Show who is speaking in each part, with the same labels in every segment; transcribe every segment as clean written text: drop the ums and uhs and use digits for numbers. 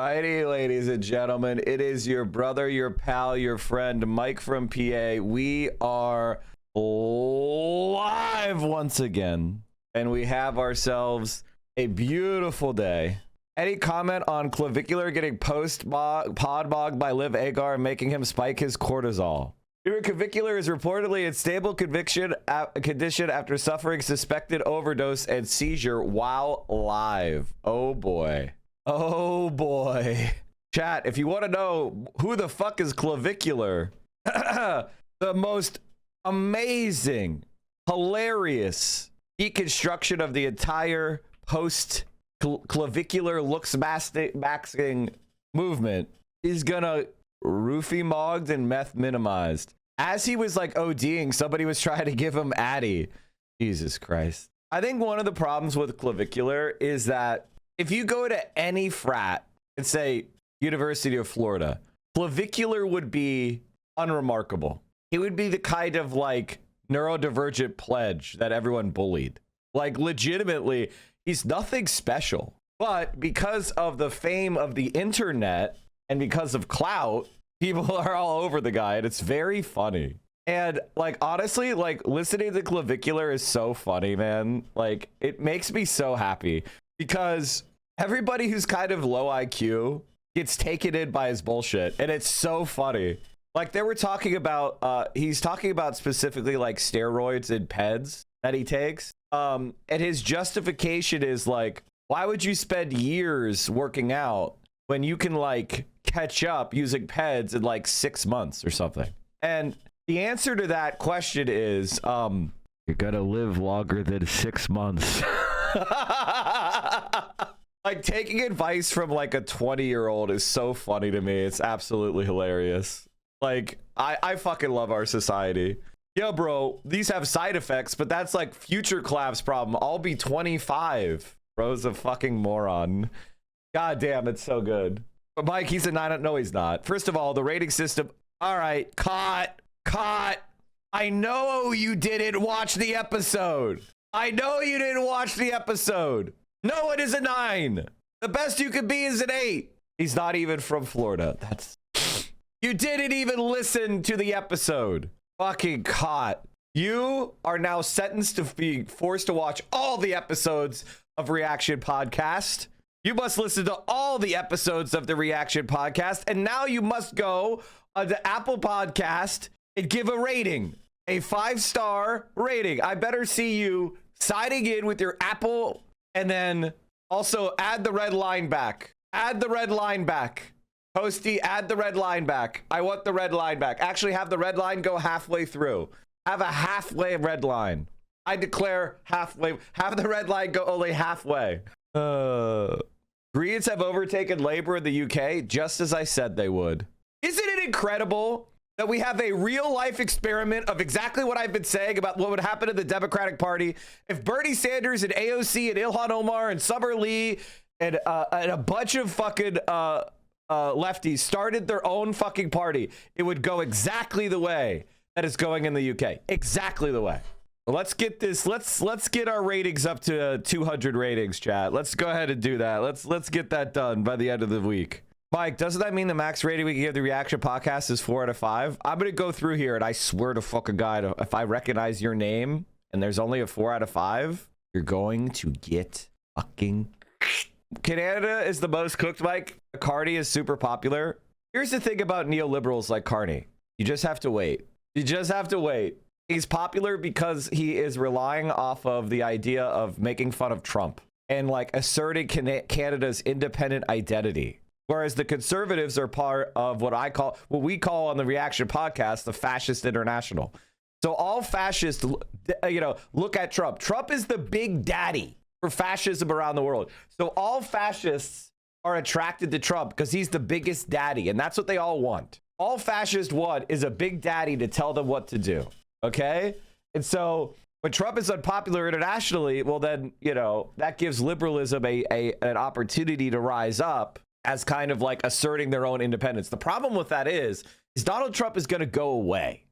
Speaker 1: Alrighty, ladies and gentlemen, it is your brother, your pal, your friend, Mike from PA. We are live once again, and we have ourselves a beautiful day. Any comment on Clavicular getting pod-mogged by Liv Agar, making him spike his cortisol? Clavicular is reportedly in stable condition after suffering suspected overdose and seizure while live. Oh boy. Oh boy. Chat, if you want to know who the fuck is Clavicular, the most amazing, hilarious deconstruction of the entire post-clavicular looks maxing movement is gonna roofie mogged and meth minimized. As he was like ODing, somebody was trying to give him Addy. Jesus Christ. I think one of the problems with Clavicular is that if you go to any frat and say University of Florida, Clavicular would be unremarkable. He would be the kind of like neurodivergent pledge that everyone bullied. Like legitimately, he's nothing special. But because of the fame of the internet and because of clout, people are all over the guy, and it's very funny. And like honestly, like listening to Clavicular is so funny, man. Like it makes me so happy because everybody who's kind of low IQ gets taken in by his bullshit, and it's so funny. Like they were talking about he's talking about specifically like steroids and peds that he takes, and his justification is like, why would you spend years working out when you can like catch up using peds in like 6 months or something? And the answer to that question is you're gonna live longer than 6 months. Like taking advice from like a 20-year-old is so funny to me. It's absolutely hilarious. Like I fucking love our society. Yo bro, these have side effects, but that's like future Clav's problem. I'll be 25. Bro's a fucking moron. God damn, it's so good. But Mike, he's a 9. No, he's not. First of all, the rating system. All right, caught. I know you didn't watch the episode. I know you didn't watch the episode. No, it is a 9. The best you could be is an 8. He's not even from Florida. That's. You didn't even listen to the episode. Fucking caught. You are now sentenced to be forced to watch all the episodes of Reaction Podcast. You must listen to all the episodes of the Reaction Podcast, and now you must go to Apple Podcast and give a rating, a 5-star rating. I better see you signing in with your Apple, and then also add the red line back. Add the red line back. Posty, add the red line back. I want the red line back. Actually, have the red line go halfway through. Have a halfway red line. I declare halfway. Have the red line go only halfway. Greens have overtaken labor in the UK, just as I said they would. Isn't it incredible that we have a real life experiment of exactly what I've been saying about what would happen to the Democratic Party if Bernie Sanders and AOC and Ilhan Omar and Summer Lee and a bunch of fucking lefties started their own fucking party? It would go exactly the way that it's going in the UK. Exactly the way. Let's get this. Let's get our ratings up to 200 ratings, chat. Let's go ahead and do that. Let's get that done by the end of the week. Mike, doesn't that mean the max rating we can give the Reaction Podcast is 4 out of 5? I'm gonna go through here, and I swear to fucking God, if I recognize your name and there's only a 4 out of 5, you're going to get fucking. Canada is the most cooked, Mike. Carney is super popular. Here's the thing about neoliberals like Carney. You just have to wait. You just have to wait. He's popular because he is relying off of the idea of making fun of Trump and like asserting Canada's independent identity. Whereas the conservatives are part of what we call on the Reaction Podcast, the Fascist International. So all fascists, look at Trump. Trump is the big daddy for fascism around the world. So all fascists are attracted to Trump because he's the biggest daddy, and that's what they all want. All fascists want is a big daddy to tell them what to do. Okay? And so when Trump is unpopular internationally, well then, that gives liberalism an opportunity to rise up as kind of like asserting their own independence. The problem with that is Donald Trump is going to go away,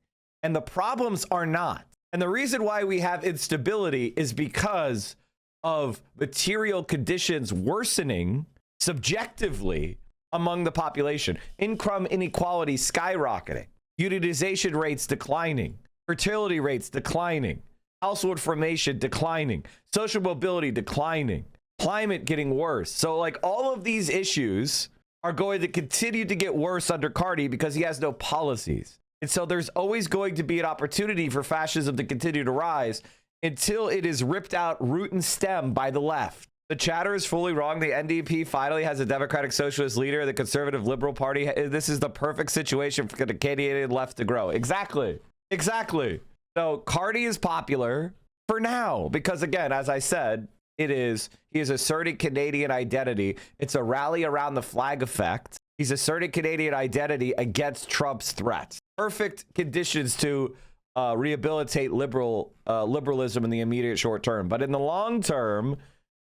Speaker 1: and the problems are not. And the reason why we have instability is because of material conditions worsening subjectively among the population. Income inequality skyrocketing. Utilization rates declining. Fertility rates declining. Household formation declining. Social mobility declining. Climate getting worse. So like all of these issues are going to continue to get worse under Cardi because he has no policies. And so there's always going to be an opportunity for fascism to continue to rise until it is ripped out root and stem by the left. The chatter is fully wrong. The NDP finally has a Democratic Socialist leader. The Conservative Liberal Party. This is the perfect situation for the Canadian left to grow. Exactly. Exactly. So Cardi is popular for now because, again, as I said, he is asserting Canadian identity. It's a rally around the flag effect. He's asserting Canadian identity against Trump's threats. Perfect conditions to rehabilitate liberalism in the immediate short term. But in the long term,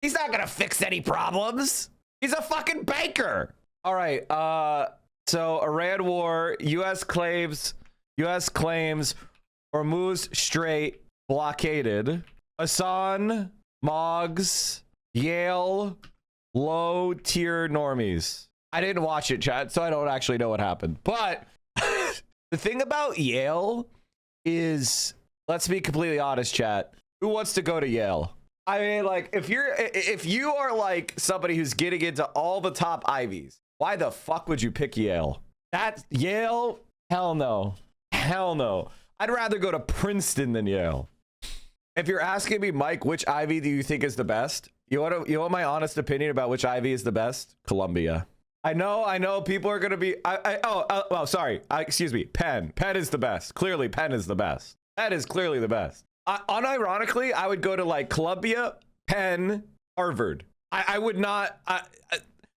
Speaker 1: he's not going to fix any problems. He's a fucking banker. All right. So Iran war, U.S. claims Hormuz Strait blockaded. Hassan, Moggs, Yale, low tier normies. I didn't watch it, chat, so I don't actually know what happened. But the thing about Yale is, let's be completely honest, chat. Who wants to go to Yale? I mean, like, if you are like somebody who's getting into all the top Ivies, why the fuck would you pick Yale? That's Yale? Hell no. Hell no. I'd rather go to Princeton than Yale. If you're asking me, Mike, which Ivy do you think is the best? You want my honest opinion about which Ivy is the best? Columbia. I know people are going to be, sorry. Excuse me. Penn is the best. Clearly, Penn is the best. That is clearly the best. Unironically, I would go to like Columbia, Penn, Harvard. I would not,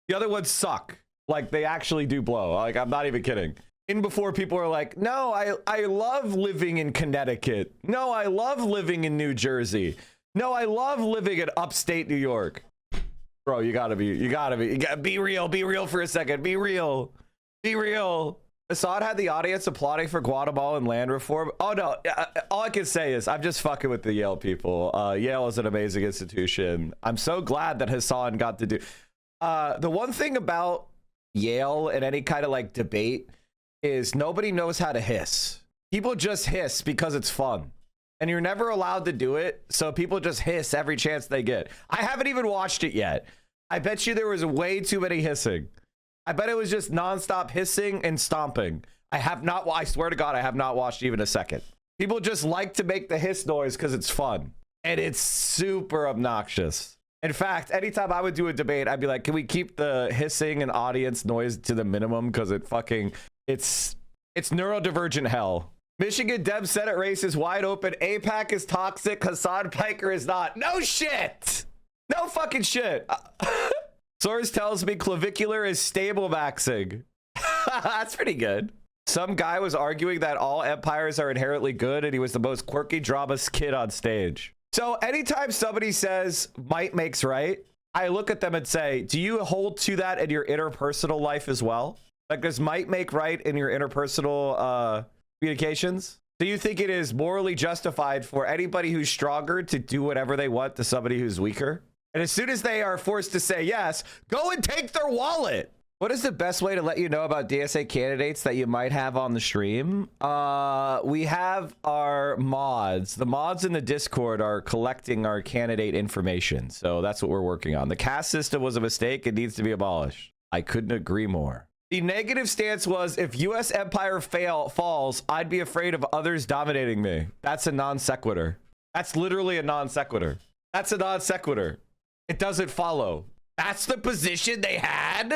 Speaker 1: the other ones suck. Like they actually do blow. Like I'm not even kidding. In before people are like, no, I love living in Connecticut. No, I love living in New Jersey. No, I love living in upstate New York. Bro, you gotta be real for a second. Be real. Assad had the audience applauding for Guatemalan land reform. Oh no, all I can say is I'm just fucking with the Yale people. Yale is an amazing institution. I'm so glad that Hassan got to do. The one thing about Yale and any kind of like debate is nobody knows how to hiss. People just hiss because it's fun. And you're never allowed to do it. So people just hiss every chance they get. I haven't even watched it yet. I bet you there was way too many hissing. I bet it was just nonstop hissing and stomping. I swear to God, I have not watched even a second. People just like to make the hiss noise because it's fun. And it's super obnoxious. In fact, anytime I would do a debate, I'd be like, can we keep the hissing and audience noise to the minimum? Because it's neurodivergent hell. Michigan Dem Senate race is wide open. AIPAC is toxic. Hassan Piker is not. No shit. No fucking shit. Source tells me clavicular is stable maxing. That's pretty good. Some guy was arguing that all empires are inherently good and he was the most quirky drama kid on stage. So anytime somebody says might makes right, I look at them and say, do you hold to that in your interpersonal life as well? Like, does might make right in your interpersonal communications? Do you think it is morally justified for anybody who's stronger to do whatever they want to somebody who's weaker? And as soon as they are forced to say yes, go and take their wallet. What is the best way to let you know about DSA candidates that you might have on the stream? We have our mods. The mods in the Discord are collecting our candidate information. So that's what we're working on. The caste system was a mistake. It needs to be abolished. I couldn't agree more. The negative stance was, if U.S. empire falls, I'd be afraid of others dominating me. That's a non sequitur. That's literally a non sequitur. That's a non sequitur. It doesn't follow. That's the position they had?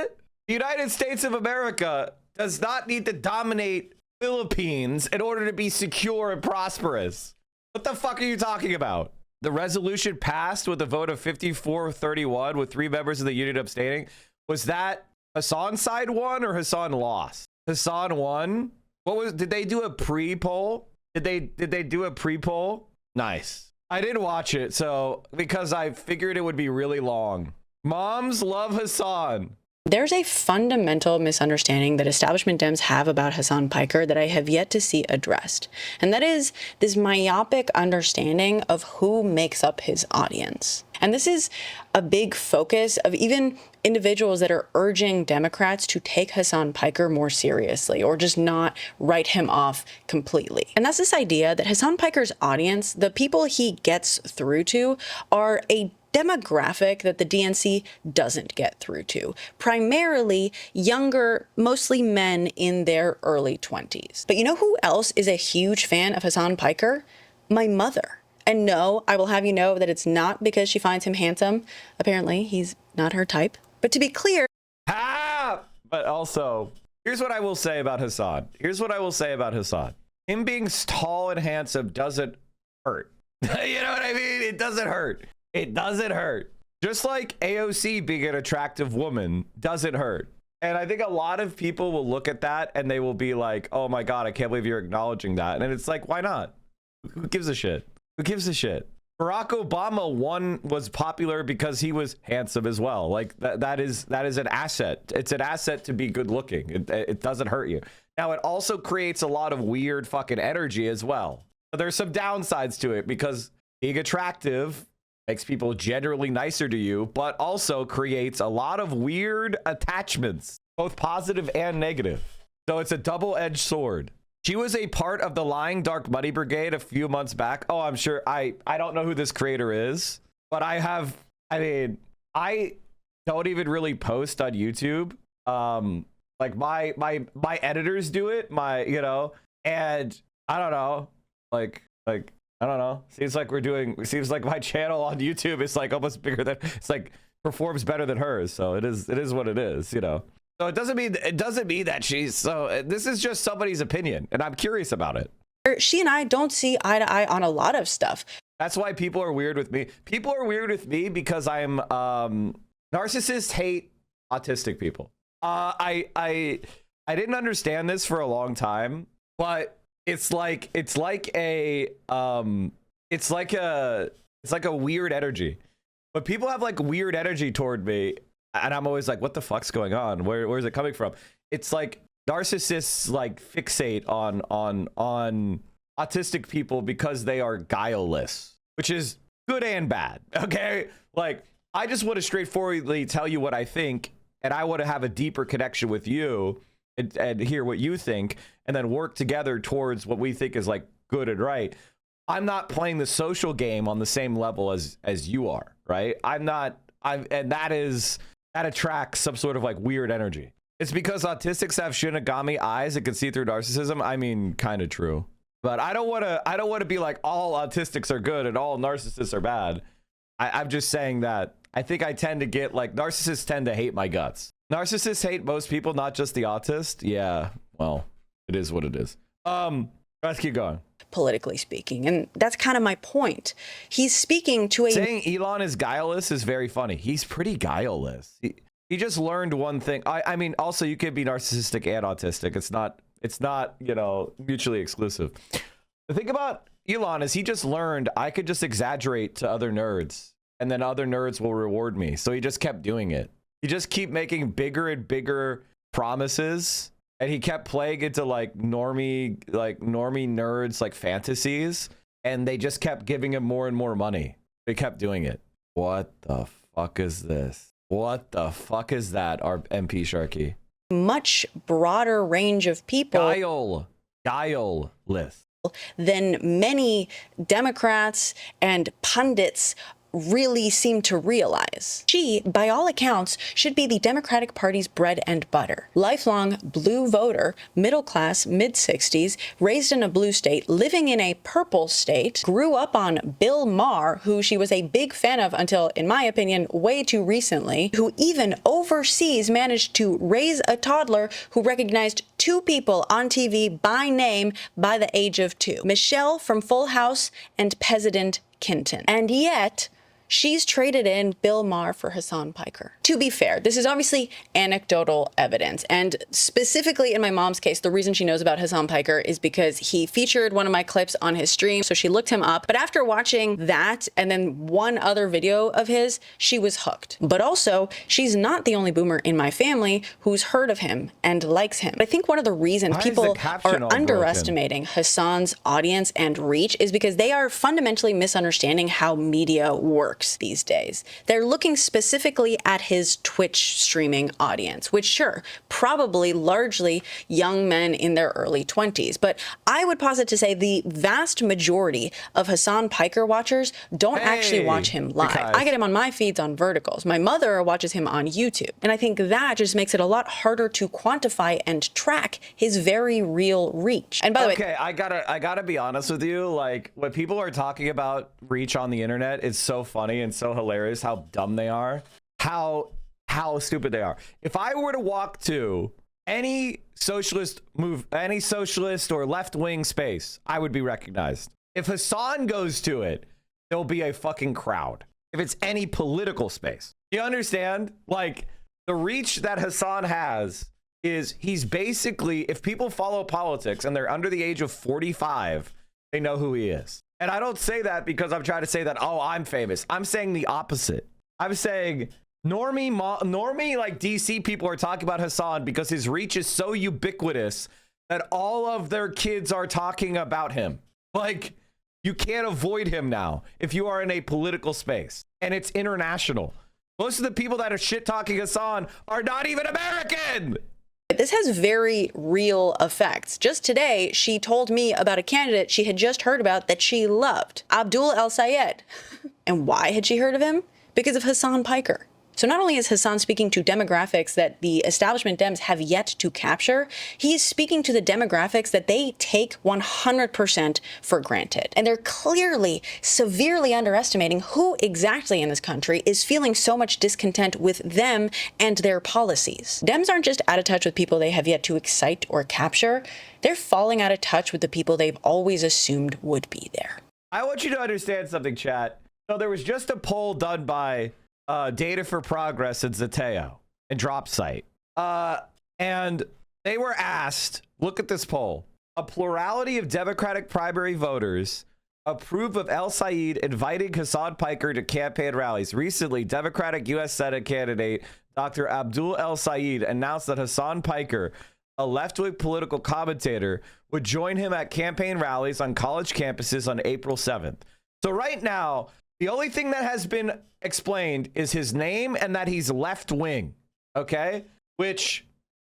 Speaker 1: The United States of America does not need to dominate Philippines in order to be secure and prosperous. What the fuck are you talking about? The resolution passed with a vote of 54-31 with 3 members of the union abstaining. Was that Hassan's side won or Hassan lost? Hassan won. Did they do a pre-poll? Did they do a pre-poll? Nice. I didn't watch it, so because I figured it would be really long. Moms love Hassan.
Speaker 2: There's a fundamental misunderstanding that establishment Dems have about Hassan Piker that I have yet to see addressed. And that is this myopic understanding of who makes up his audience. And this is a big focus of even individuals that are urging Democrats to take Hasan Piker more seriously or just not write him off completely. And that's this idea that Hasan Piker's audience, the people he gets through to, are a demographic that the DNC doesn't get through to. Primarily younger, mostly men in their early 20s. But you know who else is a huge fan of Hasan Piker? My mother. And no, I will have you know that it's not because she finds him handsome. Apparently, he's not her type. But to be clear...
Speaker 1: But also, here's what I will say about Hasan. Him being tall and handsome doesn't hurt. You know what I mean? It doesn't hurt. It doesn't hurt. Just like AOC being an attractive woman doesn't hurt. And I think a lot of people will look at that and they will be like, oh my God, I can't believe you're acknowledging that. And it's like, why not? Who gives a shit? Who gives a shit? Barack Obama was popular because he was handsome as well. Like that is an asset. It's an asset to be good looking. It doesn't hurt you. Now, it also creates a lot of weird fucking energy as well. But there's some downsides to it because being attractive makes people generally nicer to you, but also creates a lot of weird attachments, both positive and negative. So it's a double-edged sword. She was a part of the Lying Dark Money Brigade a few months back. Oh, I'm sure. I don't know who this creator is, but I don't even really post on YouTube. Like my editors do it, and I don't know, like I don't know. Seems like my channel on YouTube is like almost bigger than, it's like performs better than hers. So it is what it is, So it doesn't mean that she's, so this is just somebody's opinion and I'm curious about it.
Speaker 2: She and I don't see eye to eye on a lot of stuff.
Speaker 1: That's why people are weird with me. People are weird with me because I'm narcissists hate autistic people. I didn't understand this for a long time, but it's like a weird energy. But people have like weird energy toward me, and I'm always like, what the fuck's going on? Where is it coming from? It's like narcissists like fixate on autistic people because they are guileless, which is good and bad. Okay, like I just want to straightforwardly tell you what I think, and I want to have a deeper connection with you and hear what you think, and then work together towards what we think is like good and right. I'm not playing the social game on the same level as you are, right? And that attracts some sort of like weird energy. It's because autistics have Shinigami eyes that can see through narcissism. I mean, kind of true, but I don't want to be like all autistics are good and all narcissists are bad. I'm just saying that I think I tend to get like, narcissists tend to hate my guts. Narcissists hate most people, not just the autist. Yeah, well, it is what it is. Let's keep going.
Speaker 2: Politically speaking, and that's kind of my point. He's speaking to
Speaker 1: saying Elon is guileless is very funny. He's pretty guileless. He just learned one thing. I mean, also you could be narcissistic and autistic. It's not mutually exclusive. The thing about Elon is he just learned I could just exaggerate to other nerds, and then other nerds will reward me. So he just kept doing it. He just keep making bigger and bigger promises, and he kept playing into like normie nerds like fantasies, and they just kept giving him more and more money. They kept doing it. What the fuck is this? What the fuck is that? Our MP Sharky.
Speaker 2: Much broader range of people.
Speaker 1: Guileless.
Speaker 2: Than many Democrats and pundits really seem to realize. She, by all accounts, should be the Democratic Party's bread and butter. Lifelong blue voter, middle class, mid-60s, raised in a blue state, living in a purple state, grew up on Bill Maher, who she was a big fan of until, in my opinion, way too recently, who even overseas managed to raise a toddler who recognized two people on TV by name by the age of 2. Michelle from Full House and President Clinton. And yet, she's traded in Bill Maher for Hasan Piker. To be fair, this is obviously anecdotal evidence. And specifically in my mom's case, the reason she knows about Hasan Piker is because he featured one of my clips on his stream. So she looked him up. But after watching that and then one other video of his, she was hooked. But also, she's not the only boomer in my family who's heard of him and likes him. I think one of the reasons people are underestimating Hasan's audience and reach is because they are fundamentally misunderstanding how media works. works these days. They're looking specifically at his Twitch streaming audience, which sure, probably largely young men in their early 20s. But I would posit to say the vast majority of Hasan Piker watchers don't actually watch him live. I get him on my feeds on verticals. My mother watches him on YouTube. And I think that just makes it a lot harder to quantify and track his very real reach. And by the way,
Speaker 1: I gotta be honest with you. Like, when people are talking about reach on the internet, it's so funny and so hilarious how dumb they are, how stupid they are. If I were to walk to any socialist or left-wing space, I would be recognized. If Hasan goes to it, there'll be a fucking crowd. If it's any political space, you understand? Like, the reach that Hasan has is he's basically, if people follow politics and they're under the age of 45, they know who he is. And I don't say that because I'm trying to say that, oh, I'm famous. I'm saying the opposite. I'm saying normie like DC people are talking about Hasan because his reach is so ubiquitous that all of their kids are talking about him. Like, you can't avoid him now if you are in a political space, and it's international. Most of the people that are shit talking Hasan are not even American.
Speaker 2: This has very real effects. Just today, she told me about a candidate she had just heard about that she loved, Abdul El Sayed. And why had she heard of him? Because of Hasan Piker. So not only is Hasan speaking to demographics that the establishment Dems have yet to capture, he's speaking to the demographics that they take 100% for granted. And they're clearly severely underestimating who exactly in this country is feeling so much discontent with them and their policies. Dems aren't just out of touch with people they have yet to excite or capture, they're falling out of touch with the people they've always assumed would be there.
Speaker 1: I want you to understand something, chat. So there was just a poll done by Data for Progress and Zateo and DropSite. And they were asked, look at this poll. A plurality of Democratic primary voters approve of El Sayed inviting Hasan Piker to campaign rallies. Recently, Democratic U.S. Senate candidate Dr. Abdul El Sayed announced that Hasan Piker, a left-wing political commentator, would join him at campaign rallies on college campuses on April 7th. So right now, the only thing that has been explained is his name and that he's left-wing, okay? Which,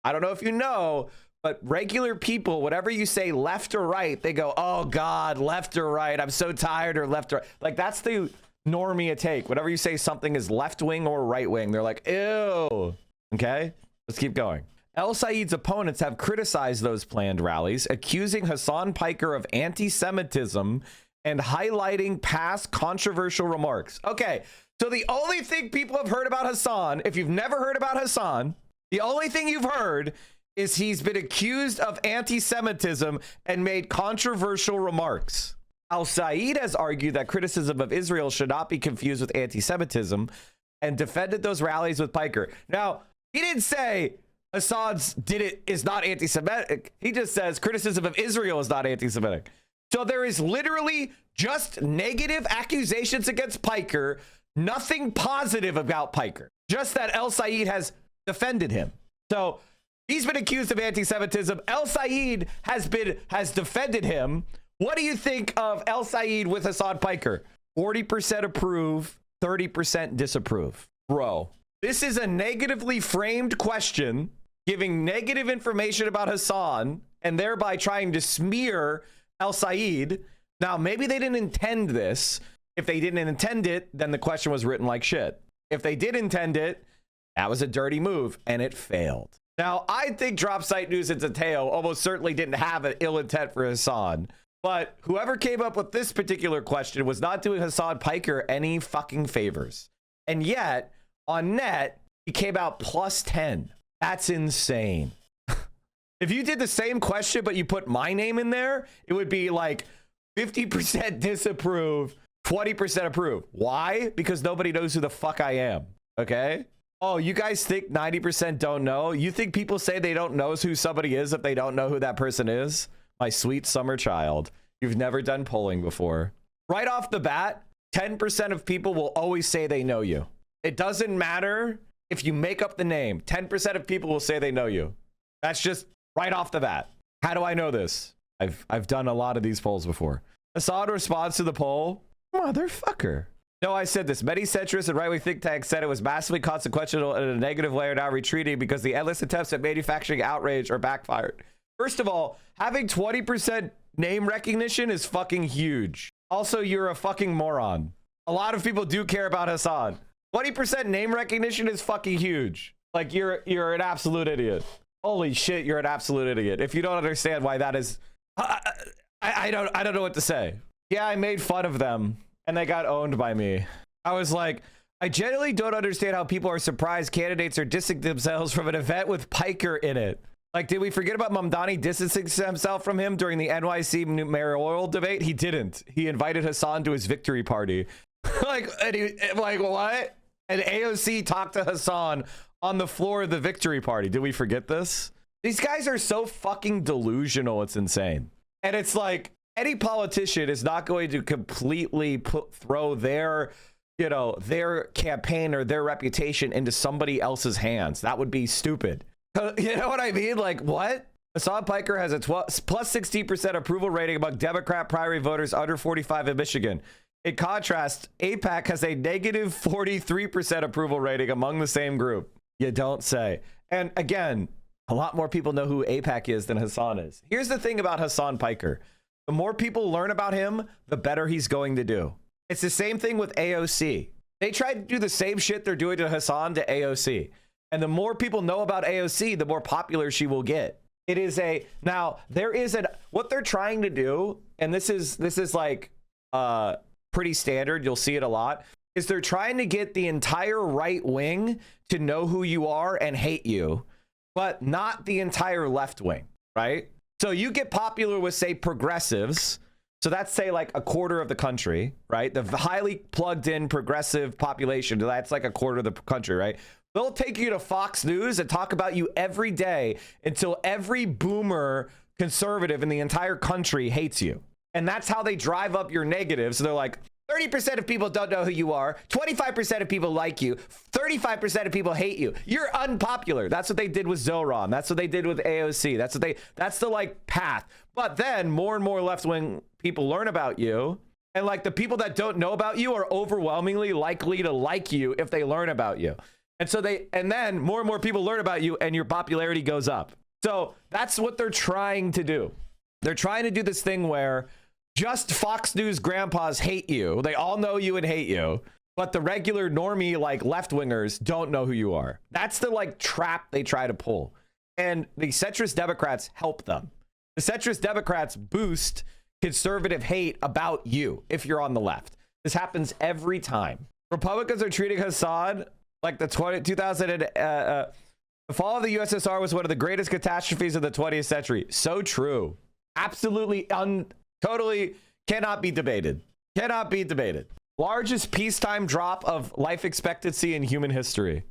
Speaker 1: I don't know if you know, but regular people, whatever you say left or right, they go, oh God, left or right, I'm so tired, or left or right. Like, that's the normie take. Whenever you say something is left-wing or right-wing, they're like, ew, okay? Let's keep going. El Sayed's opponents have criticized those planned rallies, accusing Hasan Piker of anti-Semitism and highlighting past controversial remarks. Okay, so the only thing people have heard about Hasan, if you've never heard about Hasan, the only thing you've heard is he's been accused of anti-Semitism and made controversial remarks. El Sayed has argued that criticism of Israel should not be confused with anti-Semitism and defended those rallies with Piker. Now, he didn't say Hasan's is not anti-Semitic. He just says criticism of Israel is not anti-Semitic. So there is literally just negative accusations against Piker, nothing positive about Piker, just that El Sayed has defended him. So he's been accused of anti-Semitism. El Sayed has defended him. What do you think of El Sayed with Hasan Piker? 40% approve, 30% disapprove. Bro, this is a negatively framed question, giving negative information about Hasan and thereby trying to smear El Sayed. Now, maybe they didn't intend this. If they didn't intend it, then the question was written like shit. If they did intend it, that was a dirty move, and it failed. Now, I think DropSite News and Zateo almost certainly didn't have an ill intent for Hasan, but whoever came up with this particular question was not doing Hasan Piker any fucking favors. And yet, on net, he came out plus 10. That's insane. If you did the same question, but you put my name in there, it would be like 50% disapprove, 20% approve. Why? Because nobody knows who the fuck I am. Okay? Oh, you guys think 90% don't know? You think people say they don't know who somebody is if they don't know who that person is? My sweet summer child. You've never done polling before. Right off the bat, 10% of people will always say they know you. It doesn't matter if you make up the name. 10% of people will say they know you. That's just right off the bat. How do I know this? I've done a lot of these polls before. Hasan responds to the poll, motherfucker. No, I said this. Many centrists and right-wing think tanks said it was massively consequential and in a negative way are now retreating because the endless attempts at manufacturing outrage are backfired. First of all, having 20% name recognition is fucking huge. Also, you're a fucking moron. A lot of people do care about Hassan. 20% name recognition is fucking huge. Like, you're an absolute idiot. Holy shit, you're an absolute idiot. If you don't understand why that is... I don't know what to say. Yeah, I made fun of them. And they got owned by me. I was like, I generally don't understand how people are surprised candidates are distancing themselves from an event with Piker in it. Like, did we forget about Mamdani distancing himself from him during the NYC mayoral debate? He didn't. He invited Hassan to his victory party. Like, what? And AOC talked to Hassan on the floor of the victory party. Did we forget this? These guys are so fucking delusional. It's insane. And it's like, any politician is not going to completely throw their, their campaign or their reputation into somebody else's hands. That would be stupid. You know what I mean? Like, what? Hassan Piker has a plus 16% approval rating among Democrat primary voters under 45 in Michigan. In contrast, AIPAC has a negative 43% approval rating among the same group. You don't say. And again, a lot more people know who AIPAC is than Hassan is. Here's the thing about Hassan Piker. The more people learn about him, the better he's going to do. It's the same thing with AOC. They tried to do the same shit they're doing to Hassan to AOC. And the more people know about AOC, the more popular she will get. It is what they're trying to do, and this is like pretty standard, you'll see it a lot, is they're trying to get the entire right wing to know who you are and hate you, but not the entire left wing, right? So you get popular with, say, progressives. So that's, say, like a quarter of the country, right? The highly plugged in progressive population, that's like a quarter of the country, right? They'll take you to Fox News and talk about you every day until every boomer conservative in the entire country hates you. And that's how they drive up your negatives. So they're like, 30% of people don't know who you are. 25% of people like you. 35% of people hate you. You're unpopular. That's what they did with Zoran. That's what they did with AOC. That's the like path. But then more and more left-wing people learn about you. And like the people that don't know about you are overwhelmingly likely to like you if they learn about you. And then more and more people learn about you and your popularity goes up. So that's what they're trying to do. They're trying to do this thing where just Fox News grandpas hate you. They all know you and hate you. But the regular normie, like left-wingers, don't know who you are. That's the like trap they try to pull. And the centrist Democrats help them. The centrist Democrats boost conservative hate about you if you're on the left. This happens every time. Republicans are treating Hassan like the the fall of the USSR was one of the greatest catastrophes of the 20th century. So true. Absolutely totally cannot be debated. Cannot be debated. Largest peacetime drop of life expectancy in human history.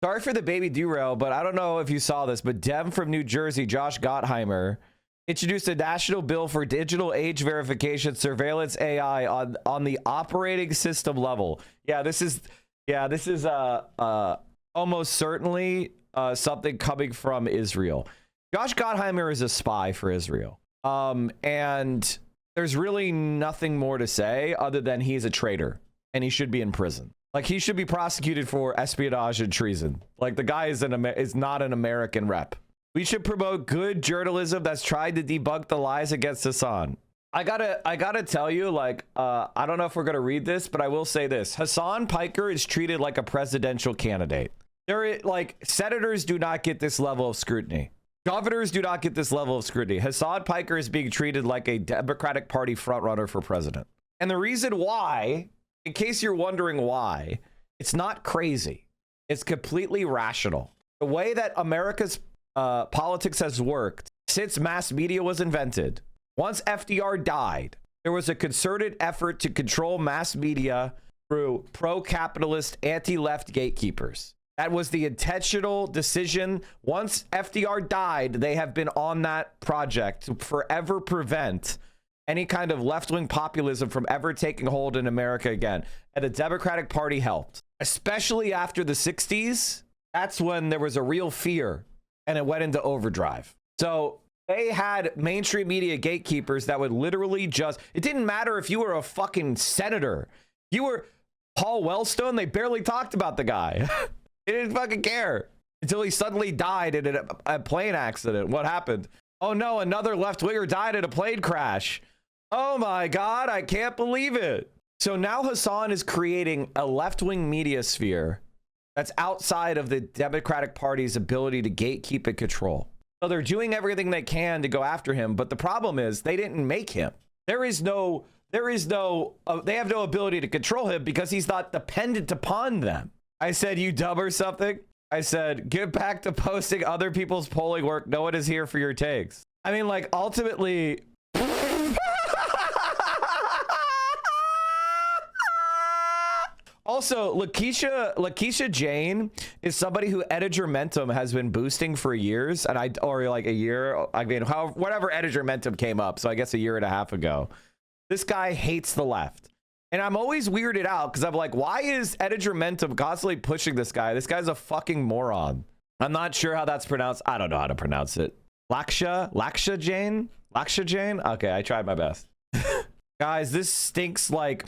Speaker 1: Sorry for the baby derail, but I don't know if you saw this, but Dem from New Jersey, Josh Gottheimer, introduced a national bill for digital age verification surveillance AI on the operating system level. This is almost certainly something coming from Israel. Josh Gottheimer is a spy for Israel. And there's really nothing more to say other than he's a traitor and he should be in prison. Like, he should be prosecuted for espionage and treason. Like, the guy is not an American rep. We should promote good journalism that's tried to debunk the lies against Hassan. I gotta tell you, like, I don't know if we're gonna read this, but I will say this. Hassan Piker is treated like a presidential candidate. Senators do not get this level of scrutiny. Governors do not get this level of scrutiny. Hassan Piker is being treated like a Democratic Party frontrunner for president. And the reason why, in case you're wondering why, it's not crazy. It's completely rational. The way that America's politics has worked since mass media was invented, once FDR died, there was a concerted effort to control mass media through pro-capitalist, anti-left gatekeepers. That was the intentional decision. Once FDR died, they have been on that project to forever prevent any kind of left-wing populism from ever taking hold in America again. And the Democratic Party helped, especially after the 60s. That's when there was a real fear and it went into overdrive. So they had mainstream media gatekeepers that would literally it didn't matter if you were a fucking senator. Paul Wellstone, they barely talked about the guy. They didn't fucking care until he suddenly died in a plane accident. What happened? Oh no, another left-winger died in a plane crash. Oh my God, I can't believe it. So now Hassan is creating a left-wing media sphere that's outside of the Democratic Party's ability to gatekeep and control. So they're doing everything they can to go after him, but the problem is they didn't make him. They have no ability to control him because he's not dependent upon them. I said, you dumb or something? I said, get back to posting other people's polling work. No one is here for your takes. I mean, like, ultimately... Also, Lakeisha Jane is somebody who Edgermentum has been boosting for years, or like a year. I mean, whatever Edgermentum came up, so I guess a year and a half ago. This guy hates the left, and I'm always weirded out because I'm like, why is Edgermentum constantly pushing this guy? This guy's a fucking moron. I'm not sure how that's pronounced. I don't know how to pronounce it. Laksha Jane. Okay, I tried my best. Guys, this stinks like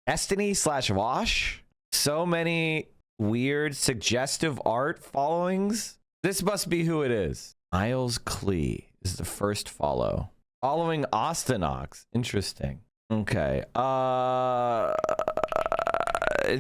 Speaker 1: Destiny/Wash. So many weird suggestive art followings. This must be who it is. Miles Klee is the first follow. Following Austinox. Interesting. Okay.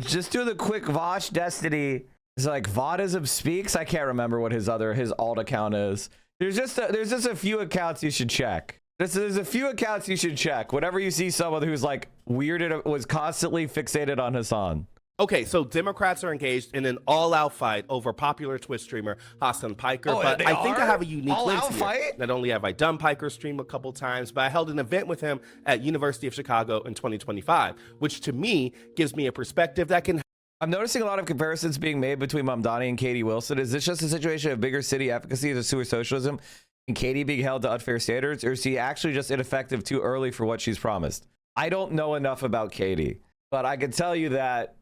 Speaker 1: Just do the quick Vosh Destiny. It's like Vodism Speaks. I can't remember what his alt account is. There's just a few accounts you should check. There's a few accounts you should check whenever you see someone who's like weirded, was constantly fixated on Hassan.
Speaker 3: Okay, so Democrats are engaged in an all-out fight over popular Twitch streamer Hassan Piker, but I think I have a unique lens here. Fight? Not only have I done Piker stream a couple times, but I held an event with him at University of Chicago in 2025, which to me gives me a perspective that can...
Speaker 1: I'm noticing a lot of comparisons being made between Mamdani and Katie Wilson. Is this just a situation of bigger city efficacy to sewer socialism and Katie being held to unfair standards, or is she actually just ineffective too early for what she's promised? I don't know enough about Katie, but I can tell you that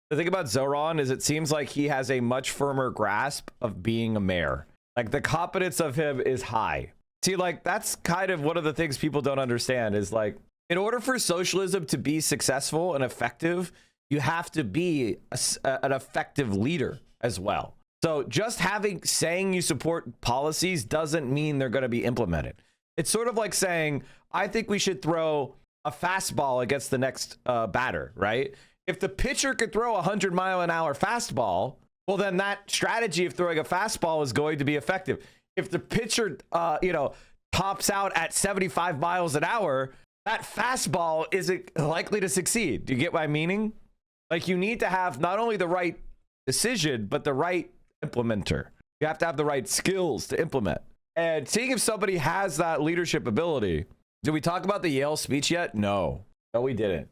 Speaker 1: the thing about Zoran is it seems like he has a much firmer grasp of being a mayor. Like, the competence of him is high. See, like, that's kind of one of the things people don't understand is, like, in order for socialism to be successful and effective, you have to be an effective leader as well. So just saying you support policies doesn't mean they're going to be implemented. It's sort of like saying, I think we should throw a fastball against the next batter, right? If the pitcher could throw a 100-mile-an-hour fastball, well, then that strategy of throwing a fastball is going to be effective. If the pitcher, tops out at 75 miles an hour, that fastball isn't likely to succeed. Do you get my meaning? Like, you need to have not only the right decision, but the right implementer. You have to have the right skills to implement. And seeing if somebody has that leadership ability. Did we talk about the Yale speech yet? No, we didn't.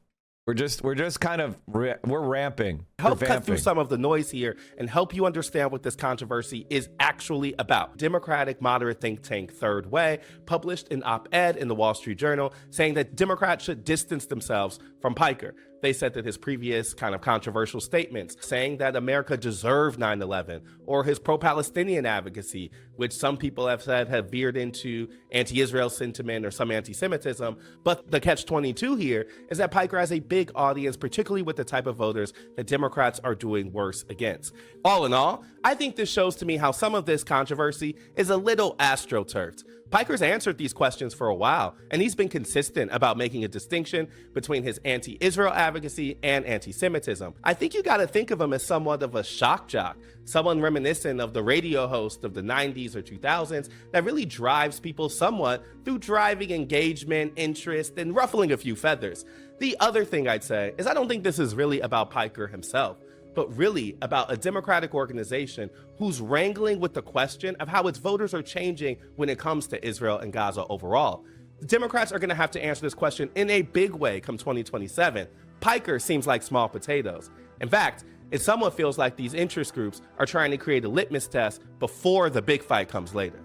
Speaker 1: We're just kind of we're ramping.
Speaker 3: Help cut through some of the noise here and help you understand what this controversy is actually about. Democratic moderate think tank Third Way published an op-ed in the Wall Street Journal saying that Democrats should distance themselves from Piker. They said that his previous kind of controversial statements, saying that America deserved 9/11, or his pro-Palestinian advocacy, which some people have said have veered into anti-Israel sentiment or some anti-Semitism. But the catch-22 here is that Piker has a big audience, particularly with the type of voters that Democrats are doing worse against. All in all, I think this shows to me how some of this controversy is a little astroturfed. Piker's answered these questions for a while, and he's been consistent about making a distinction between his anti-Israel advocacy and anti-Semitism. I think you gotta think of him as somewhat of a shock jock, someone reminiscent of the radio host of the 90s or 2000s that really drives people somewhat through driving engagement, interest, and ruffling a few feathers. The other thing I'd say is I don't think this is really about Piker himself, but really about a Democratic organization who's wrangling with the question of how its voters are changing when it comes to Israel and Gaza overall. The Democrats are gonna have to answer this question in a big way come 2027. Piker seems like small potatoes. In fact, it somewhat feels like these interest groups are trying to create a litmus test before the big fight comes later.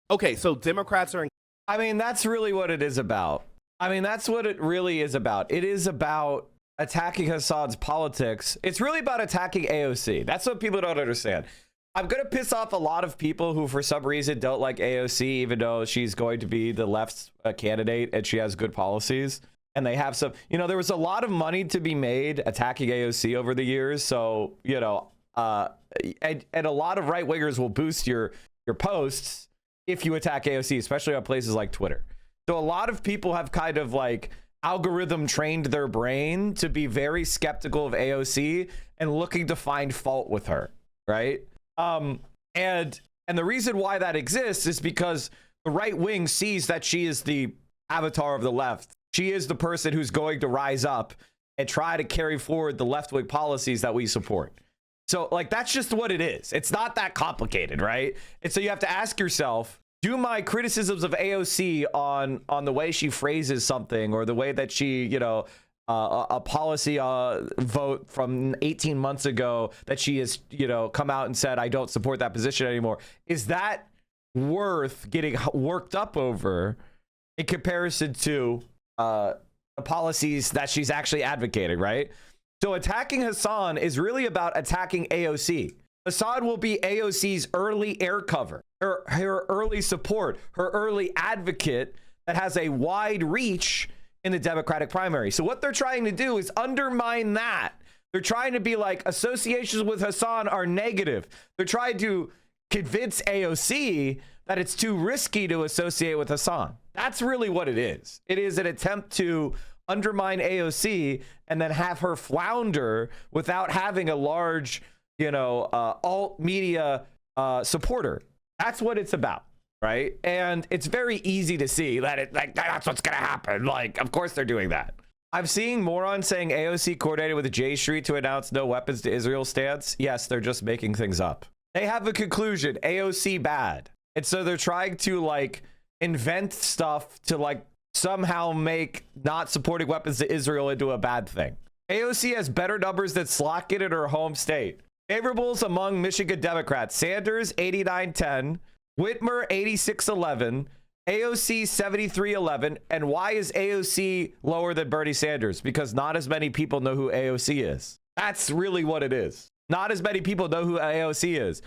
Speaker 3: Okay, so Democrats are...
Speaker 1: I mean, that's really what it is about. I mean, that's what it really is about. It is about attacking Hassan's politics. It's really about attacking AOC. That's what people don't understand. I'm going to piss off a lot of people who for some reason don't like AOC, even though she's going to be the left's candidate and she has good policies. and they have some, you know, there was a lot of money to be made attacking AOC over the years. So, you know, and a lot of right wingers will boost your posts if you attack AOC, especially on places like Twitter. So a lot of people have kind of like algorithm trained their brain to be very skeptical of AOC and looking to find fault with her, right? And the reason why that exists is because the right wing sees that she is the avatar of the left. She is the person who's going to rise up and try to carry forward the left-wing policies that we support. So like, that's just what it is. It's not that complicated, right? And so you have to ask yourself, do my criticisms of AOC on the way she phrases something, or the way that she, you know, a policy vote from 18 months ago that she has, you know, come out and said, I don't support that position anymore, is that worth getting worked up over in comparison to the policies that she's actually advocating, right? So attacking Hassan is really about attacking AOC. Hassan will be AOC's early air cover, her early support, her early advocate that has a wide reach in the Democratic primary. So what they're trying to do is undermine that. They're trying to be like, associations with Hassan are negative. They're trying to convince AOC that it's too risky to associate with Hassan. That's really what it is. It is an attempt to undermine AOC and then have her flounder without having a large, you know, alt media supporter. That's what it's about, right? And it's very easy to see that that's what's gonna happen. Like, of course they're doing that. I'm seeing morons saying AOC coordinated with J Street to announce no weapons to Israel stance. Yes, they're just making things up. They have a conclusion, AOC bad. And so they're trying to like invent stuff to like somehow make not supporting weapons to Israel into a bad thing. AOC has better numbers than Slockett in her home state. Favorables among Michigan Democrats: Sanders 89-10, Whitmer 86-11, AOC 73-11. And why is AOC lower than Bernie Sanders? Because not as many people know who AOC is. That's really what it is. Not as many people know who AOC is.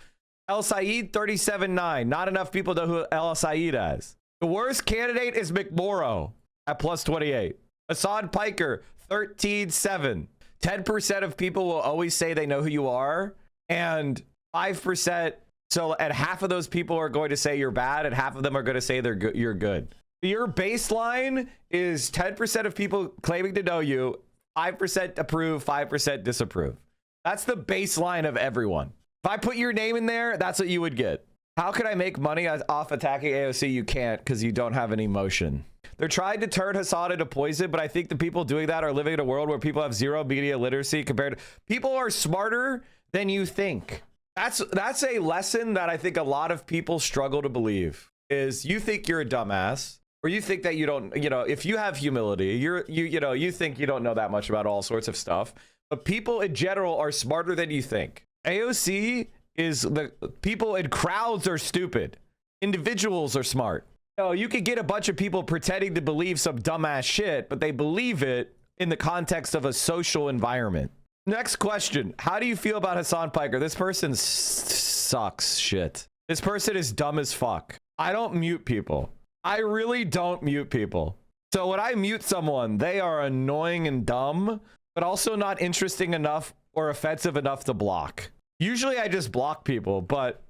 Speaker 1: El Said 37-9. Not enough people know who El Said is. The worst candidate is McMorrow at plus 28. Assad Piker 13-7. 10% of people will always say they know who you are, and 5%. So, and half of those people are going to say you're bad, and half of them are going to say you're good. Your baseline is 10% of people claiming to know you, 5% approve, 5% disapprove. That's the baseline of everyone. If I put your name in there, that's what you would get. How can I make money off attacking AOC? You can't, because you don't have any emotion. They're trying to turn Hassan into poison, but I think the people doing that are living in a world where people have zero media literacy compared to people are smarter than you think. That's a lesson that I think a lot of people struggle to believe, is you think you're a dumbass, or you think that you don't, you know, if you have humility, you think you don't know that much about all sorts of stuff, but people in general are smarter than you think. AOC is the people in crowds are stupid. Individuals are smart. You could get a bunch of people pretending to believe some dumbass shit, but they believe it in the context of a social environment. Next question. How do you feel about Hassan Piker? This person sucks shit. This person is dumb as fuck. I don't mute people. I really don't mute people. So when I mute someone, they are annoying and dumb, but also not interesting enough or offensive enough to block. Usually I just block people, but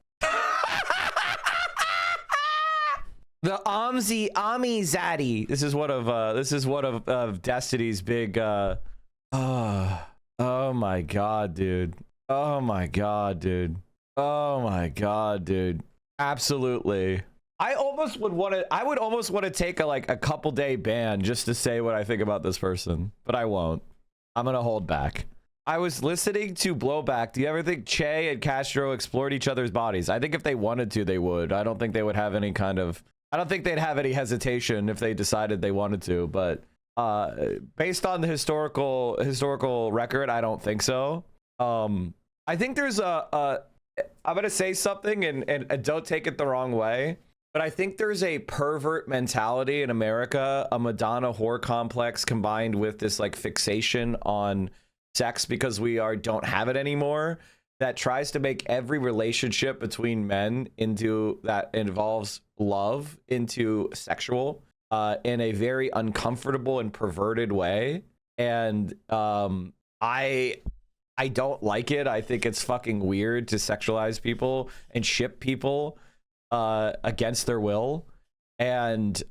Speaker 1: the Ami Zaddy. This is one of Destiny's big oh my god, dude. Oh my god, dude. Oh my god, dude. Absolutely. I would almost want to take a couple day ban just to say what I think about this person, but I won't. I'm gonna hold back. I was listening to Blowback. Do you ever think Che and Castro explored each other's bodies? I think if they wanted to, they would. I don't think they would have any kind of, I don't think they'd have any hesitation if they decided they wanted to, but based on the historical record, I don't think so. I think there's I'm gonna say something and don't take it the wrong way, but I think there's a pervert mentality in America, a Madonna whore complex combined with this like fixation on sex because we don't have it anymore, that tries to make every relationship between men into that involves love into sexual. in a very uncomfortable and perverted way. And I don't like it. I think it's fucking weird to sexualize people and ship people against their will. And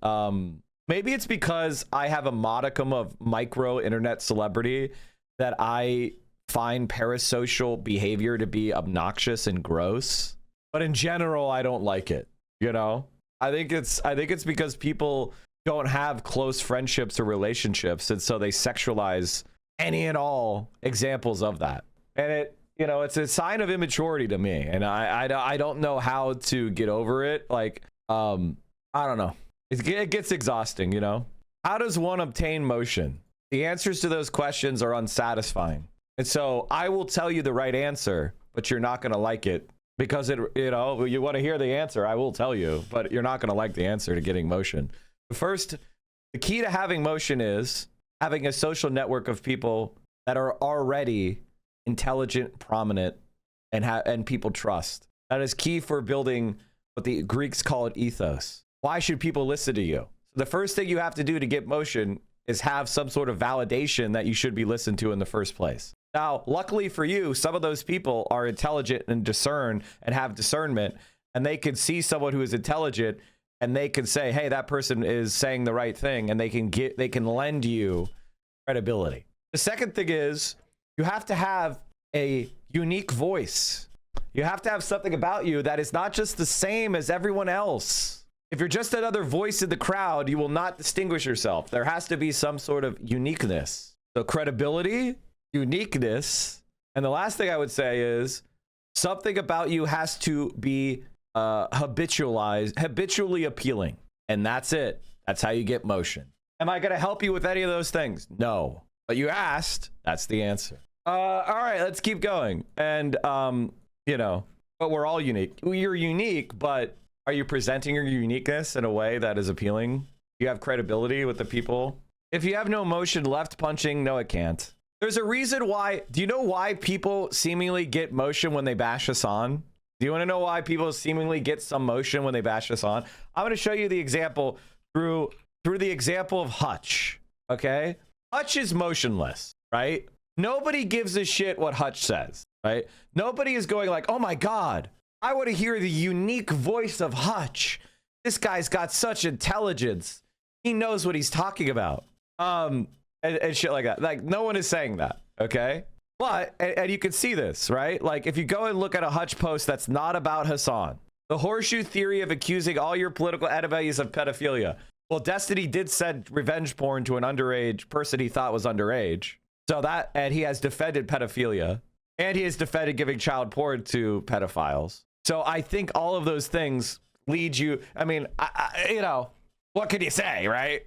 Speaker 1: maybe it's because I have a modicum of micro internet celebrity that I find parasocial behavior to be obnoxious and gross. But in general, I don't like it. You know, I think it's because people don't have close friendships or relationships, and so they sexualize any and all examples of that. And it, you know, it's a sign of immaturity to me. And I don't know how to get over it. Like, I don't know. It gets exhausting, you know? How does one obtain motion? The answers to those questions are unsatisfying. And so I will tell you the right answer, but you're not going to like it because it, you know, you want to hear the answer. I will tell you, but you're not going to like the answer to getting motion. First, the key to having motion is having a social network of people that are already intelligent, prominent, and people trust. That is key for building what the Greeks call it ethos. Why should people listen to you? The first thing you have to do to get motion is have some sort of validation that you should be listened to in the first place. Now, luckily for you, some of those people are intelligent and discern and have discernment, and they can see someone who is intelligent and they can say, hey, that person is saying the right thing, and they can lend you credibility. The second thing is you have to have a unique voice. You have to have something about you that is not just the same as everyone else. If you're just another voice in the crowd, you will not distinguish yourself. There has to be some sort of uniqueness. So credibility, uniqueness, and the last thing I would say is something about you has to be habitually appealing. And that's it. That's how you get motion. Am I going to help you with any of those things? No. But you asked. That's the answer. All right, let's keep going. And, you know, but we're all unique. You're unique, but are you presenting your uniqueness in a way that is appealing? You have credibility with the people. If you have no motion, left punching, no, it can't. There's a reason why. Do you know why people seemingly get motion when they bash us on? Do you want to know why people seemingly get some motion when they bash us on? I'm going to show you the example through the example of Hutch. Okay, Hutch is motionless, right? Nobody gives a shit what Hutch says, right? Nobody is going like, oh my God, I want to hear the unique voice of Hutch. This guy's got such intelligence. He knows what he's talking about. And shit like that. Like, no one is saying that, okay? But, and you can see this, right? Like, if you go and look at a Hutch post that's not about Hassan, the horseshoe theory of accusing all your political enemies of pedophilia. Well, Destiny did send revenge porn to an underage person he thought was underage. So that, and he has defended pedophilia, and he has defended giving child porn to pedophiles. So I think all of those things lead you, I mean, you know, what can you say, right?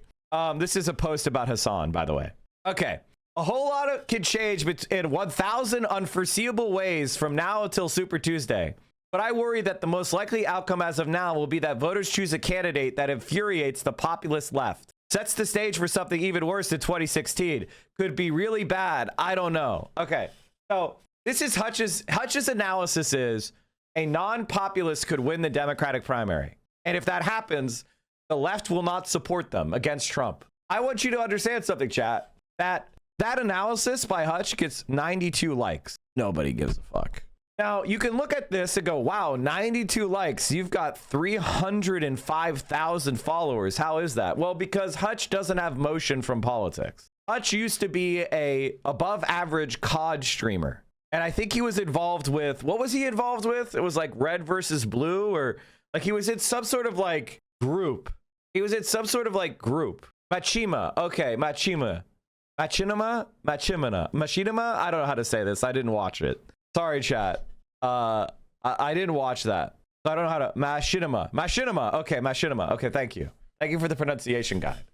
Speaker 1: This is a post about Hassan, by the way. Okay. A whole lot can change in 1,000 unforeseeable ways from now until Super Tuesday. But I worry that the most likely outcome as of now will be that voters choose a candidate that infuriates the populist left. Sets the stage for something even worse in 2016. Could be really bad. I don't know. Okay. So this is Hutch's analysis is a non-populist could win the Democratic primary. And if that happens, the left will not support them against Trump. I want you to understand something, chat. That analysis by Hutch gets 92 likes. Nobody gives a fuck. Now, you can look at this and go, wow, 92 likes. You've got 305,000 followers. How is that? Well, because Hutch doesn't have motion from politics. Hutch used to be a above average COD streamer. And I think he was involved with, what was he involved with? It was like Red versus Blue, or like he was in some sort of like group. He was in some sort of like group. Machinima. Okay, Machinima. I don't know how to say this. I didn't watch it. Sorry, chat. I didn't watch that. So I don't know how to. Machinima. Okay, Machinima. Okay, thank you. Thank you for the pronunciation guide.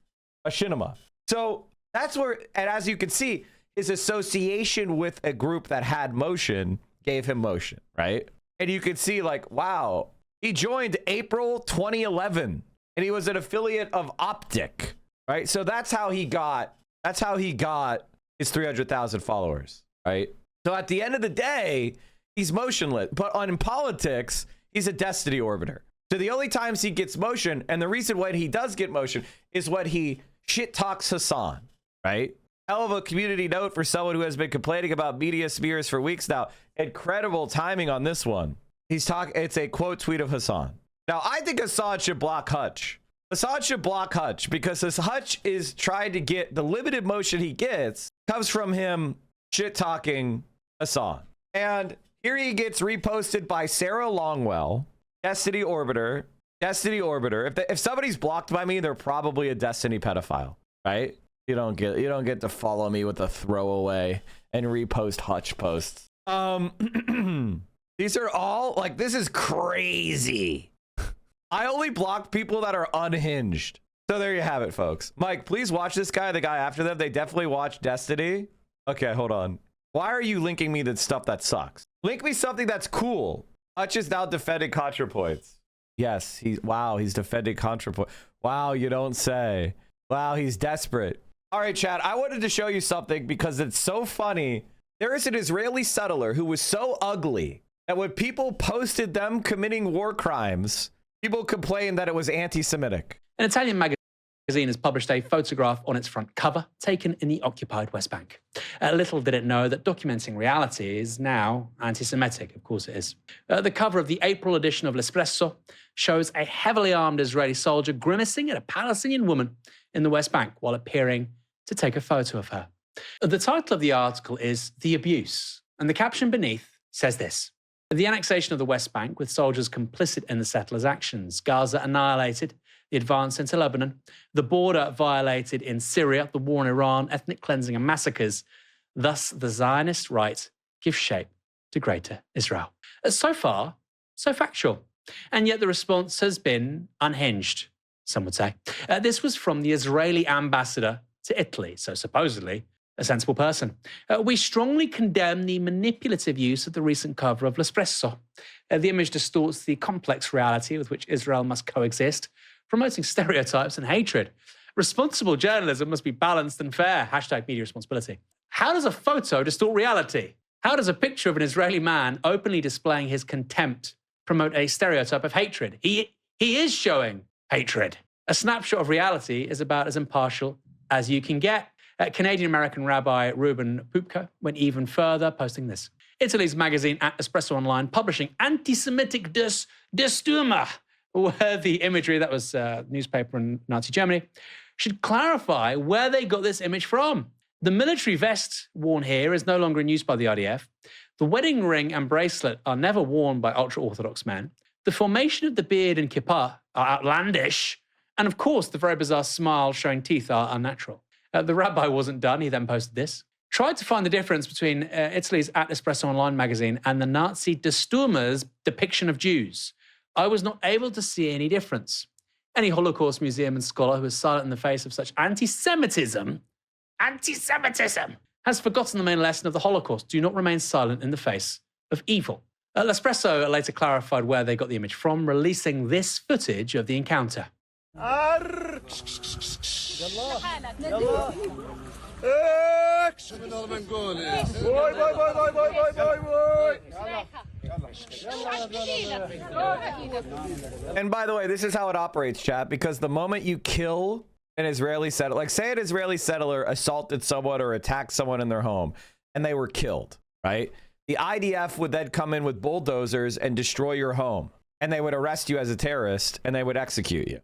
Speaker 1: Machinima. So that's where, and as you can see, his association with a group that had motion gave him motion, right? And you can see, like, wow, he joined April 2011, and he was an affiliate of Optic, right? So that's how he got his 300,000 followers, right? So at the end of the day, he's motionless. But in politics, he's a destiny orbiter. So the only times he gets motion, and the reason when he does get motion is when he shit talks Hassan, right? Hell of a community note for someone who has been complaining about media smears for weeks now. Incredible timing on this one. It's a quote tweet of Hassan. Now, I think Hassan should block Hutch. Hassan should block Hutch because his Hutch is trying to get the limited motion he gets comes from him shit talking Hassan. And here he gets reposted by Sarah Longwell, Destiny Orbiter. If somebody's blocked by me, they're probably a Destiny pedophile, right? You don't get to follow me with a throwaway and repost Hutch posts. These are all like, this is crazy. I only block people that are unhinged. So there you have it, folks. Mike, please watch this guy, the guy after them. They definitely watch Destiny. Okay, hold on. Why are you linking me to stuff that sucks? Link me something that's cool. Hutch is now defending ContraPoints. Yes, he's defending ContraPoints. Wow, you don't say. Wow, he's desperate. All right, Chad, I wanted to show you something because it's so funny. There is an Israeli settler who was so ugly that when people posted them committing war crimes, people complained that it was anti-Semitic.
Speaker 4: An Italian magazine has published a photograph on its front cover taken in the occupied West Bank. Little did it know that documenting reality is now anti-Semitic. Of course it is. The cover of the April edition of L'Espresso shows a heavily armed Israeli soldier grimacing at a Palestinian woman in the West Bank while appearing to take a photo of her. The title of the article is The Abuse, and the caption beneath says this: the annexation of the West Bank with soldiers complicit in the settlers' actions, Gaza annihilated, the advance into Lebanon, the border violated in Syria, the war in Iran, ethnic cleansing and massacres. Thus, the Zionist right gives shape to Greater Israel. So far, so factual. And yet the response has been unhinged, some would say. This was from the Israeli ambassador to Italy, so supposedly a sensible person. We strongly condemn the manipulative use of the recent cover of L'Espresso. The image distorts the complex reality with which Israel must coexist, promoting stereotypes and hatred. Responsible journalism must be balanced and fair. # media responsibility. How does a photo distort reality? How does a picture of an Israeli man openly displaying his contempt promote a stereotype of hatred? He is showing hatred. A snapshot of reality is about as impartial as you can get. Canadian-American Rabbi Ruben Pupko went even further, posting this. Italy's magazine at Espresso Online publishing anti-Semitic Destuma, where the imagery, that was newspaper in Nazi Germany, should clarify where they got this image from. The military vest worn here is no longer in use by the IDF. The wedding ring and bracelet are never worn by ultra-Orthodox men. The formation of the beard and kippah are outlandish. And of course, the very bizarre smile showing teeth are unnatural. The rabbi wasn't done. He then posted this. Tried to find the difference between Italy's At Espresso Online magazine and the Nazi Destuma's depiction of Jews. I was not able to see any difference. Any Holocaust museum and scholar who is silent in the face of such anti-Semitism, has forgotten the main lesson of the Holocaust. Do not remain silent in the face of evil. L'Espresso later clarified where they got the image from, releasing this footage of the encounter.
Speaker 1: And by the way, this is how it operates, chat, because the moment you kill an Israeli settler, like say an Israeli settler assaulted someone or attacked someone in their home and they were killed, right? The IDF would then come in with bulldozers and destroy your home, and they would arrest you as a terrorist and they would execute you.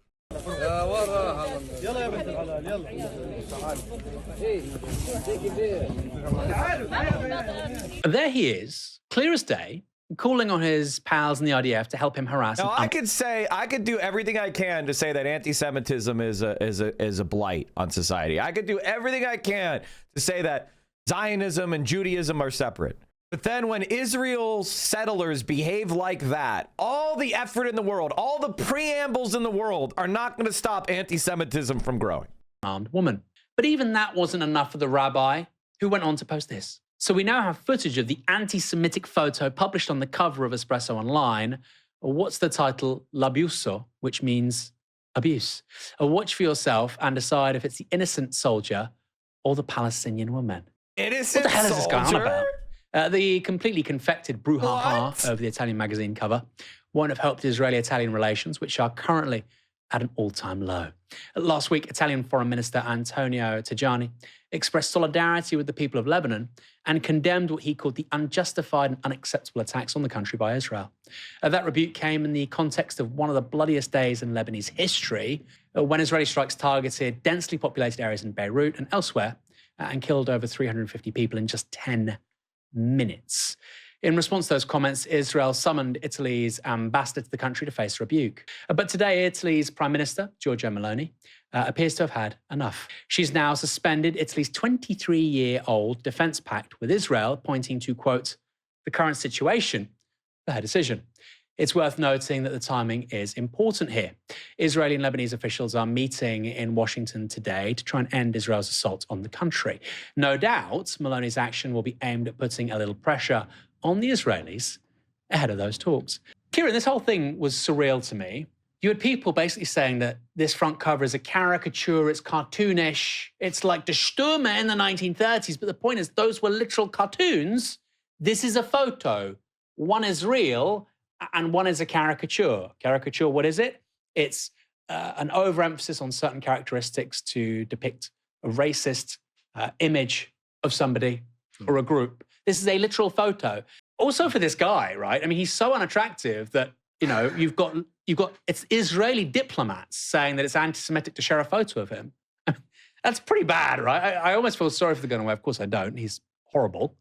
Speaker 4: There he is, clear as day, calling on his pals in the IDF to help him harass.
Speaker 1: Now, I could do everything I can to say that anti-Semitism is a blight on society. I could do everything I can to say that Zionism and Judaism are separate. But then when Israel's settlers behave like that, all the effort in the world, all the preambles in the world are not going to stop anti-Semitism from growing.
Speaker 4: Armed woman. But even that wasn't enough for the rabbi, who went on to post this. So we now have footage of the anti-Semitic photo published on the cover of Espresso Online. What's the title? L'abuso, which means abuse. Watch for yourself and decide if it's the innocent soldier or the Palestinian woman.
Speaker 1: Innocent
Speaker 4: What the hell is this going on
Speaker 1: soldier?
Speaker 4: about? The completely confected brouhaha of the Italian magazine cover won't have helped Israeli-Italian relations, which are currently at an all-time low. Last week, Italian Foreign Minister Antonio Tajani expressed solidarity with the people of Lebanon and condemned what he called the unjustified and unacceptable attacks on the country by Israel. That rebuke came in the context of one of the bloodiest days in Lebanese history, when Israeli strikes targeted densely populated areas in Beirut and elsewhere and killed over 350 people in just 10 minutes. In response to those comments, Israel summoned Italy's ambassador to the country to face rebuke. But today, Italy's Prime Minister, Giorgia Meloni, appears to have had enough. She's now suspended Italy's 23-year-old defense pact with Israel, pointing to, quote, the current situation for her decision. It's worth noting that the timing is important here. Israeli and Lebanese officials are meeting in Washington today to try and end Israel's assault on the country. No doubt, Meloni's action will be aimed at putting a little pressure on the Israelis ahead of those talks. Kieran, this whole thing was surreal to me. You had people basically saying that this front cover is a caricature, it's cartoonish, it's like the Stürmer in the 1930s, but the point is those were literal cartoons. This is a photo. One is real and one is a caricature. Caricature, what is it? It's an overemphasis on certain characteristics to depict a racist image of somebody or a group. This is a literal photo. Also for this guy, right? I mean, he's so unattractive that, you know, you've got it's Israeli diplomats saying that it's anti-Semitic to share a photo of him. That's pretty bad, right? I almost feel sorry for the guy. Of course I don't. He's horrible.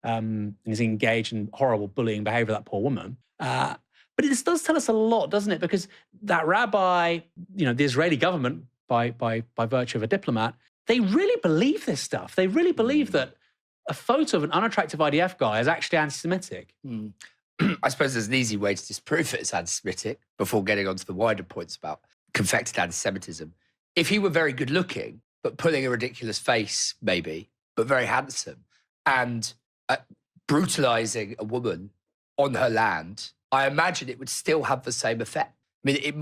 Speaker 4: And he's engaged in horrible bullying behavior of that poor woman. But this does tell us a lot, doesn't it? Because that rabbi, you know, the Israeli government, by virtue of a diplomat, they really believe this stuff. They really believe that a photo of an unattractive IDF guy is actually anti-Semitic.
Speaker 5: I suppose there's an easy way to disprove it as anti-Semitic before getting onto the wider points about confected anti-Semitism. If he were very good looking, but pulling a ridiculous face, maybe, but very handsome, and brutalizing a woman on her land, I imagine it would still have the same effect. I mean,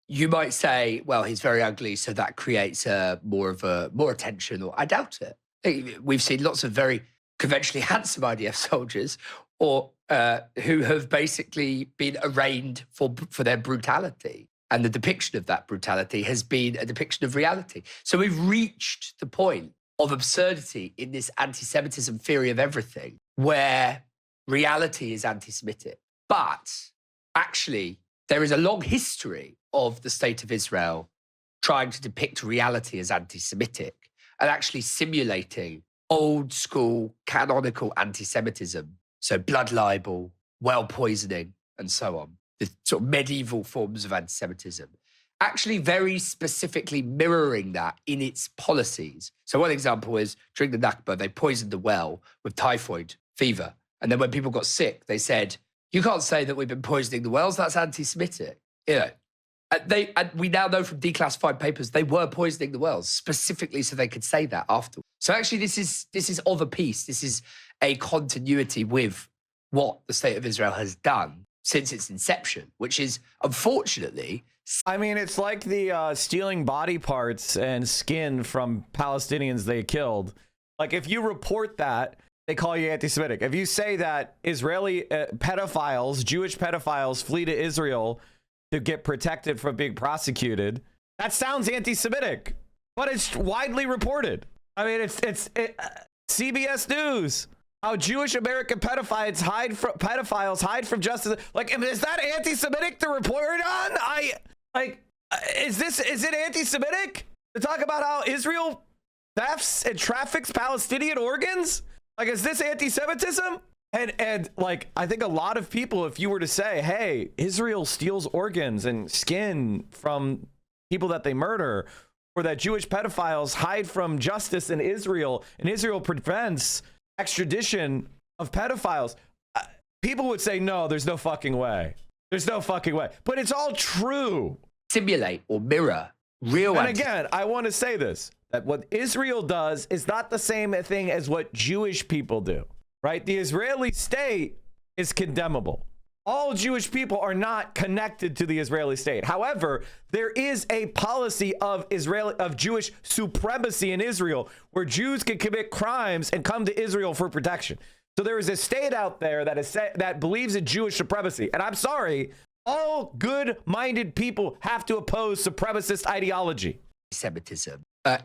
Speaker 5: you might say, well, he's very ugly, so that creates more attention, or I doubt it. We've seen lots of very conventionally handsome IDF soldiers or who have basically been arraigned for their brutality. And the depiction of that brutality has been a depiction of reality. So we've reached the point of absurdity in this anti-Semitism theory of everything, where reality is anti-Semitic. But actually, there is a long history of the state of Israel trying to depict reality as anti-Semitic and actually simulating old school canonical anti-Semitism. So blood libel, well poisoning, and so on. The sort of medieval forms of anti-Semitism. Actually very specifically mirroring that in its policies. So one example is during the Nakba, they poisoned the well with typhoid fever. And then when people got sick, they said, you can't say that we've been poisoning the wells, that's anti-Semitic. You know, and we now know from declassified papers they were poisoning the wells specifically so they could say that afterwards. So actually this is of a piece. This is a continuity with what the state of Israel has done since its inception, which is unfortunately...
Speaker 1: I mean, it's like the stealing body parts and skin from Palestinians they killed. Like, if you report that, they call you anti-Semitic. If you say that Israeli pedophiles, Jewish pedophiles, flee to Israel to get protected from being prosecuted, that sounds anti-Semitic, but it's widely reported. I mean, it's CBS News. How Jewish American pedophiles hide from justice. Like, is that anti-Semitic to report on? Is it anti-Semitic to talk about how Israel thefts and traffics Palestinian organs? Like, is this anti-Semitism? And like, I think a lot of people, if you were to say, hey, Israel steals organs and skin from people that they murder, or that Jewish pedophiles hide from justice in Israel, and Israel prevents extradition of pedophiles, people would say, no, there's no fucking way. There's no fucking way. But it's all true.
Speaker 5: Simulate or mirror real.
Speaker 1: And again, I want to say this, that what Israel does is not the same thing as what Jewish people do, right? The Israeli state is condemnable. All Jewish people are not connected to the Israeli state. However, there is a policy of Jewish supremacy in Israel where Jews can commit crimes and come to Israel for protection. So there is a state out there that believes in Jewish supremacy. And I'm sorry, all good-minded people have to oppose supremacist ideology.
Speaker 5: Anti-Semitism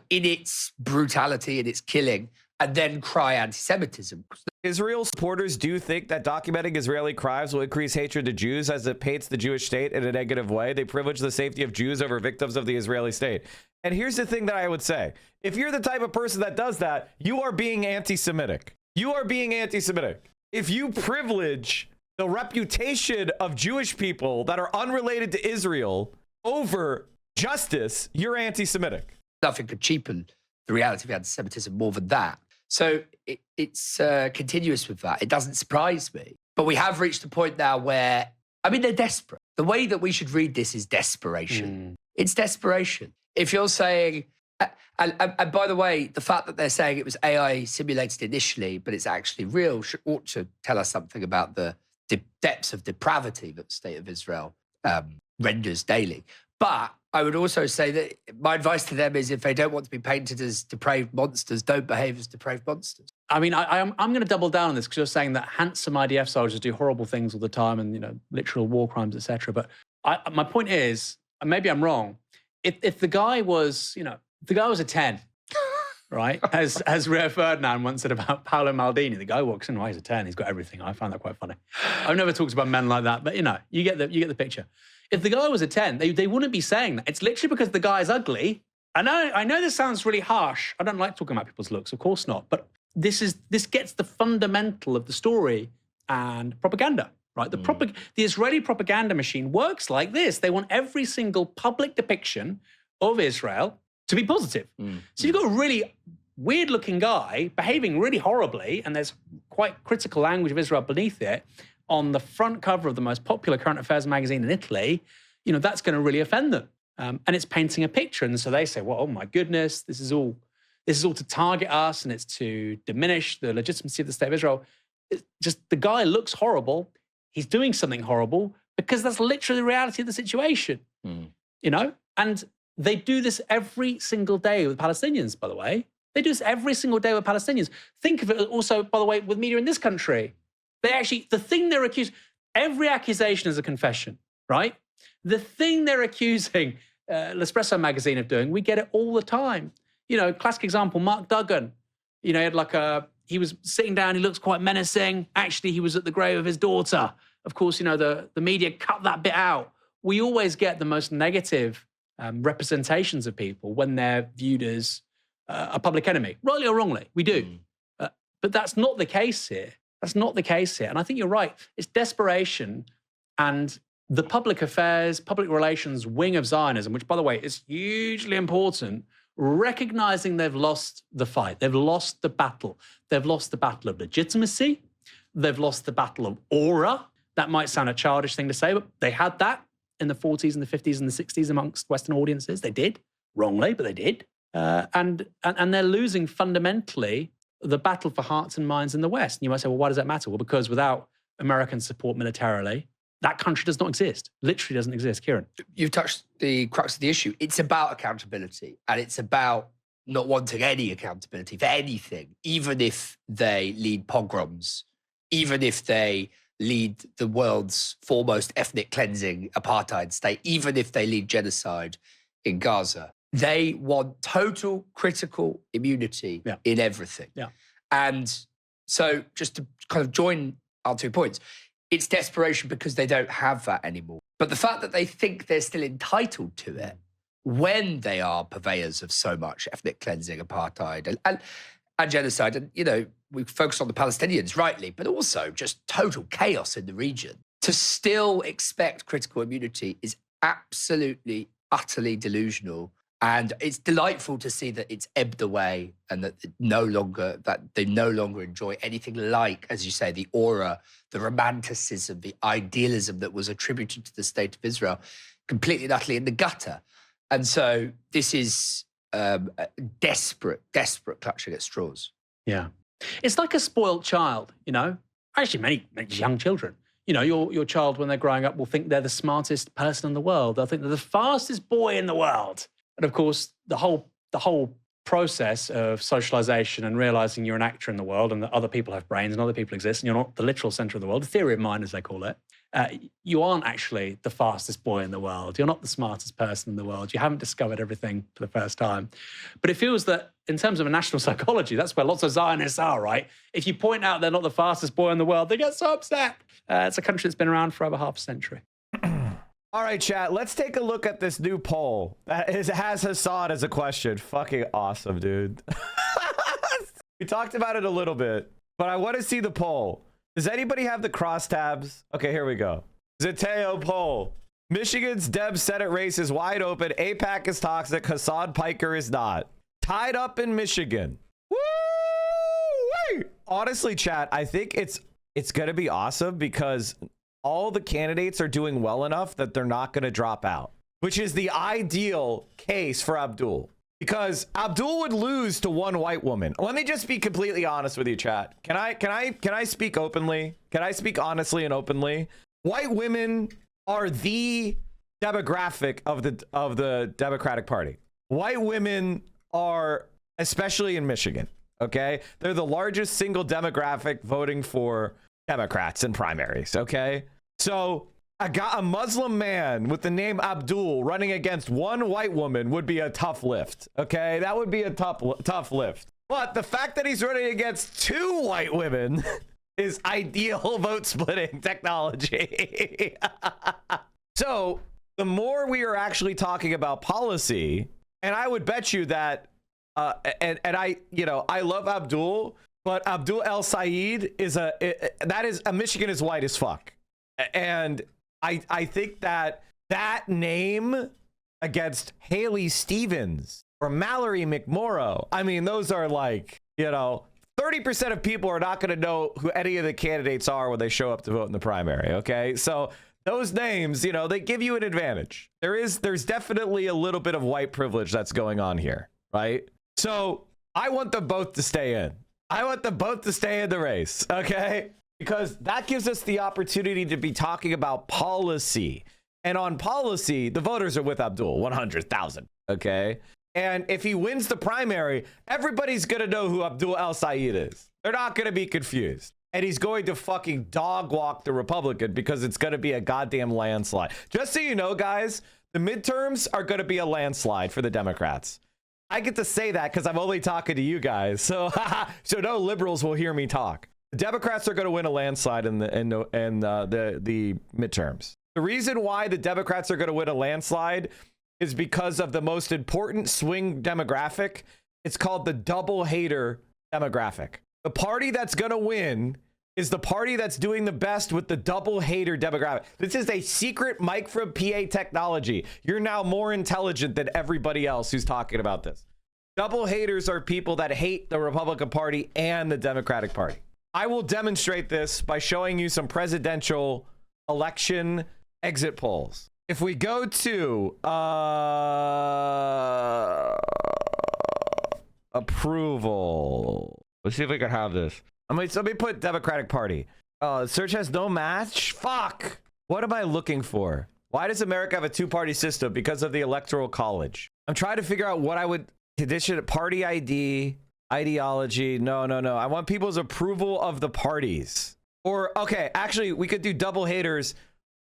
Speaker 5: in its brutality, in its killing, and then cry anti-Semitism.
Speaker 1: Israel supporters do think that documenting Israeli crimes will increase hatred to Jews as it paints the Jewish state in a negative way. They privilege the safety of Jews over victims of the Israeli state. And here's the thing that I would say. If you're the type of person that does that, you are being anti-Semitic. You are being anti-Semitic. If you privilege the reputation of Jewish people that are unrelated to Israel over justice, you're anti-Semitic.
Speaker 5: Nothing could cheapen the reality of anti-Semitism more than that. So it's continuous with that. It doesn't surprise me. But we have reached a point now where, I mean, they're desperate. The way that we should read this is desperation. It's desperation. If you're saying, and by the way, the fact that they're saying it was AI simulated initially, but it's actually real, ought to tell us something about the depths of depravity that the state of Israel renders daily. But I would also say that my advice to them is if they don't want to be painted as depraved monsters, don't behave as depraved monsters.
Speaker 4: I mean, I'm going to double down on this because you're saying that handsome IDF soldiers do horrible things all the time and, you know, literal war crimes, etc. But my point is, and maybe I'm wrong, if the guy was, you know, if the guy was a 10, right, as Rio Ferdinand once said about Paolo Maldini, the guy walks in, he's a 10, he's got everything. I found that quite funny. I've never talked about men like that, but, you know, you get the picture. If the guy was a 10, they wouldn't be saying that. It's literally because the guy's ugly. I know this sounds really harsh. I don't like talking about people's looks, of course not. But this gets the fundamental of the story and propaganda, right? The Israeli propaganda machine works like this. They want every single public depiction of Israel to be positive. So you've got a really weird-looking guy behaving really horribly, and there's quite critical language of Israel beneath it, on the front cover of the most popular current affairs magazine in Italy, you know, that's going to really offend them. And it's painting a picture. And so they say, well, oh my goodness, this is all to target us and it's to diminish the legitimacy of the state of Israel. It's just the guy looks horrible. He's doing something horrible because that's literally the reality of the situation, you know? And they do this every single day with Palestinians, by the way. They do this every single day with Palestinians. Think of it also, by the way, with media in this country. The thing they're accused, every accusation is a confession, right? The thing they're accusing L'Espresso magazine of doing, we get it all the time. You know, classic example, Mark Duggan, you know, he was sitting down, he looks quite menacing. Actually, he was at the grave of his daughter. Of course, you know, the media cut that bit out. We always get the most negative representations of people when they're viewed as a public enemy, rightly or wrongly, we do. But that's not the case here. That's not the case here. And I think you're right. It's desperation and the public affairs, public relations wing of Zionism, which, by the way, is hugely important, recognizing they've lost the fight. They've lost the battle. They've lost the battle of legitimacy. They've lost the battle of aura. That might sound a childish thing to say, but they had that in the 40s and the 50s and the 60s amongst Western audiences. They did. Wrongly, but they did. And they're losing fundamentally the battle for hearts and minds in the West. And you might say, well, why does that matter? Well, because without American support militarily, that country does not exist. Literally doesn't exist. Kieran.
Speaker 5: You've touched the crux of the issue. It's about accountability, and it's about not wanting any accountability for anything, even if they lead pogroms, even if they lead the world's foremost ethnic cleansing apartheid state, even if they lead genocide in Gaza. They want total critical immunity in everything. And so just to kind of join our 2 points, it's desperation because they don't have that anymore. But the fact that they think they're still entitled to it when they are purveyors of so much ethnic cleansing, apartheid, and genocide. And, you know, we focus on the Palestinians rightly, but also just total chaos in the region. To still expect critical immunity is absolutely, utterly delusional. And it's delightful to see that it's ebbed away and that they no longer enjoy anything like, as you say, the aura, the romanticism, the idealism that was attributed to the state of Israel, completely and utterly in the gutter. And so this is a desperate clutching at straws.
Speaker 4: Yeah. It's like a spoiled child, you know? Actually, many young children. You know, your child, when they're growing up, will think they're the smartest person in the world. They'll think they're the fastest boy in the world. And of course, the whole process of socialization and realizing you're an actor in the world and that other people have brains and other people exist and you're not the literal center of the world, the theory of mind, as they call it, you aren't actually the fastest boy in the world. You're not the smartest person in the world. You haven't discovered everything for the first time. But it feels that in terms of a national psychology, that's where lots of Zionists are, right? If you point out they're not the fastest boy in the world, they get so upset. It's a country that's been around for over half a century.
Speaker 1: All right, chat, let's take a look at this new poll that has Hassad as a question. Fucking awesome, dude. We talked about it a little bit, but I want to see the poll. Does anybody have the crosstabs? Okay, here we go. Zateo poll. Michigan's Deb Senate race is wide open. AIPAC is toxic. Hassad Piker is not. Tied up in Michigan. Woo! Honestly, chat, I think it's going to be awesome because all the candidates are doing well enough that they're not going to drop out, which is the ideal case for Abdul, because Abdul would lose to one white woman. Let me just be completely honest with you, chat. Can I speak openly? Can I speak honestly and openly? White women are the demographic of the Democratic Party. White women are, especially in Michigan, okay? They're the largest single demographic voting for Democrats in primaries, okay? So a Muslim man with the name Abdul running against one white woman would be a tough lift, okay? That would be a tough lift. But the fact that he's running against two white women is ideal vote splitting technology. So the more we are actually talking about policy, and I would bet you that, and I love Abdul, but Abdul El Sayed is Michigan is white as fuck. And I think that name against Haley Stevens or Mallory McMorrow, I mean, those are like, 30% of people are not going to know who any of the candidates are when they show up to vote in the primary. Okay. So those names, they give you an advantage. There's definitely a little bit of white privilege that's going on here. Right. So I want them both to stay in. I want them both to stay in the race. Okay. Because that gives us the opportunity to be talking about policy. And on policy, the voters are with Abdul, 100,000. Okay. And if he wins the primary, everybody's going to know who Abdul El Sayed is. They're not going to be confused. And he's going to fucking dog walk the Republican because it's going to be a goddamn landslide. Just so you know, guys, the midterms are going to be a landslide for the Democrats. I get to say that because I'm only talking to you guys. So no liberals will hear me talk. The Democrats are going to win a landslide in the midterms. The reason why the Democrats are going to win a landslide is because of the most important swing demographic. It's called the double hater demographic. The party that's going to win is the party that's doing the best with the double hater demographic. This is a secret micro PA technology. You're now more intelligent than everybody else who's talking about this. Double haters are people that hate the Republican Party and the Democratic Party. I will demonstrate this by showing you some presidential election exit polls. If we go to approval, let's see if we can have this. Let me put Democratic Party. Search has no match. Fuck. What am I looking for? Why does America have a two-party system? Because of the Electoral College. I'm trying to figure out what I would condition party ID. Ideology. No. I want people's approval of the parties. Or, okay, actually, we could do double haters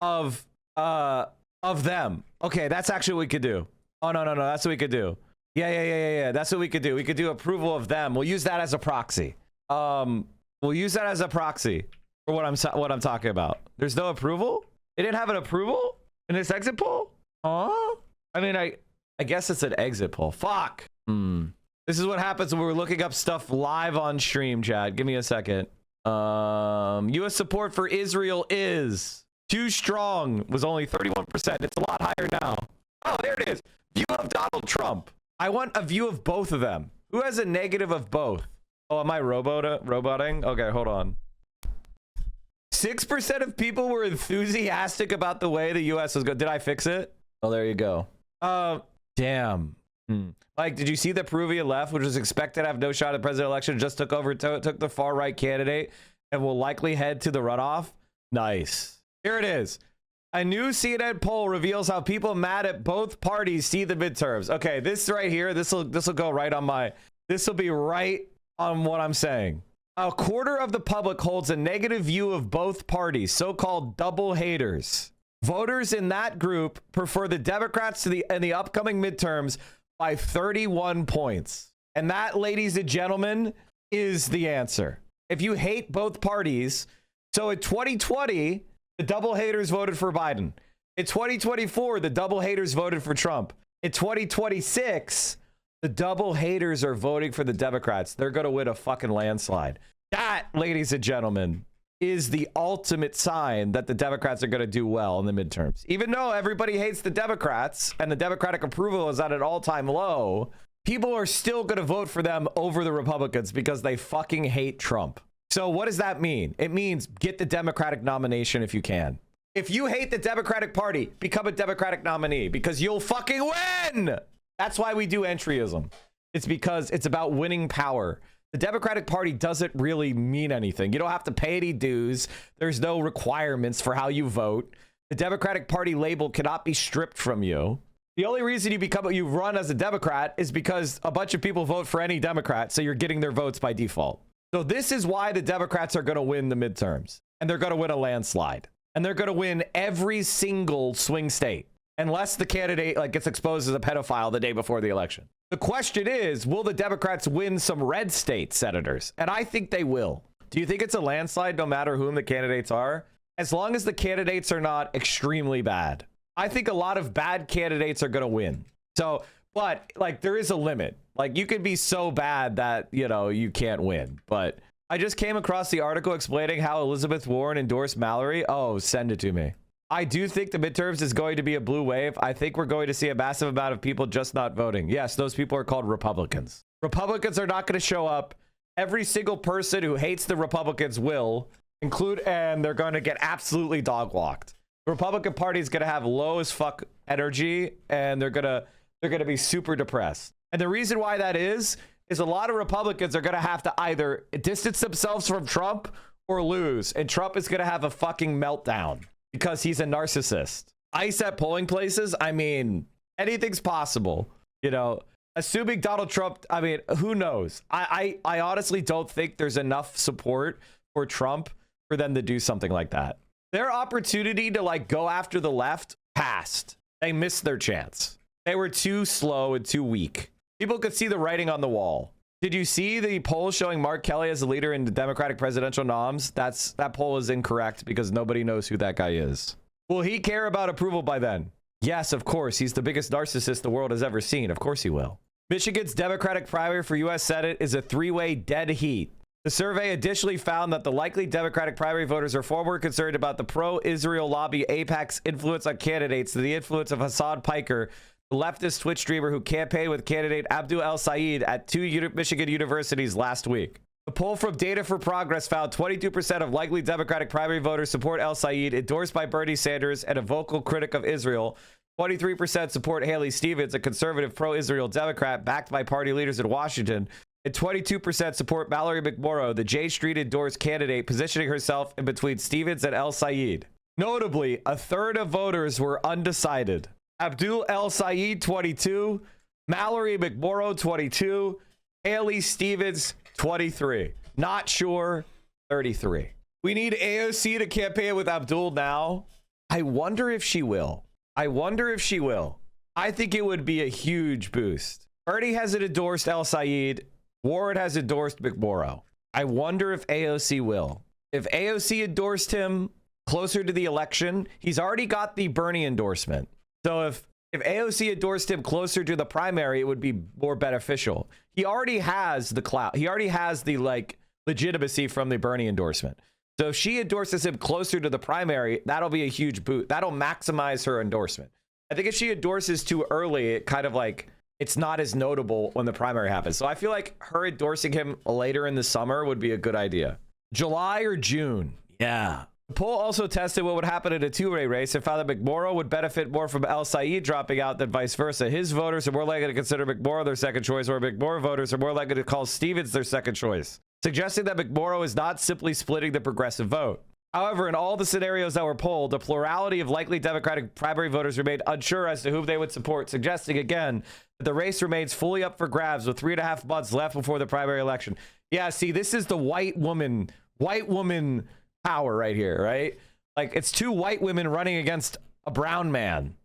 Speaker 1: of them. Okay, that's actually what we could do. Oh, no. That's what we could do. Yeah. That's what we could do. We could do approval of them. We'll use that as a proxy. We'll use that as a proxy for what I'm talking about. There's no approval? They didn't have an approval in this exit poll? Huh? I mean, I guess it's an exit poll. Fuck. This is what happens when we're looking up stuff live on stream, Chad. Give me a second. U.S. support for Israel is too strong. Was only 31%. It's a lot higher now. Oh, there it is. View of Donald Trump. I want a view of both of them. Who has a negative of both? Oh, am I roboting? Okay, hold on. 6% of people were enthusiastic about the way the U.S. was going. Did I fix it? Oh, there you go. Damn. Like, did you see the Peruvian left, which was expected to have no shot at the presidential election, just took over, took the far right candidate and will likely head to the runoff? Nice. Here it is. A new CNN poll reveals how people mad at both parties see the midterms. Okay, this right here, this will go right on my, this will be right on what I'm saying. A quarter of the public holds a negative view of both parties, so-called double haters. Voters in that group prefer the Democrats in the upcoming midterms by 31 points. And that, ladies and gentlemen, is the answer. If you hate both parties, so in 2020, the double haters voted for Biden. In 2024, the double haters voted for Trump. In 2026, the double haters are voting for the Democrats. They're going to win a fucking landslide. That, ladies and gentlemen, is the ultimate sign that the Democrats are going to do well in the midterms. Even though everybody hates the Democrats and the Democratic approval is at an all-time low, people are still going to vote for them over the Republicans because they fucking hate Trump. So what does that mean? It means get the Democratic nomination if you can. If you hate the Democratic Party, become a Democratic nominee because you'll fucking win. That's why we do entryism. It's because it's about winning power. The Democratic Party doesn't really mean anything. You don't have to pay any dues. There's no requirements for how you vote. The Democratic Party label cannot be stripped from you. The only reason you run as a Democrat is because a bunch of people vote for any Democrat, so you're getting their votes by default. So this is why the Democrats are going to win the midterms, and they're going to win a landslide, and they're going to win every single swing state, unless the candidate gets exposed as a pedophile the day before the election. The question is, will the Democrats win some red state senators? And I think they will. Do you think it's a landslide no matter whom the candidates are? As long as the candidates are not extremely bad. I think a lot of bad candidates are going to win. So, but there is a limit. You could be so bad that, you can't win. But I just came across the article explaining how Elizabeth Warren endorsed Mallory. Oh, send it to me. I do think the midterms is going to be a blue wave. I think we're going to see a massive amount of people just not voting. Yes, those people are called Republicans. Republicans are not going to show up. Every single person who hates the Republicans will include, and they're going to get absolutely dog walked. The Republican Party is going to have low as fuck energy, and they're going to be super depressed. And the reason why that is a lot of Republicans are going to have to either distance themselves from Trump or lose. And Trump is going to have a fucking meltdown because he's a narcissist. ICE at polling places, I mean, anything's possible. Assuming Donald Trump, I mean, who knows? I honestly don't think there's enough support for Trump for them to do something like that. Their opportunity to go after the left passed. They missed their chance. They were too slow and too weak. People could see the writing on the wall. Did you see the poll showing Mark Kelly as the leader in the Democratic presidential noms? That poll is incorrect because nobody knows who that guy is. Will he care about approval by then? Yes, of course. He's the biggest narcissist the world has ever seen. Of course he will. Michigan's Democratic primary for U.S. Senate is a three-way dead heat. The survey additionally found that the likely Democratic primary voters are far more concerned about the pro-Israel lobby AIPAC's influence on candidates than the influence of Hassan Piker, the leftist Twitch streamer who campaigned with candidate Abdul El Sayed at two Michigan universities last week. A poll from Data for Progress found 22% of likely Democratic primary voters support El Sayed, endorsed by Bernie Sanders and a vocal critic of Israel. 23% support Haley Stevens, a conservative pro-Israel Democrat backed by party leaders in Washington. And 22% support Mallory McMorrow, the J Street endorsed candidate, positioning herself in between Stevens and El Sayed. Notably, a third of voters were undecided. Abdul El Sayed, 22. Mallory McMorrow, 22. Haley Stevens, 23. Not sure, 33. We need AOC to campaign with Abdul now. I wonder if she will. I think it would be a huge boost. Bernie hasn't endorsed El Sayed. Warren has endorsed McMorrow. I wonder if AOC will. If AOC endorsed him closer to the election, he's already got the Bernie endorsement. So if AOC endorsed him closer to the primary, it would be more beneficial. He already has the clout. He already has the legitimacy from the Bernie endorsement. So if she endorses him closer to the primary, that'll be a huge boost. That'll maximize her endorsement. I think if she endorses too early, it kind of it's not as notable when the primary happens. So I feel like her endorsing him later in the summer would be a good idea. July or June. Yeah. The poll also tested what would happen in a two-way race and found that McMorrow would benefit more from El Sayed dropping out than vice versa. His voters are more likely to consider McMorrow their second choice, or McMorrow voters are more likely to call Stevens their second choice, suggesting that McMorrow is not simply splitting the progressive vote. However, in all the scenarios that were polled, a plurality of likely Democratic primary voters remained unsure as to whom they would support, suggesting again that the race remains fully up for grabs with 3.5 months left before the primary election. Yeah, see, this is the white woman power right here, right? Like, it's two white women running against a brown man.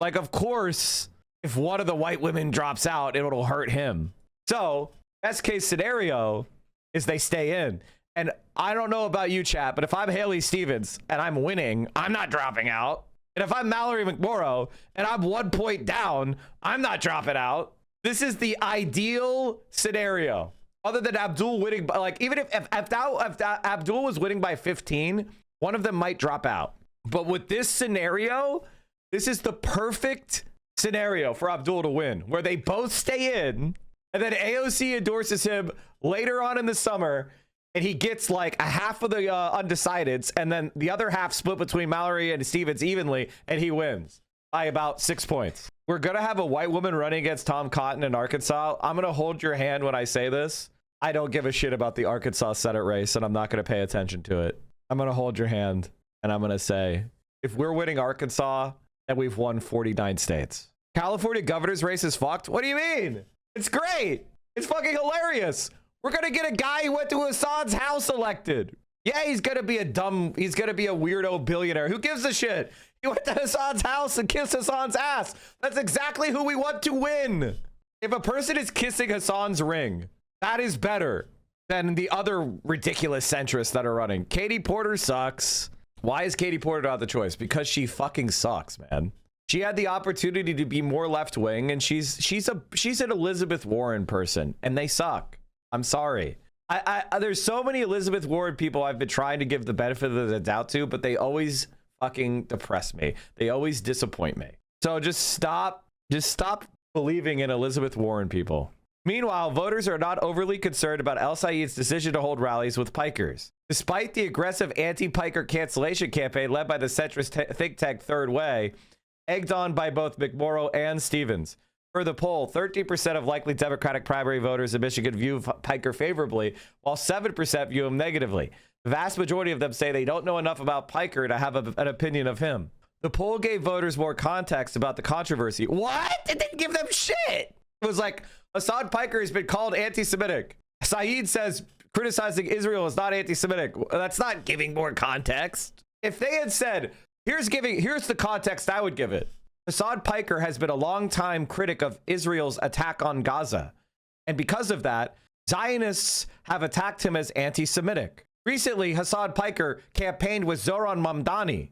Speaker 1: Like, of course, if one of the white women drops out, it'll hurt him. So, best case scenario is they stay in. And I don't know about you, chat, but if I'm Haley Stevens and I'm winning, I'm not dropping out. And if I'm Mallory McMorrow and I'm 1 point down, I'm not dropping out. This is the ideal scenario. Other than Abdul winning, like, even if Abdul was winning by 15, one of them might drop out. But with this scenario, this is the perfect scenario for Abdul to win, where they both stay in, and then AOC endorses him later on in the summer, and he gets like a half of the undecideds, and then the other half split between Mallory and Stevens evenly, and he wins by about 6 points. We're going to have a white woman running against Tom Cotton in Arkansas. I'm going to hold your hand when I say this. I don't give a shit about the Arkansas Senate race, and I'm not going to pay attention to it. I'm going to hold your hand, and I'm going to say, if we're winning Arkansas, then we've won 49 states. California governor's race is fucked? What do you mean? It's great. It's fucking hilarious. We're going to get a guy who went to Hassan's house elected. Yeah, he's going to be a weirdo billionaire. Who gives a shit? He went to Hassan's house and kissed Hassan's ass. That's exactly who we want to win. If a person is kissing Hassan's ring, that is better than the other ridiculous centrists that are running. Katie Porter sucks. Why is Katie Porter not the choice? Because she fucking sucks, man. She had the opportunity to be more left wing, and she's an Elizabeth Warren person, and they suck. I'm sorry. There's so many Elizabeth Warren people I've been trying to give the benefit of the doubt to, but they always fucking depress me. They always disappoint me. So just stop believing in Elizabeth Warren people. Meanwhile, voters are not overly concerned about El Sayed's decision to hold rallies with pikers. Despite the aggressive anti-piker cancellation campaign led by the centrist think tank Third Way, egged on by both McMorrow and Stevens. For the poll, 13% of likely Democratic primary voters in Michigan view Piker favorably, while 7% view him negatively. The vast majority of them say they don't know enough about Piker to have an opinion of him. The poll gave voters more context about the controversy. What? It didn't give them shit. It was like, Hassan Piker has been called anti-Semitic. Saeed says criticizing Israel is not anti-Semitic. That's not giving more context. If they had said, here's the context I would give it. Hassan Piker has been a longtime critic of Israel's attack on Gaza. And because of that, Zionists have attacked him as anti-Semitic. Recently, Hassan Piker campaigned with Zoran Mamdani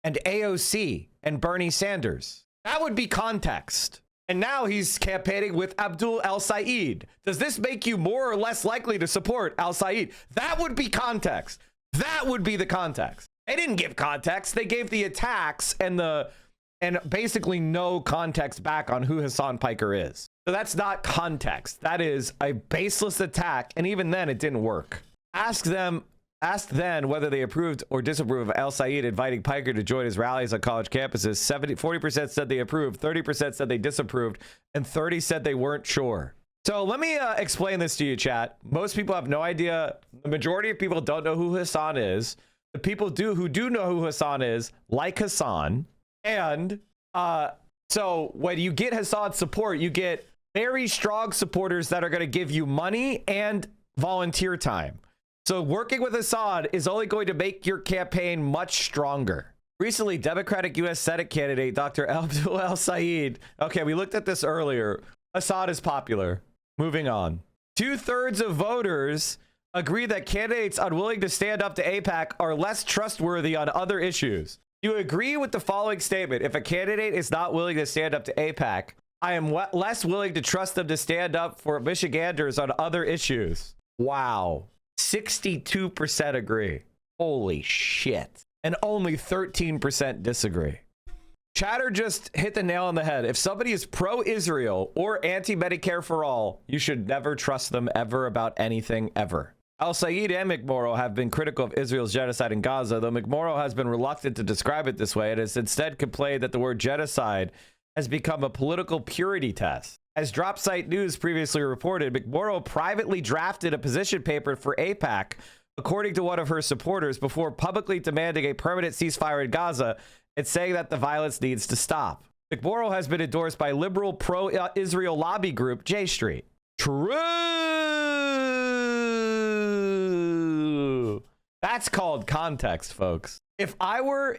Speaker 1: and AOC and Bernie Sanders. That would be context. And now he's campaigning with Abdul El-Sayed. Does this make you more or less likely to support El-Sayed? That would be context. That would be the context. They didn't give context. They gave the attacks and basically no context back on who Hassan Piker is. So that's not context. That is a baseless attack. And even then, it didn't work. Asked then whether they approved or disapproved of El-Sayed inviting Piker to join his rallies on college campuses. 40% said they approved, 30% said they disapproved, and 30% said they weren't sure. So let me explain this to you, chat. Most people have no idea. The majority of people don't know who Hassan is. The people who do know who Hassan is, like Hassan. And so when you get Hassan's support, you get very strong supporters that are going to give you money and volunteer time. So working with Assad is only going to make your campaign much stronger. Recently, Democratic U.S. Senate candidate Dr. Abdul El-Sayed. Okay, we looked at this earlier. Assad is popular. Moving on. 2/3 of voters agree that candidates unwilling to stand up to AIPAC are less trustworthy on other issues. You agree with the following statement. If a candidate is not willing to stand up to AIPAC, I am less willing to trust them to stand up for Michiganders on other issues. Wow. 62% agree. Holy shit. And only 13% disagree. Chatter just hit the nail on the head. If somebody is pro-Israel or anti-Medicare for all, you should never trust them ever about anything ever. El-Sayed and McMorrow have been critical of Israel's genocide in Gaza, though McMorrow has been reluctant to describe it this way and has instead complained that the word genocide has become a political purity test. As Dropsite News previously reported, McMorrow privately drafted a position paper for AIPAC according to one of her supporters, before publicly demanding a permanent ceasefire in Gaza and saying that the violence needs to stop. McMorrow has been endorsed by liberal pro-Israel lobby group J Street. True. That's called context, folks. If I were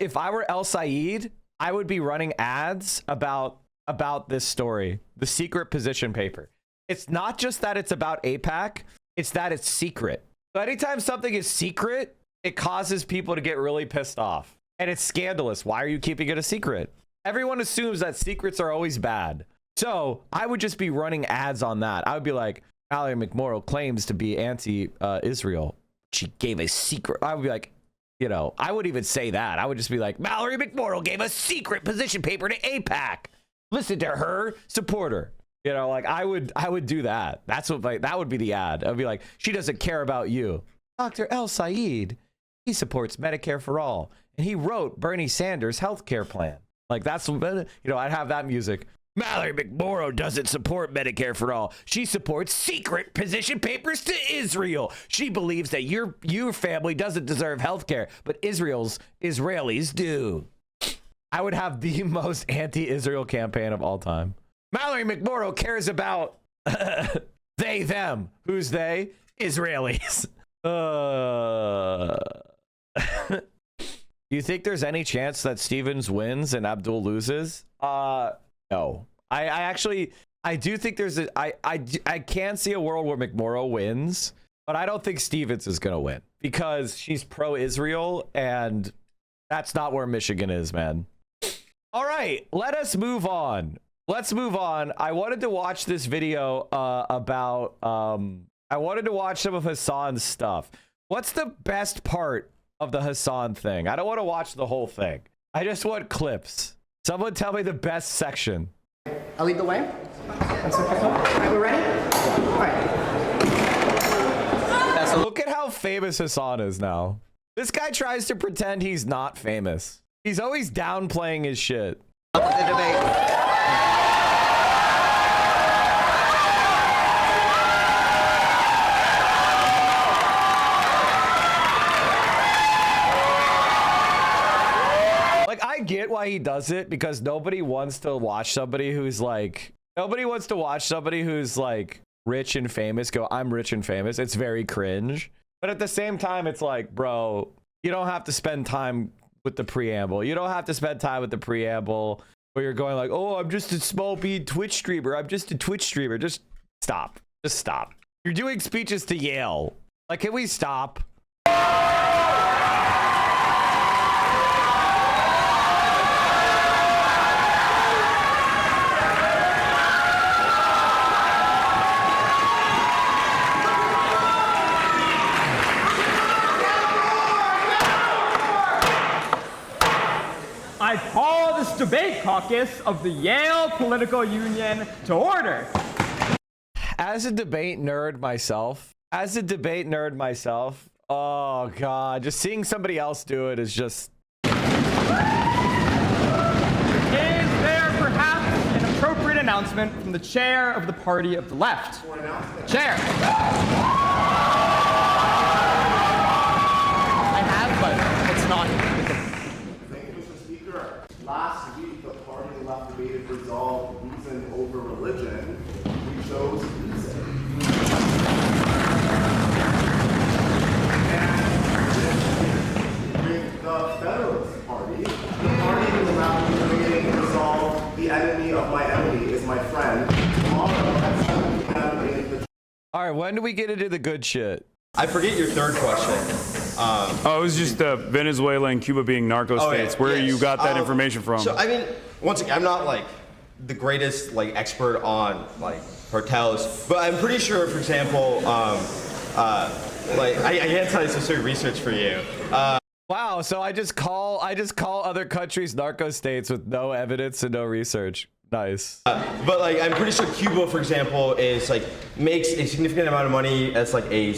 Speaker 1: El Said, I would be running ads about this story, the secret position paper. It's not just that it's about AIPAC, it's that it's secret. So anytime something is secret, it causes people to get really pissed off. And it's scandalous. Why are you keeping it a secret? Everyone assumes that secrets are always bad. So I would just be running ads on that. I would be like, Mallory McMorrow claims to be anti-Israel. She gave a secret. I would be like, you know, I wouldn't even say that. I would just be like, Mallory McMorrow gave a secret position paper to AIPAC. Listen to her, support her. You know, like I would do that. That's what, like, that would be the ad. I'd be like, she doesn't care about you. Dr. El Said, he supports Medicare for all. And he wrote Bernie Sanders' healthcare plan. Like that's, you know, I'd have that music. Mallory McMorrow doesn't support Medicare for all. She supports secret position papers to Israel. She believes that your family doesn't deserve healthcare, but Israelis do. I would have the most anti-Israel campaign of all time. Mallory McMorrow cares about they, them. Who's they? Israelis. You think there's any chance that Stevens wins and Abdul loses? No. I do think there's I can see a world where McMorrow wins, but I don't think Stevens is gonna win because she's pro-Israel and that's not where Michigan is, man. All right, let us move on. Let's move on. I wanted to watch this video about I wanted to watch some of Hassan's stuff. What's the best part of the Hassan thing? I don't want to watch the whole thing. I just want clips. Someone tell me the best section.
Speaker 6: I'll lead the way. That's okay. All right, we're ready? All right.
Speaker 1: Look at how famous Hassan is now. This guy tries to pretend he's not famous. He's always downplaying his shit.
Speaker 6: The debate.
Speaker 1: I get why he does it because nobody wants to watch somebody who's like rich and famous go, I'm rich and famous. It's very cringe. But at the same time, it's like, bro, you don't have to spend time with the preamble. You don't have to spend time with the preamble where you're going like, oh, I'm just a small bean Twitch streamer. I'm just a Twitch streamer. Just stop. Just stop. You're doing speeches to Yale. Like, can we stop?
Speaker 7: I call this debate caucus of the Yale Political Union to order.
Speaker 1: As a debate nerd myself, oh God, just seeing somebody else do it is just...
Speaker 7: Is there perhaps an appropriate announcement from the chair of the party of the left? Chair. I have, but it's not.
Speaker 8: Thank you, Mr. Speaker. Last week, the party of the left debated resolve reason over religion. We chose reason. And with the Federalist Party, the party of the left debating resolve the enemy of my enemy is my friend. Tomorrow at 7 p.m. in the...
Speaker 1: All right, when do we get into the good shit?
Speaker 9: I forget your third question.
Speaker 10: Oh, it was just Venezuela and Cuba being narco states. Where you got that information from?
Speaker 9: So I mean, once again, I'm not like the greatest like expert on like cartels, but I'm pretty sure, for example, like I can't tell you specific research for you.
Speaker 1: Wow, so I just call other countries narco states with no evidence and no research. Nice.
Speaker 9: But like I'm pretty sure Cuba, for example, is like makes a significant amount of money as like a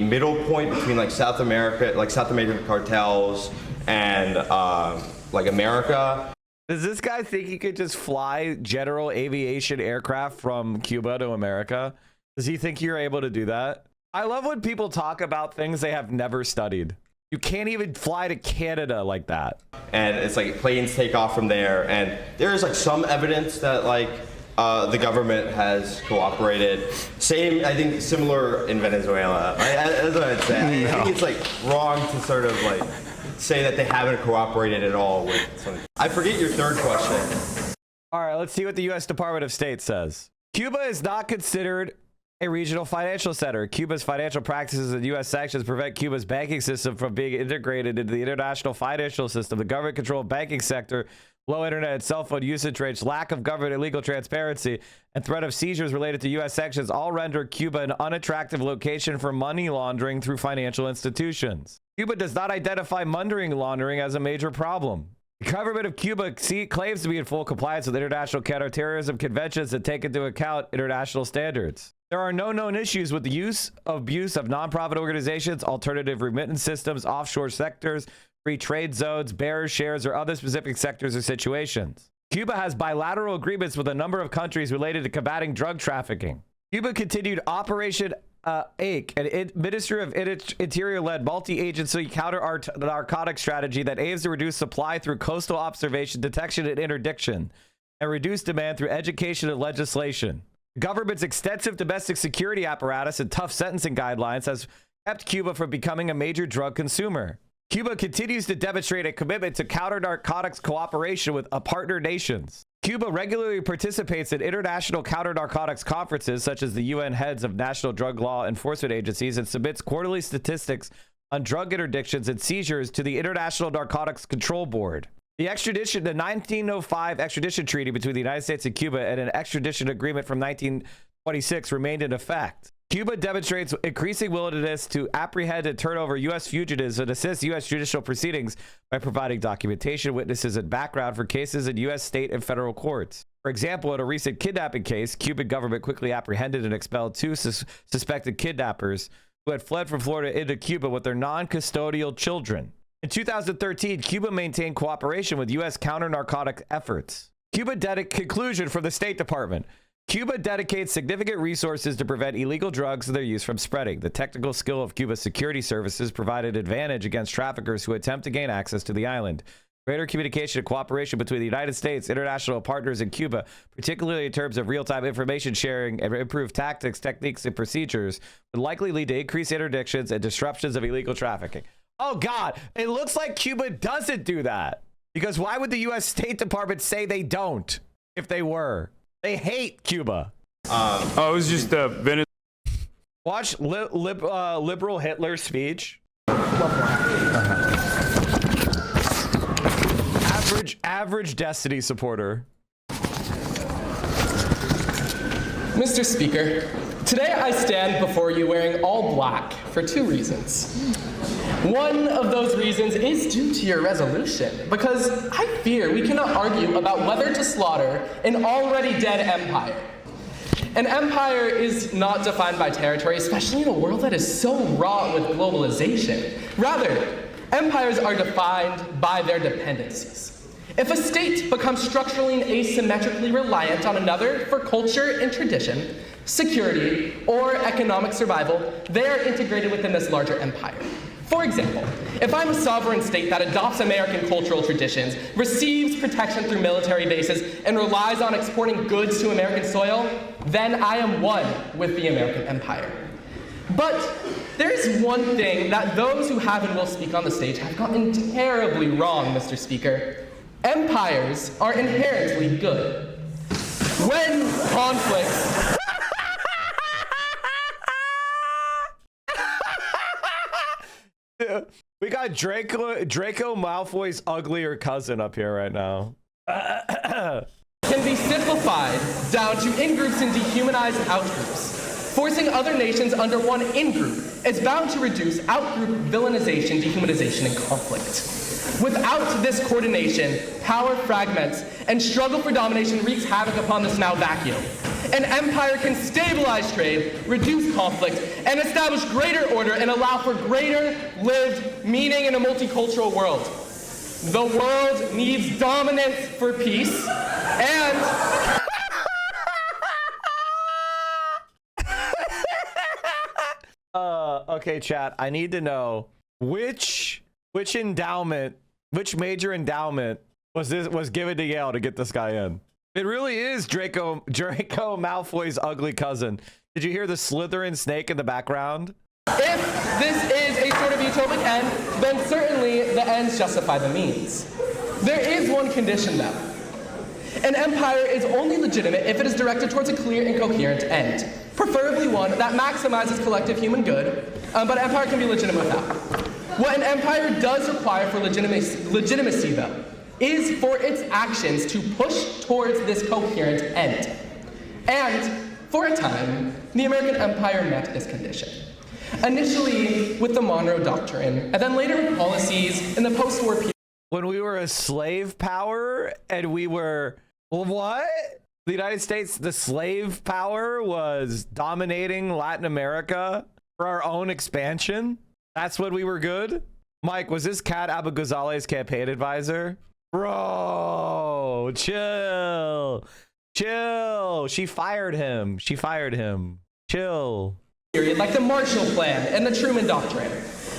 Speaker 9: middle point between like South American cartels and like America.
Speaker 1: Does this guy think he could just fly general aviation aircraft from Cuba to America? Does he think you're able to do that? I love when people talk about things they have never studied. You can't even fly to Canada like that.
Speaker 9: And it's like planes take off from there, and there is like some evidence that like the government has cooperated. Same, I think, similar in Venezuela. That's what I'd say. I think it's like wrong to sort of like say that they haven't cooperated at all with something. I forget your third question.
Speaker 1: All right, let's see what the U.S. Department of State says. Cuba is not considered a regional financial center. Cuba's financial practices and U.S. sanctions prevent Cuba's banking system from being integrated into the international financial system. The government-controlled banking sector, low internet and cell phone usage rates, lack of government and legal transparency, and threat of seizures related to U.S. sanctions all render Cuba an unattractive location for money laundering through financial institutions. Cuba does not identify money laundering as a major problem. The government of Cuba claims to be in full compliance with international counterterrorism conventions that take into account international standards. There are no known issues with the abuse of nonprofit organizations, alternative remittance systems, offshore sectors, free trade zones, bearer shares, or other specific sectors or situations. Cuba has bilateral agreements with a number of countries related to combating drug trafficking. Cuba continued Operation AIC, an Ministry of Interior-led multi-agency counter-narcotic strategy that aims to reduce supply through coastal observation, detection, and interdiction, and reduce demand through education and legislation. The government's extensive domestic security apparatus and tough sentencing guidelines has kept Cuba from becoming a major drug consumer. Cuba continues to demonstrate a commitment to counter-narcotics cooperation with partner nations. Cuba regularly participates in international counter-narcotics conferences such as the UN heads of national drug law enforcement agencies and submits quarterly statistics on drug interdictions and seizures to the International Narcotics Control Board. The 1905 extradition treaty between the United States and Cuba and an extradition agreement from 1926 remained in effect. Cuba demonstrates increasing willingness to apprehend and turn over U.S. fugitives and assist U.S. judicial proceedings by providing documentation, witnesses, and background for cases in U.S. state and federal courts. For example, in a recent kidnapping case, Cuban government quickly apprehended and expelled two suspected kidnappers who had fled from Florida into Cuba with their non-custodial children. In 2013, Cuba maintained cooperation with U.S. counter-narcotic efforts. Conclusion from the State Department. Cuba dedicates significant resources to prevent illegal drugs and their use from spreading. The technical skill of Cuba's security services provided advantage against traffickers who attempt to gain access to the island. Greater communication and cooperation between the United States, international partners, and Cuba, particularly in terms of real-time information sharing and improved tactics, techniques, and procedures, would likely lead to increased interdictions and disruptions of illegal trafficking. Oh, God, it looks like Cuba doesn't do that. Because why would the U.S. State Department say they don't if they were? They hate Cuba.
Speaker 10: It was just Venezuela.
Speaker 1: Watch liberal Hitler's speech. Average Destiny supporter.
Speaker 6: Mr. Speaker, today I stand before you wearing all black for two reasons. One of those reasons is due to your resolution, because I fear we cannot argue about whether to slaughter an already dead empire. An empire is not defined by territory, especially in a world that is so wrought with globalization. Rather, empires are defined by their dependencies. If a state becomes structurally and asymmetrically reliant on another for culture and tradition, security, or economic survival, they are integrated within this larger empire. For example, if I'm a sovereign state that adopts American cultural traditions, receives protection through military bases, and relies on exporting goods to American soil, then I am one with the American empire. But there is one thing that those who have and will speak on the stage have gotten terribly wrong, Mr. Speaker. Empires are inherently good. When conflicts...
Speaker 1: We got Draco Malfoy's uglier cousin up here right now.
Speaker 6: Can be simplified down to in-groups and dehumanized out-groups. Forcing other nations under one in-group is bound to reduce out-group villainization, dehumanization, and conflict. Without this coordination, power fragments, and struggle for domination wreaks havoc upon this now vacuum. An empire can stabilize trade, reduce conflict, and establish greater order and allow for greater lived meaning in a multicultural world. The world needs dominance for peace, and...
Speaker 1: Okay, chat, I need to know which endowment, which major endowment was given to Yale to get this guy in. It really is Draco Malfoy's ugly cousin. Did you hear the Slytherin snake in the background?
Speaker 6: If this is a sort of utopic end, then certainly the ends justify the means. There is one condition, though. An empire is only legitimate if it is directed towards a clear and coherent end, preferably one that maximizes collective human good, but an empire can be legitimate without. What an empire does require for legitimacy, though, is for its actions to push towards this coherent end. And, for a time, the American empire met this condition. Initially with the Monroe Doctrine, and then later with policies in the post-war period.
Speaker 1: When we were a slave power and we were, what? The United States, the slave power was dominating Latin America for our own expansion? That's when we were good? Mike, was this Kat Abu Ghazaleh's campaign advisor? Bro, chill. Chill. She fired him. Chill.
Speaker 6: Period, like the Marshall Plan and the Truman Doctrine.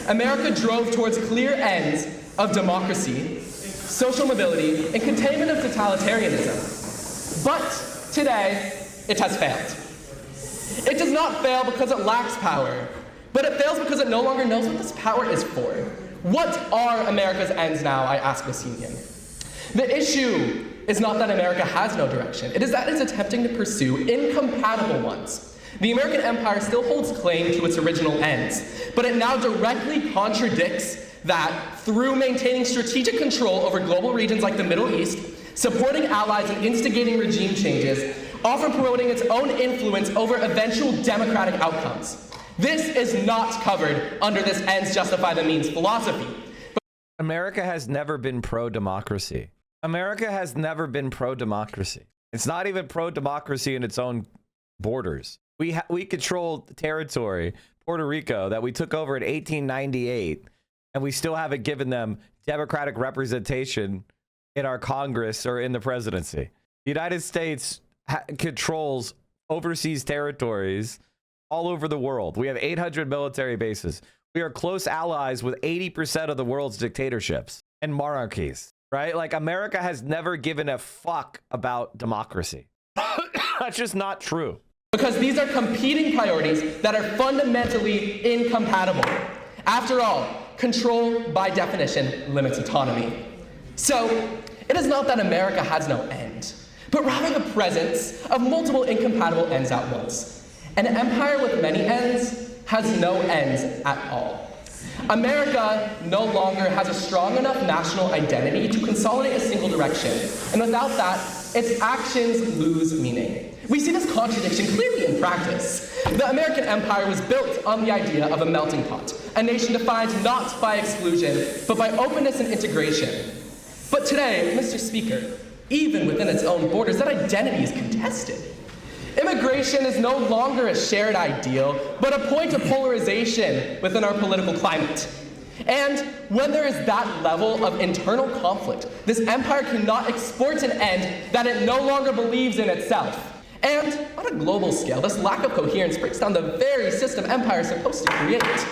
Speaker 6: America drove towards clear ends of democracy, social mobility, and containment of totalitarianism. But today, it has failed. It does not fail because it lacks power, but it fails because it no longer knows what this power is for. What are America's ends now, I ask this union? The issue is not that America has no direction. It is that it's attempting to pursue incompatible ones. The American empire still holds claim to its original ends, but it now directly contradicts that through maintaining strategic control over global regions like the Middle East, supporting allies and instigating regime changes, often promoting its own influence over eventual democratic outcomes. This is not covered under this ends justify the means philosophy.
Speaker 1: America has never been pro-democracy. America has never been pro-democracy. It's not even pro-democracy in its own borders. We control territory, Puerto Rico, that we took over in 1898, and we still haven't given them democratic representation in our Congress or in the presidency. The United States controls overseas territories all over the world. We have 800 military bases. We are close allies with 80% of the world's dictatorships and monarchies, right? Like, America has never given a fuck about democracy. That's just not true.
Speaker 6: Because these are competing priorities that are fundamentally incompatible. After all, control, by definition, limits autonomy. So, it is not that America has no end, but rather the presence of multiple incompatible ends at once. An empire with many ends has no ends at all. America no longer has a strong enough national identity to consolidate a single direction, and without that, its actions lose meaning. We see this contradiction clearly in practice. The American empire was built on the idea of a melting pot, a nation defined not by exclusion, but by openness and integration. But today, Mr. Speaker, even within its own borders, that identity is contested. Immigration is no longer a shared ideal, but a point of polarization within our political climate. And when there is that level of internal conflict, this empire cannot export an end that it no longer believes in itself. And on a global scale, this lack of coherence breaks down the very system empire is supposed to create.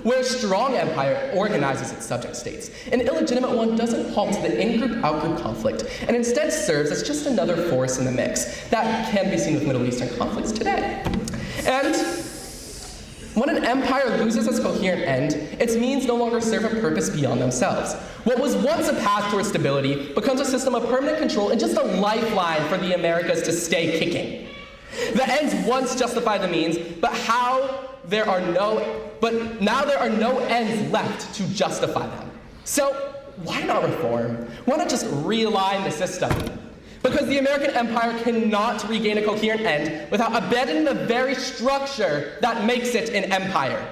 Speaker 6: Where a strong empire organizes its subject states, an illegitimate one doesn't halt the in-group, out-group conflict, and instead serves as just another force in the mix that can be seen with Middle Eastern conflicts today. And when an empire loses its coherent end, its means no longer serve a purpose beyond themselves. What was once a path towards stability becomes a system of permanent control and just a lifeline for the Americas to stay kicking. The ends once justified the means, but now there are no ends left to justify them. So why not reform? Why not just realign the system? Because the American empire cannot regain a coherent end without abandoning the very structure that makes it an empire.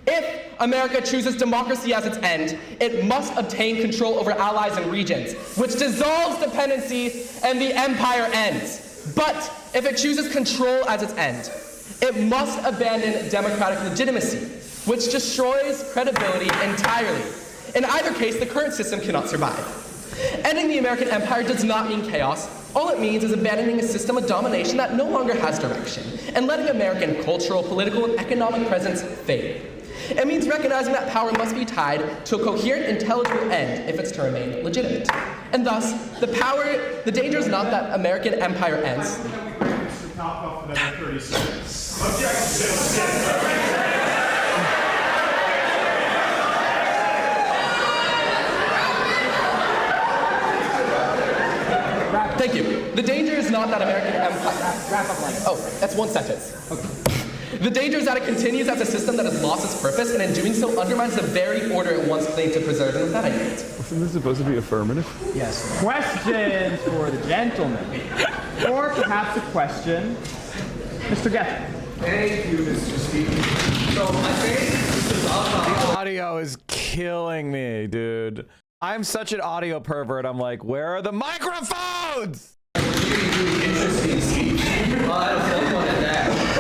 Speaker 6: If America chooses democracy as its end, it must obtain control over allies and regions, which dissolves dependency and the empire ends. But if it chooses control as its end, it must abandon democratic legitimacy, which destroys credibility entirely. In either case, the current system cannot survive. Ending the American empire does not mean chaos. All it means is abandoning a system of domination that no longer has direction, and letting American cultural, political, and economic presence fade. It means recognizing that power must be tied to a coherent, intelligible end if it's to remain legitimate. And thus, the danger is not that American empire ends. Thank you. The danger is not that American empire... Oh, that's one sentence. Okay. The danger is that it continues as a system that has lost its purpose, and in doing so undermines the very order it once claimed to preserve. And with that, I yield.
Speaker 10: Isn't this supposed to be affirmative?
Speaker 7: Yes. Questions for the gentleman. Or perhaps a question. Mr. Geffen.
Speaker 11: Thank you, Mr. Speaker. So I think this is
Speaker 1: The audio is killing me, dude. I'm such an audio pervert. I'm like, where are the microphones?
Speaker 11: really interesting speech.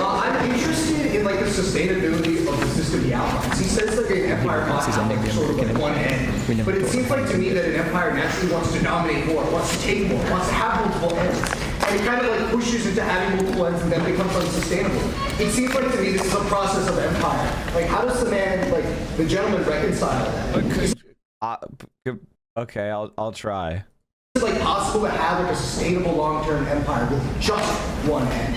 Speaker 11: I'm interested in like the sustainability of the system he outlines. He says like an empire must have sort of like one end, but it seems like to me that an empire naturally wants to dominate more, wants to take more, wants to have multiple ends. And it kind of like pushes into having multiple ends and then becomes unsustainable. It seems like to me this is a process of empire. Like how does the man, like the gentleman, reconcile that?
Speaker 1: Okay, I'll try.
Speaker 11: Is it like possible to have like a sustainable long-term empire with just one end?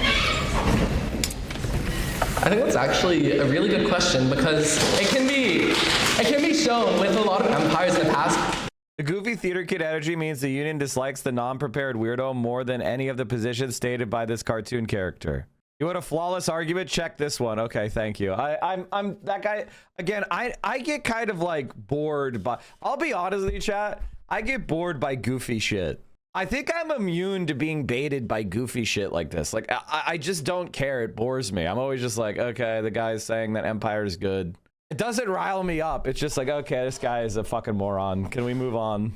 Speaker 6: I think that's actually a really good question because it can be shown with a lot of empires in the past.
Speaker 1: The goofy theater kid energy means the union dislikes the non-prepared weirdo more than any of the positions stated by this cartoon character. You want a flawless argument? Check this one. Okay, thank you. I'm that guy again. I get kind of like bored by. I'll be honest with you, chat. I get bored by goofy shit. I think I'm immune to being baited by goofy shit like this. Like I just don't care. It bores me. I'm always just like, okay, the guy's saying that Empire is good. It doesn't rile me up. It's just like, okay, this guy is a fucking moron. Can we move on?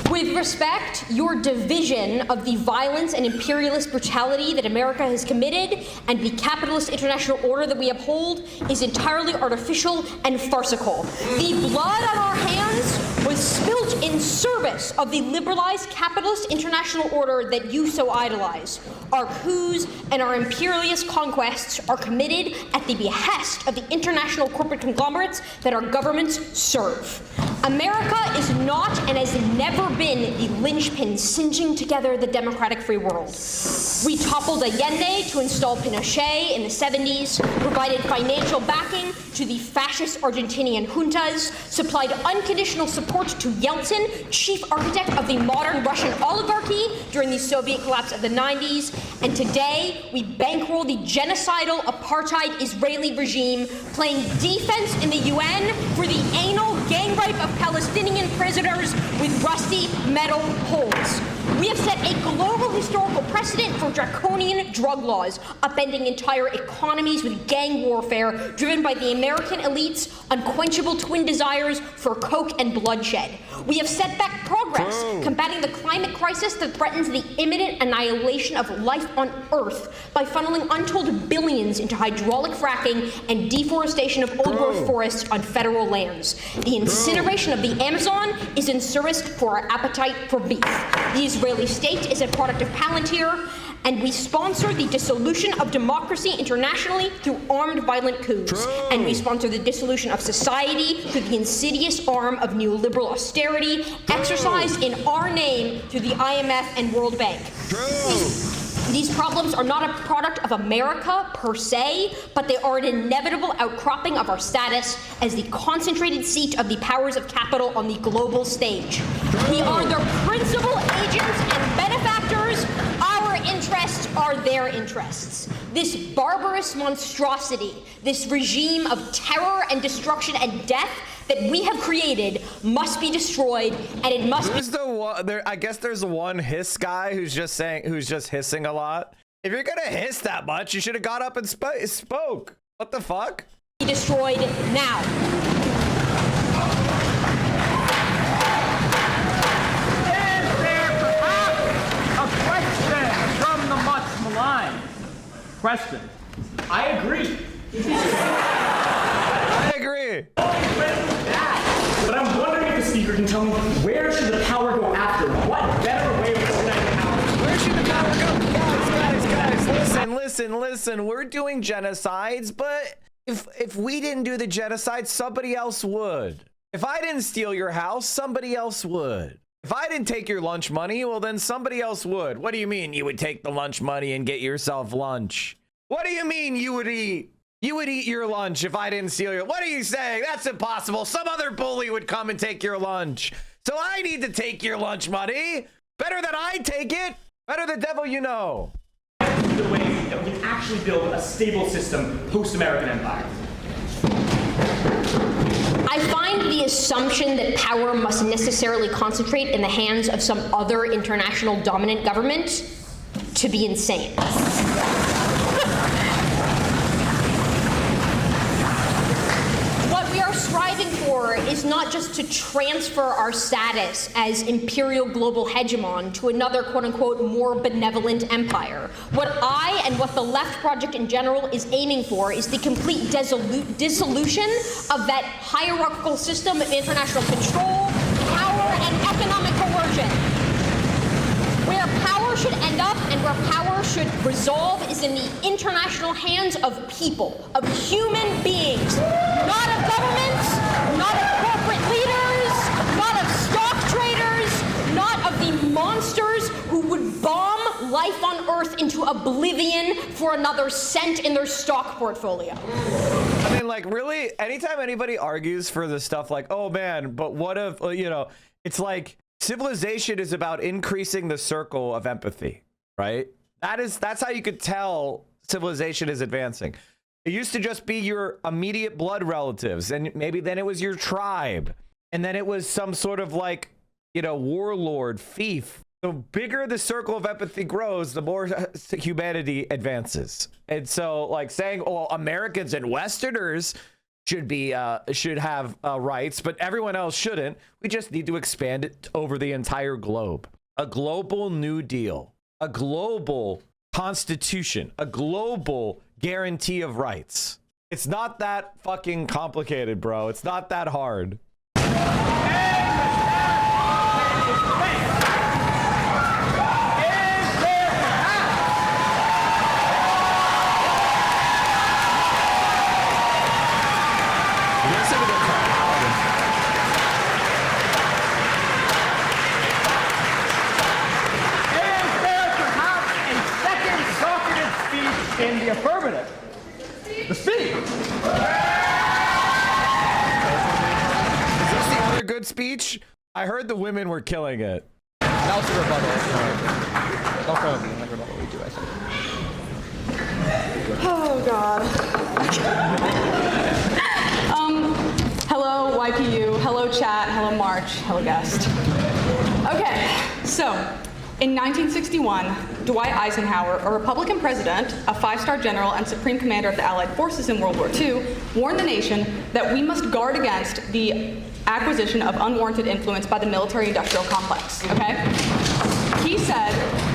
Speaker 12: With respect, your division of the violence and imperialist brutality that America has committed and the capitalist international order that we uphold is entirely artificial and farcical. The blood on our hands was spilt in service of the liberalized capitalist international order that you so idolize. Our coups and our imperialist conquests are committed at the behest of the international corporate conglomerates that our governments serve. America is not and has never been the linchpin singeing together the democratic free world. We toppled Allende to install Pinochet in the 70s, provided financial backing to the fascist Argentinian juntas, supplied unconditional support to Yeltsin, chief architect of the modern Russian oligarchy during the Soviet collapse of the 90s, and today we bankroll the genocidal apartheid Israeli regime, playing defense in the UN for the anal gang rape of Palestinian prisoners with rusty metal holes. We have set a global historical precedent for draconian drug laws, upending entire economies with gang warfare driven by the American elite's unquenchable twin desires for coke and bloodshed. We have set back progress, combating the climate crisis that threatens the imminent annihilation of life on Earth by funneling untold billions into hydraulic fracking and deforestation of old-growth forests on federal lands. The incineration of the Amazon is in service for our appetite for beef. The Israeli state is a product of Palantir, and we sponsor the dissolution of democracy internationally through armed violent coups. And we sponsor the dissolution of society through the insidious arm of neoliberal austerity exercised in our name through the IMF and World Bank. These problems are not a product of America per se, but they are an inevitable outcropping of our status as the concentrated seat of the powers of capital on the global stage. We are their principal agents and benefactors. Our interests are their interests. This barbarous monstrosity, this regime of terror and destruction and death that we have created must be destroyed, and it must be.
Speaker 1: I guess there's one hiss guy who's just hissing a lot. If you're gonna hiss that much, you should have got up and spoke. What the fuck?
Speaker 12: Be destroyed now.
Speaker 7: Is there perhaps a question from the much maligned? Question. I agree.
Speaker 1: I agree.
Speaker 13: But I'm wondering if the speaker can tell me where should the power go
Speaker 1: listen, we're doing genocides, but if we didn't do the genocide, somebody else would. If I didn't steal your house, somebody else would. If I didn't take your lunch money, well, then somebody else would. What do you mean you would take the lunch money and get yourself lunch? What do you mean you would eat? You would eat your lunch if I didn't steal your... What are you saying? That's impossible. Some other bully would come and take your lunch. So I need to take your lunch money. Better than I take it. Better the devil you know.
Speaker 7: The way that we can actually build a stable system post-American Empire.
Speaker 12: I find the assumption that power must necessarily concentrate in the hands of some other international dominant government to be insane. What we are striving for is not just to transfer our status as imperial global hegemon to another quote-unquote more benevolent empire. What I and what the Left Project in general is aiming for is the complete dissolution of that hierarchical system of international control, power, and economic coercion. Where power should end up and where power should resolve is in the international hands of people, of human beings, not of governments, not of corporate leaders, not of stock traders, not of the monsters who would bomb life on Earth into oblivion for another cent in their stock portfolio.
Speaker 1: I mean, like, really, anytime anybody argues for the stuff like, oh man, but what if, you know, it's like civilization is about increasing the circle of empathy, right? That's how you could tell civilization is advancing. It used to just be your immediate blood relatives, and maybe then it was your tribe, and then it was some sort of like, you know, warlord, fief. The bigger the circle of empathy grows, the more humanity advances. And so, like, saying, "Oh, Americans and Westerners should have rights, but everyone else shouldn't," we just need to expand it over the entire globe. A global New Deal, a global constitution, a global guarantee of rights. It's not that fucking complicated, bro. It's not that hard.
Speaker 7: In the affirmative. The speech.
Speaker 1: Is this the other good speech? I heard the women were killing it.
Speaker 13: That was the rebuttal. Don't throw me like rebuttal we do, I think.
Speaker 14: Oh, God. Hello, YPU. Hello, chat. Hello, March. Hello, guest. Okay, so in 1961, Dwight Eisenhower, a Republican president, a five-star general, and supreme commander of the Allied forces in World War II, warned the nation that we must guard against the acquisition of unwarranted influence by the military-industrial complex, okay? He said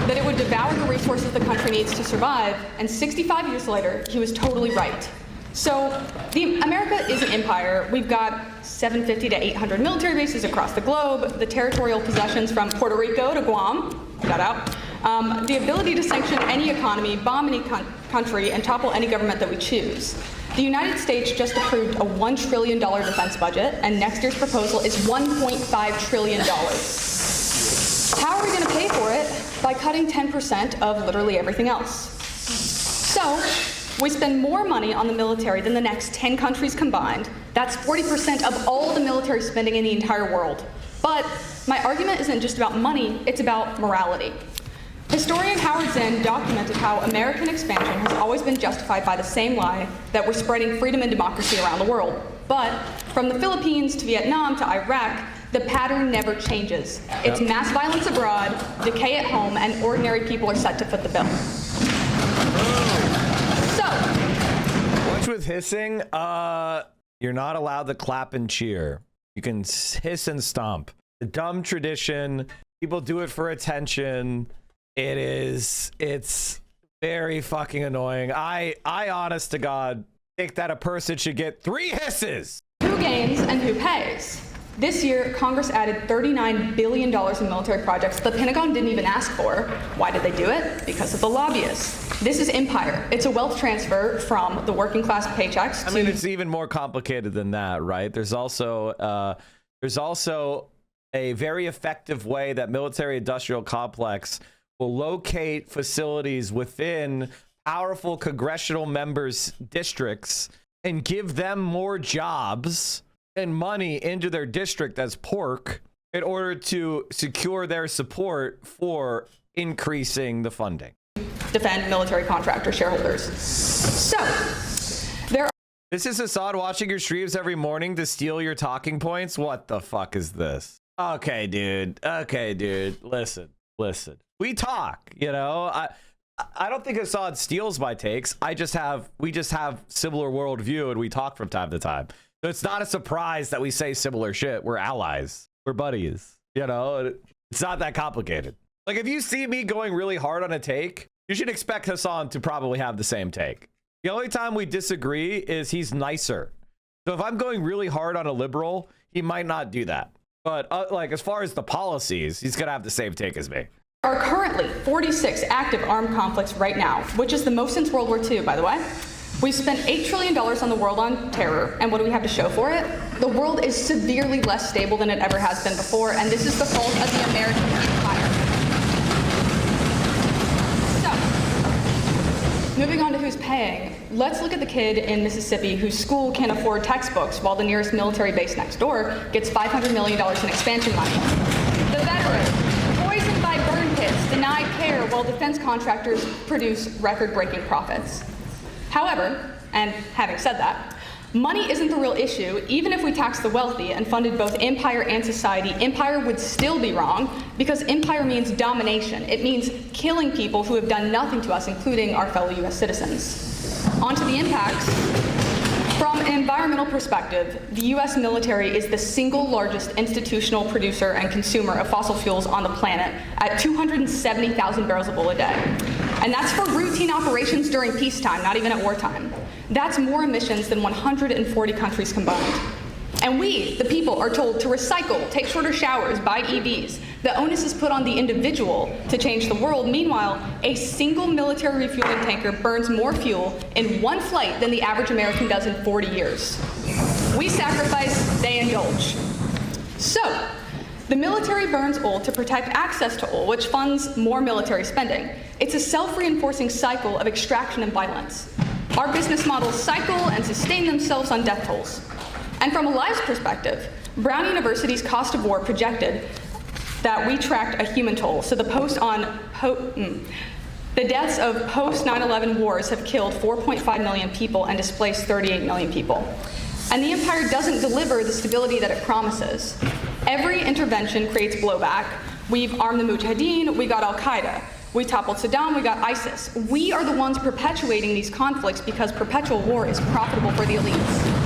Speaker 14: that it would devour the resources the country needs to survive, and 65 years later, he was totally right. So, America is an empire. We've got 750 to 800 military bases across the globe, the territorial possessions from Puerto Rico to Guam, shout out, the ability to sanction any economy, bomb any country, and topple any government that we choose. The United States just approved a $1 trillion defense budget, and next year's proposal is $1.5 trillion. How are we going to pay for it? By cutting 10% of literally everything else. So, we spend more money on the military than the next 10 countries combined. That's 40% of all the military spending in the entire world. But my argument isn't just about money, it's about morality. Historian Howard Zinn documented how American expansion has always been justified by the same lie that we're spreading freedom and democracy around the world. But from the Philippines to Vietnam to Iraq, the pattern never changes. It's mass violence abroad, decay at home, and ordinary people are set to foot the bill.
Speaker 1: What's with hissing? You're not allowed to clap and cheer. You can hiss and stomp. The dumb tradition. People do it for attention. It's very fucking annoying. I honest to God, think that a person should get 3 hisses.
Speaker 14: Who gains and who pays? This year, Congress added $39 billion in military projects the Pentagon didn't even ask for. Why did they do it? Because of the lobbyists. This is empire. It's a wealth transfer from the working class paychecks to...
Speaker 1: I mean, it's even more complicated than that, right? There's also a very effective way that military-industrial complex will locate facilities within powerful congressional members' districts and give them more jobs and money into their district as pork in order to secure their support for increasing the funding.
Speaker 14: Defend military contractor shareholders. So,
Speaker 1: This is Assad watching your streams every morning to steal your talking points? What the fuck is this? Okay, dude. Listen. We talk, you know? I don't think Assad steals my takes. We just have similar worldview and we talk from time to time. So it's not a surprise that we say similar shit. We're allies. We're buddies. You know, it's not that complicated. Like, if you see me going really hard on a take, you should expect Hassan to probably have the same take. The only time we disagree is he's nicer. So if I'm going really hard on a liberal, he might not do that. But like, as far as the policies, he's gonna have the same take as me.
Speaker 14: There are currently 46 active armed conflicts right now, which is the most since World War II, by the way. We've spent $8 trillion on the world on terror, and what do we have to show for it? The world is severely less stable than it ever has been before, and this is the fault of the American empire. So, moving on to who's paying, let's look at the kid in Mississippi whose school can't afford textbooks while the nearest military base next door gets $500 million in expansion money. The veteran, poisoned by burn pits, denied care while defense contractors produce record-breaking profits. However, and having said that, money isn't the real issue. Even if we taxed the wealthy and funded both empire and society, empire would still be wrong because empire means domination. It means killing people who have done nothing to us, including our fellow US citizens. On to the impacts. From an environmental perspective, the US military is the single largest institutional producer and consumer of fossil fuels on the planet at 270,000 barrels of oil a day. And that's for routine operations during peacetime, not even at wartime. That's more emissions than 140 countries combined. And we, the people, are told to recycle, take shorter showers, buy EVs. The onus is put on the individual to change the world. Meanwhile, a single military refueling tanker burns more fuel in one flight than the average American does in 40 years. We sacrifice, they indulge. So, the military burns oil to protect access to oil, which funds more military spending. It's a self-reinforcing cycle of extraction and violence. Our business models cycle and sustain themselves on death tolls. And from a lives perspective, Brown University's cost of war projected that we tracked a human toll. So the deaths of post 9/11 wars have killed 4.5 million people and displaced 38 million people. And the empire doesn't deliver the stability that it promises. Every intervention creates blowback. We've armed the Mujahideen, we got Al-Qaeda. We toppled Saddam, we got ISIS. We are the ones perpetuating these conflicts because perpetual war is profitable for the elites.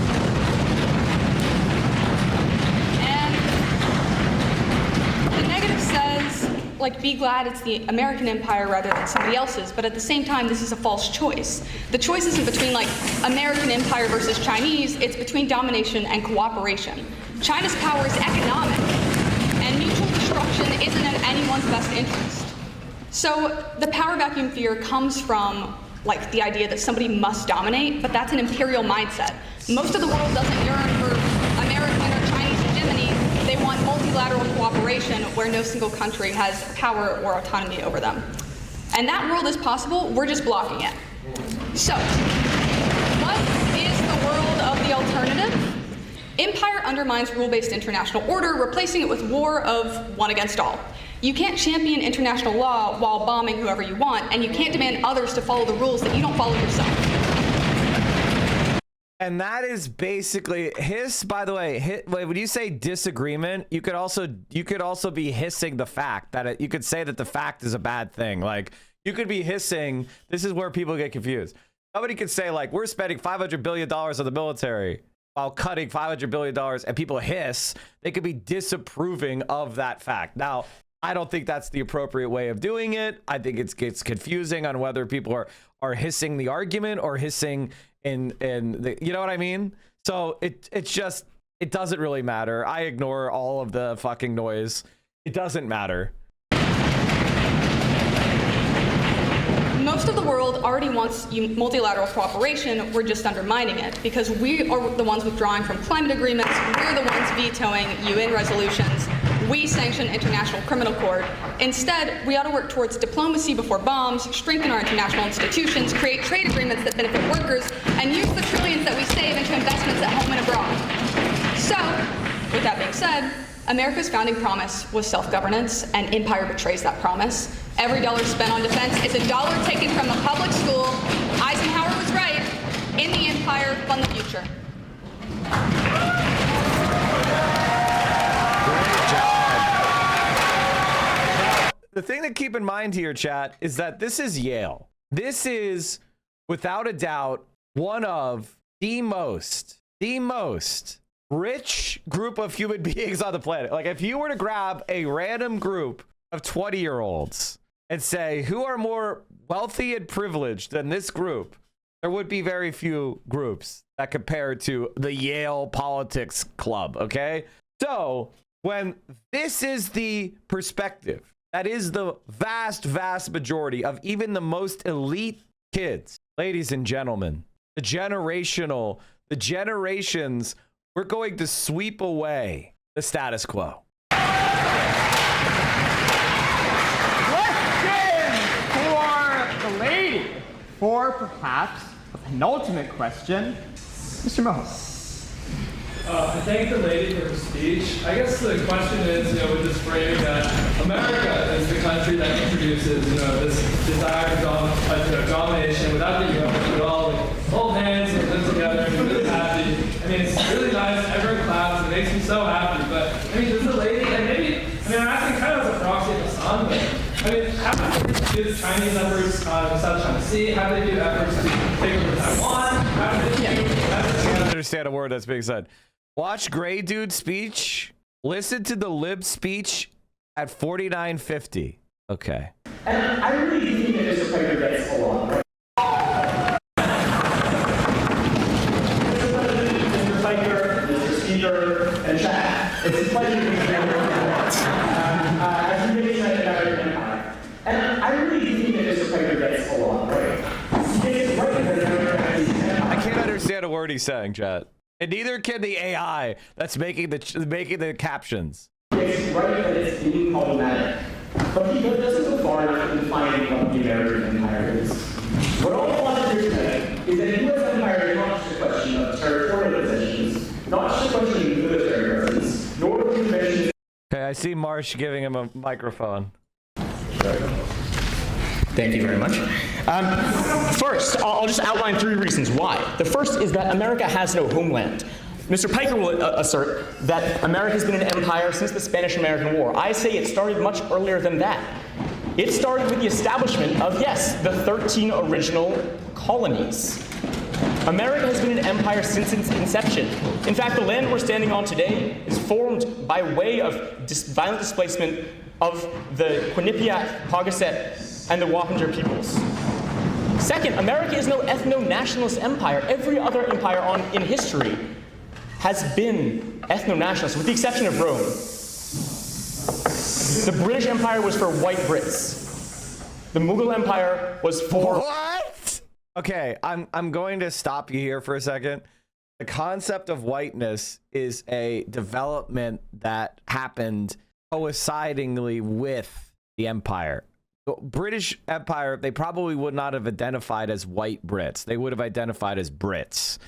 Speaker 14: Like, be glad it's the American empire rather than somebody else's, but at the same time, this is a false choice. The choice isn't between, like, American empire versus Chinese, it's between domination and cooperation. China's power is economic, and mutual destruction isn't in anyone's best interest. So the power vacuum fear comes from, like, the idea that somebody must dominate, but that's an imperial mindset. Most of the world doesn't yearn for American or Chinese hegemony. They want multilateral cooperation where no single country has power or autonomy over them. And that world is possible, we're just blocking it. So, what is the world of the alternative? Empire undermines rule-based international order, replacing it with war of one against all. You can't champion international law while bombing whoever you want, and you can't demand others to follow the rules that you don't follow yourself.
Speaker 1: And that is basically hiss. By the way, when you say disagreement, you could also be hissing the fact that you could say that the fact is a bad thing. Like, you could be hissing. This is where people get confused. Somebody could say, like, we're spending $500 billion on the military while cutting $500 billion, and people hiss. They could be disapproving of that fact. Now, I don't think that's the appropriate way of doing it. I think it gets confusing on whether people are hissing the argument or hissing in the, you know what I mean? So it doesn't really matter. I ignore all of the fucking noise. It doesn't matter.
Speaker 14: Most of the world already wants multilateral cooperation. We're just undermining it because we are the ones withdrawing from climate agreements. We're the ones vetoing UN resolutions. We sanction International Criminal Court. Instead, we ought to work towards diplomacy before bombs, strengthen our international institutions, create trade agreements that benefit workers, and use the trillions that we save into investments at home and abroad. So, with that being said, America's founding promise was self-governance, and empire betrays that promise. Every dollar spent on defense is a dollar taken from a public school. Eisenhower was right. In the empire, fund the future.
Speaker 1: The thing to keep in mind here, chat, is that this is Yale. This is, without a doubt, one of the most rich group of human beings on the planet. Like, if you were to grab a random group of 20-year-olds and say, who are more wealthy and privileged than this group, there would be very few groups that compare to the Yale Politics Club, okay? So, when this is the perspective, that is the vast majority of even the most elite kids. Ladies and gentlemen, the generations, we're going to sweep away the status quo.
Speaker 7: Question for the lady, for perhaps a penultimate question, Mr. Moe.
Speaker 15: I thank the lady for her speech. I guess the question is, with this framing that America is the country that introduces, this desire for domination without the U.S. We all hold hands and live together and be really happy. I mean, it's really nice. Everyone claps. It makes me so happy. But I mean, does the lady, and maybe, I'm asking kind of as a proxy of Hassan, but I mean, how do they do Chinese efforts in South China Sea? How do they do efforts to take over Taiwan? How do they do?
Speaker 1: I don't understand a word that's being said. Watch Gray Dude's speech. Listen to the lib speech at 49:50. Okay.
Speaker 16: And I really think that Mr. Piker gets a lot, right? Mr. Piker, Mr. Speaker, and chat. It's a pleasure to be here with you. As you really said about your empire. And I really think that Mr. Piker gets a lot, right? He gets it right because
Speaker 1: I can't understand a word he's saying, chat. And neither can the AI that's making the captions.
Speaker 16: It's right that it's being problematic, but he doesn't go far enough in defining what the American empire is. What all I want to do today is that the U.S. empire is not just a question of territorial possessions, not just a question of military presence, nor the convention.
Speaker 1: Okay, I see Marsh giving him a microphone.
Speaker 16: Thank you very much. First, I'll just outline 3 reasons why. The first is that America has no homeland. Mr. Piker will assert that America has been an empire since the Spanish-American War. I say it started much earlier than that. It started with the establishment of, yes, the 13 original colonies. America has been an empire since its inception. In fact, the land we're standing on today is formed by way of violent displacement of the Quinnipiac, Pawcatuck, and the Wappinger peoples. Second, America is no ethno-nationalist empire. Every other empire in history has been ethno-nationalist, with the exception of Rome. The British Empire was for white Brits. The Mughal Empire was for...
Speaker 1: What? Okay, I'm going to stop you here for a second. The concept of whiteness is a development that happened coincidingly with the empire. The British Empire, they probably would not have identified as white Brits. They would have identified as Brits.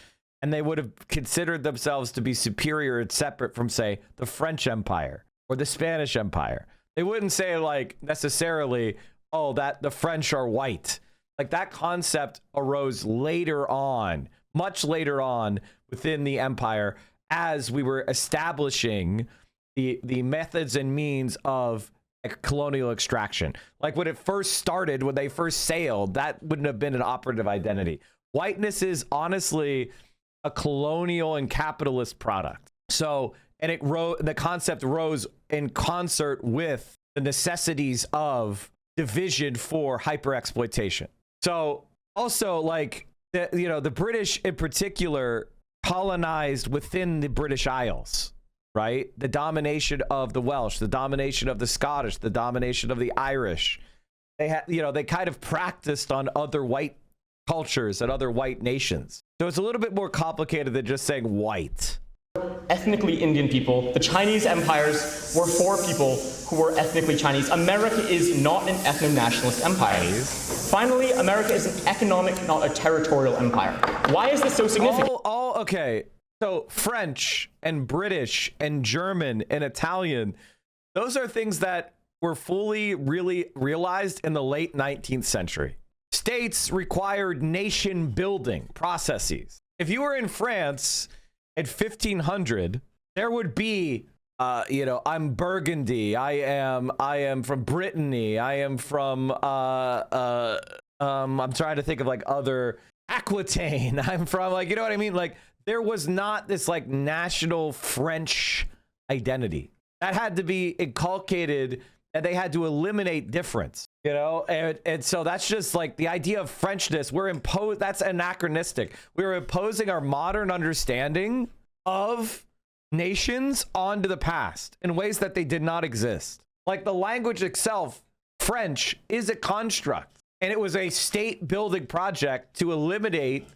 Speaker 1: And they would have considered themselves to be superior and separate from, say, the French Empire or the Spanish Empire. They wouldn't say, like, necessarily, oh, that the French are white. Like, that concept arose later on, much later on within the empire, as we were establishing the methods and means of colonial extraction. Like when it first started, when they first sailed, that wouldn't have been an operative identity. Whiteness is honestly a colonial and capitalist product. So, and the concept rose in concert with the necessities of division for hyper-exploitation. So also, like, the British in particular colonized within the British Isles, right? The domination of the Welsh, the domination of the Scottish, the domination of the Irish, They had, they kind of practiced on other white cultures and other white nations. So it's a little bit more complicated than just saying white.
Speaker 16: Ethnically Indian people. The Chinese empires were for people who were ethnically Chinese. America is not an ethno-nationalist empire. Finally, America is an economic, not a territorial empire. Why is this so significant?
Speaker 1: Okay. So French and British and German and Italian, those are things that were fully really realized in the late 19th century. States required nation building processes. If you were in France at 1500, there would be, I'm Burgundy. I am from Brittany. I am from, I'm trying to think of like other Aquitaine. I'm from like, you know what I mean? Like there was not this like national French identity that had to be inculcated, and they had to eliminate difference, and so that's just like the idea of Frenchness. That's anachronistic. We're imposing our modern understanding of nations onto the past in ways that they did not exist. Like the language itself, French is a construct, and it was a state building project to eliminate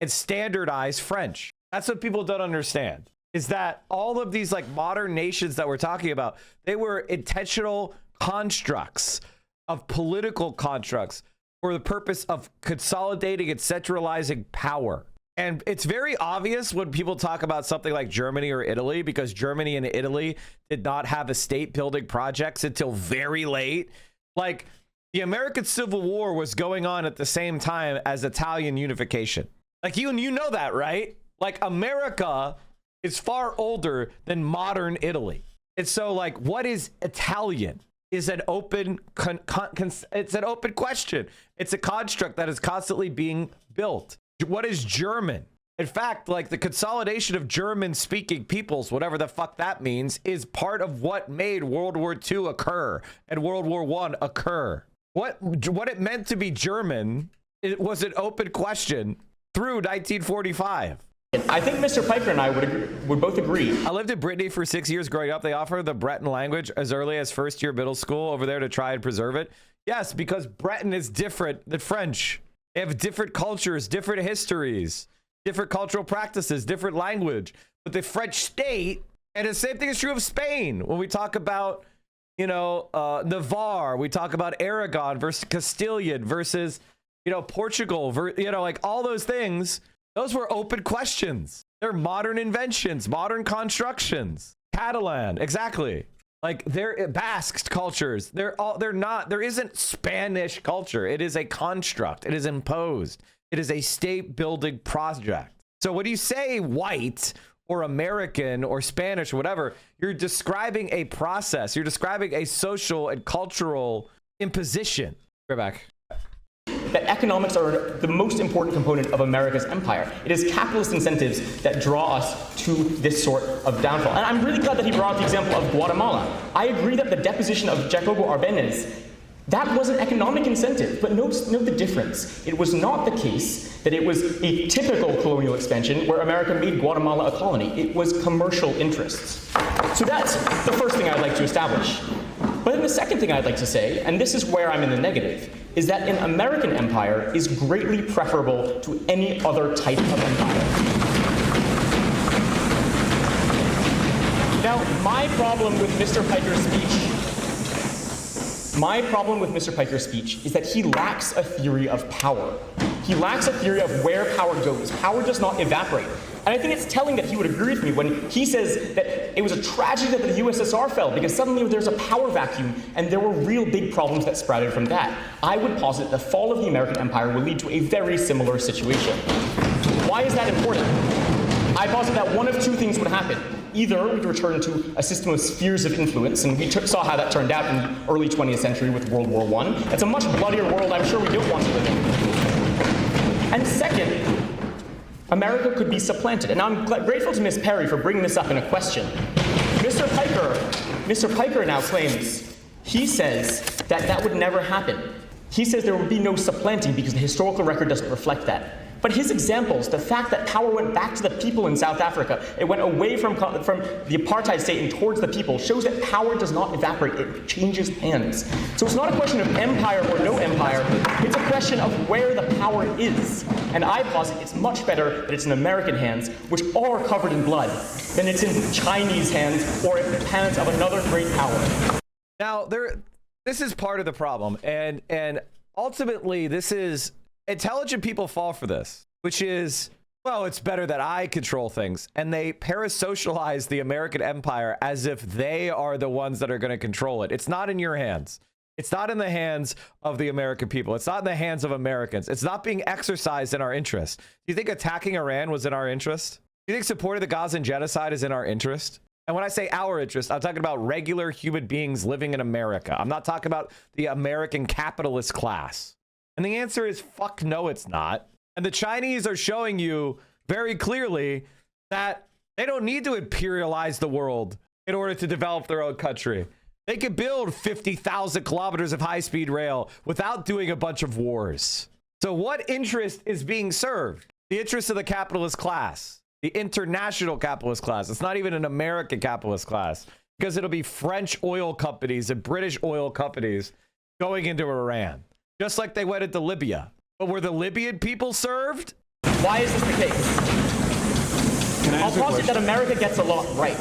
Speaker 1: and standardize French. That's what people don't understand, is that all of these like modern nations that we're talking about, they were intentional constructs of political constructs for the purpose of consolidating and centralizing power. And it's very obvious when people talk about something like Germany or Italy, because Germany and Italy did not have a state building projects until very late. Like the American Civil War was going on at the same time as Italian unification. Like you know that, right? Like America is far older than modern Italy. And so like, what is Italian is an open, it's an open question. It's a construct that is constantly being built. What is German? In fact, like the consolidation of German speaking peoples, whatever the fuck that means, is part of what made World War II occur and World War I occur. What it meant to be German, it was an open question through 1945.
Speaker 16: I think Mr. Piker and I would both agree.
Speaker 1: I lived in Brittany for 6 years growing up. They offer the Breton language as early as first year middle school over there to try and preserve it. Yes, because Breton is different than French. They have different cultures, different histories, different cultural practices, different language. But the French state, and the same thing is true of Spain. When we talk about, Navarre, we talk about Aragon versus Castilian versus, Portugal, like all those things. Those were open questions. They're modern inventions, modern constructions. Catalan, exactly. Like they're Basque cultures. There isn't Spanish culture. It is a construct. It is imposed. It is a state building project. So when you say white or American or Spanish or whatever, you're describing a process. You're describing a social and cultural imposition. We're back.
Speaker 16: That economics are the most important component of America's empire. It is capitalist incentives that draw us to this sort of downfall. And I'm really glad that he brought up the example of Guatemala. I agree that the deposition of Jacobo Arbenez, that was an economic incentive, but note the difference. It was not the case that it was a typical colonial expansion where America made Guatemala a colony. It was commercial interests. So that's the first thing I'd like to establish. But then the second thing I'd like to say, and this is where I'm in the negative, is that an American empire is greatly preferable to any other type of empire. Now, my problem with Mr. Piker's speech is that he lacks a theory of power. He lacks a theory of where power goes. Power does not evaporate. And I think it's telling that he would agree with me when he says that it was a tragedy that the USSR fell because suddenly there's a power vacuum and there were real big problems that sprouted from that. I would posit the fall of the American empire would lead to a very similar situation. Why is that important? I posit that one of two things would happen. Either we'd return to a system of spheres of influence, and we saw how that turned out in the early 20th century with World War I. It's a much bloodier world I'm sure we don't want to live in. And second, America could be supplanted. And I'm grateful to Ms. Perry for bringing this up in a question. Mr. Piker now claims, he says that that would never happen. He says there would be no supplanting because the historical record doesn't reflect that. But his examples, the fact that power went back to the people in South Africa, it went away from the apartheid state and towards the people, shows that power does not evaporate, it changes hands. So it's not a question of empire or no empire, it's a question of where the power is. And I posit it's much better that it's in American hands, which are covered in blood, than it's in Chinese hands or in the hands of another great power.
Speaker 1: Now, this is part of the problem, and ultimately, this is intelligent people fall for this, which is, well, it's better that I control things, and they parasocialize the American empire as if they are the ones that are going to control it. It's not in your hands. It's not in the hands of the American people. It's not in the hands of Americans. It's not being exercised in our interest. Do you think attacking Iran was in our interest? Do you think supporting the Gazan genocide is in our interest? And when I say our interest, I'm talking about regular human beings living in America. I'm not talking about the American capitalist class. And the answer is fuck no, it's not. And the Chinese are showing you very clearly that they don't need to imperialize the world in order to develop their own country. They could build 50,000 kilometers of high-speed rail without doing a bunch of wars. So what interest is being served? The interest of the capitalist class, the international capitalist class. It's not even an American capitalist class, because it'll be French oil companies and British oil companies going into Iran. Just like they went into Libya. But were the Libyan people served?
Speaker 16: Why is this the case? I'll posit that America gets a lot right.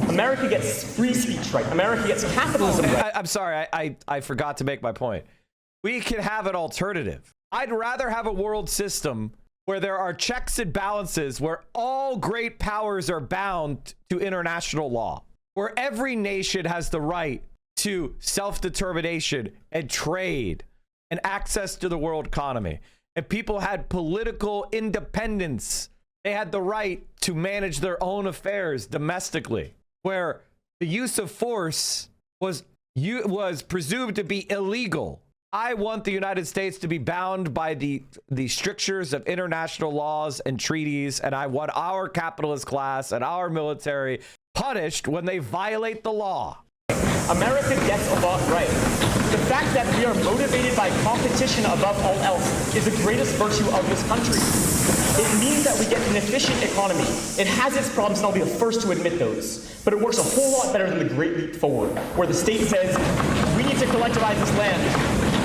Speaker 16: America gets free speech right. America gets capitalism right.
Speaker 1: I'm sorry, I forgot to make my point. We can have an alternative. I'd rather have a world system where there are checks and balances, where all great powers are bound to international law, where every nation has the right to self-determination and trade and access to the world economy. And people had political independence. They had the right to manage their own affairs domestically, where the use of force was presumed to be illegal. I want the United States to be bound by the strictures of international laws and treaties, and I want our capitalist class and our military punished when they violate the law.
Speaker 16: America gets a lot right. The fact that we are motivated by competition above all else is the greatest virtue of this country. It means that we get an efficient economy. It has its problems, and I'll be the first to admit those. But it works a whole lot better than the Great Leap Forward, where the state says, we need to collectivize this land,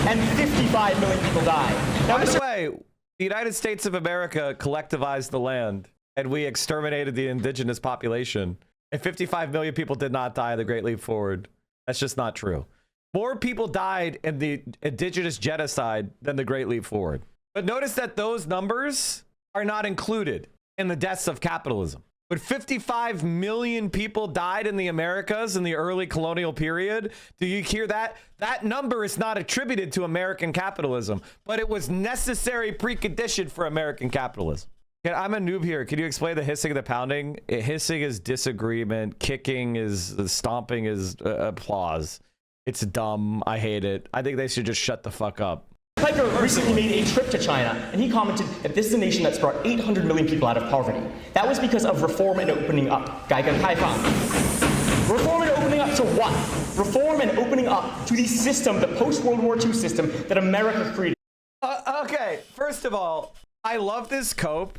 Speaker 16: and 55 million people die. Now,
Speaker 1: by the way, the United States of America collectivized the land, and we exterminated the indigenous population, and 55 million people did not die in the Great Leap Forward. That's just not true. More people died in the indigenous genocide than the Great Leap Forward. But notice that those numbers are not included in the deaths of capitalism. But 55 million people died in the Americas in the early colonial period. Do you hear that? That number is not attributed to American capitalism, but it was necessary precondition for American capitalism. I'm a noob here. Can you explain the hissing and the pounding? Hissing is disagreement. Kicking is stomping is applause. It's dumb. I hate it. I think they should just shut the fuck up.
Speaker 16: Piker recently made a trip to China, and he commented that this is a nation that's brought 800 million people out of poverty. That was because of reform and opening up. 改革开放. Reform and opening up to what? Reform and opening up to the system, the post-World War II system that America created.
Speaker 1: Okay, first of all, I love this cope.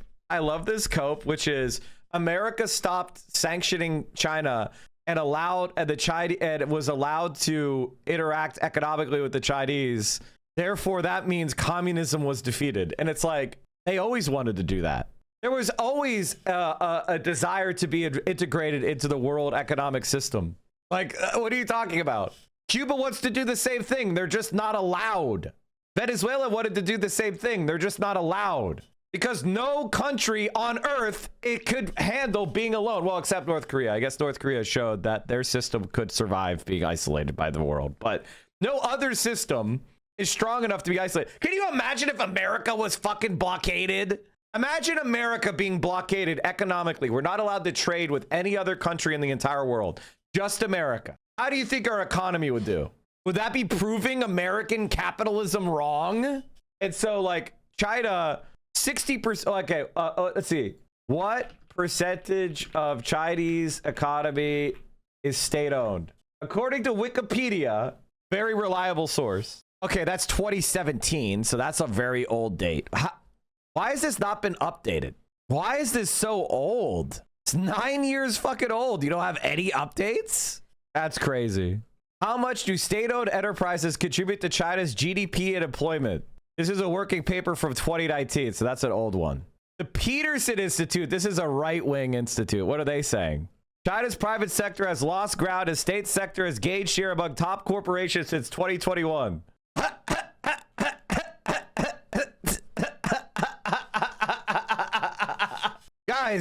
Speaker 1: Which is America stopped sanctioning China and was allowed to interact economically with the Chinese. Therefore, that means communism was defeated. And it's like, they always wanted to do that. There was always a desire to be integrated into the world economic system. Like, what are you talking about? Cuba wants to do the same thing. They're just not allowed. Venezuela wanted to do the same thing. They're just not allowed. Because no country on earth it could handle being alone. Well, except North Korea. I guess North Korea showed that their system could survive being isolated by the world. But no other system is strong enough to be isolated. Can you imagine if America was fucking blockaded? Imagine America being blockaded economically. We're not allowed to trade with any other country in the entire world. Just America. How do you think our economy would do? Would that be proving American capitalism wrong? And so, like, China... 60%. Okay, let's see. What percentage of Chinese economy is state-owned? According to Wikipedia, very reliable source. Okay, that's 2017, so that's a very old date. Why has this not been updated? Why is this so old? It's 9 years fucking old. You don't have any updates? That's crazy. How much do state-owned enterprises contribute to China's GDP and employment? This is a working paper from 2019, so that's an old one. The Peterson Institute, this is a right-wing institute. What are they saying? China's private sector has lost ground as state sector has gained share among top corporations since 2021.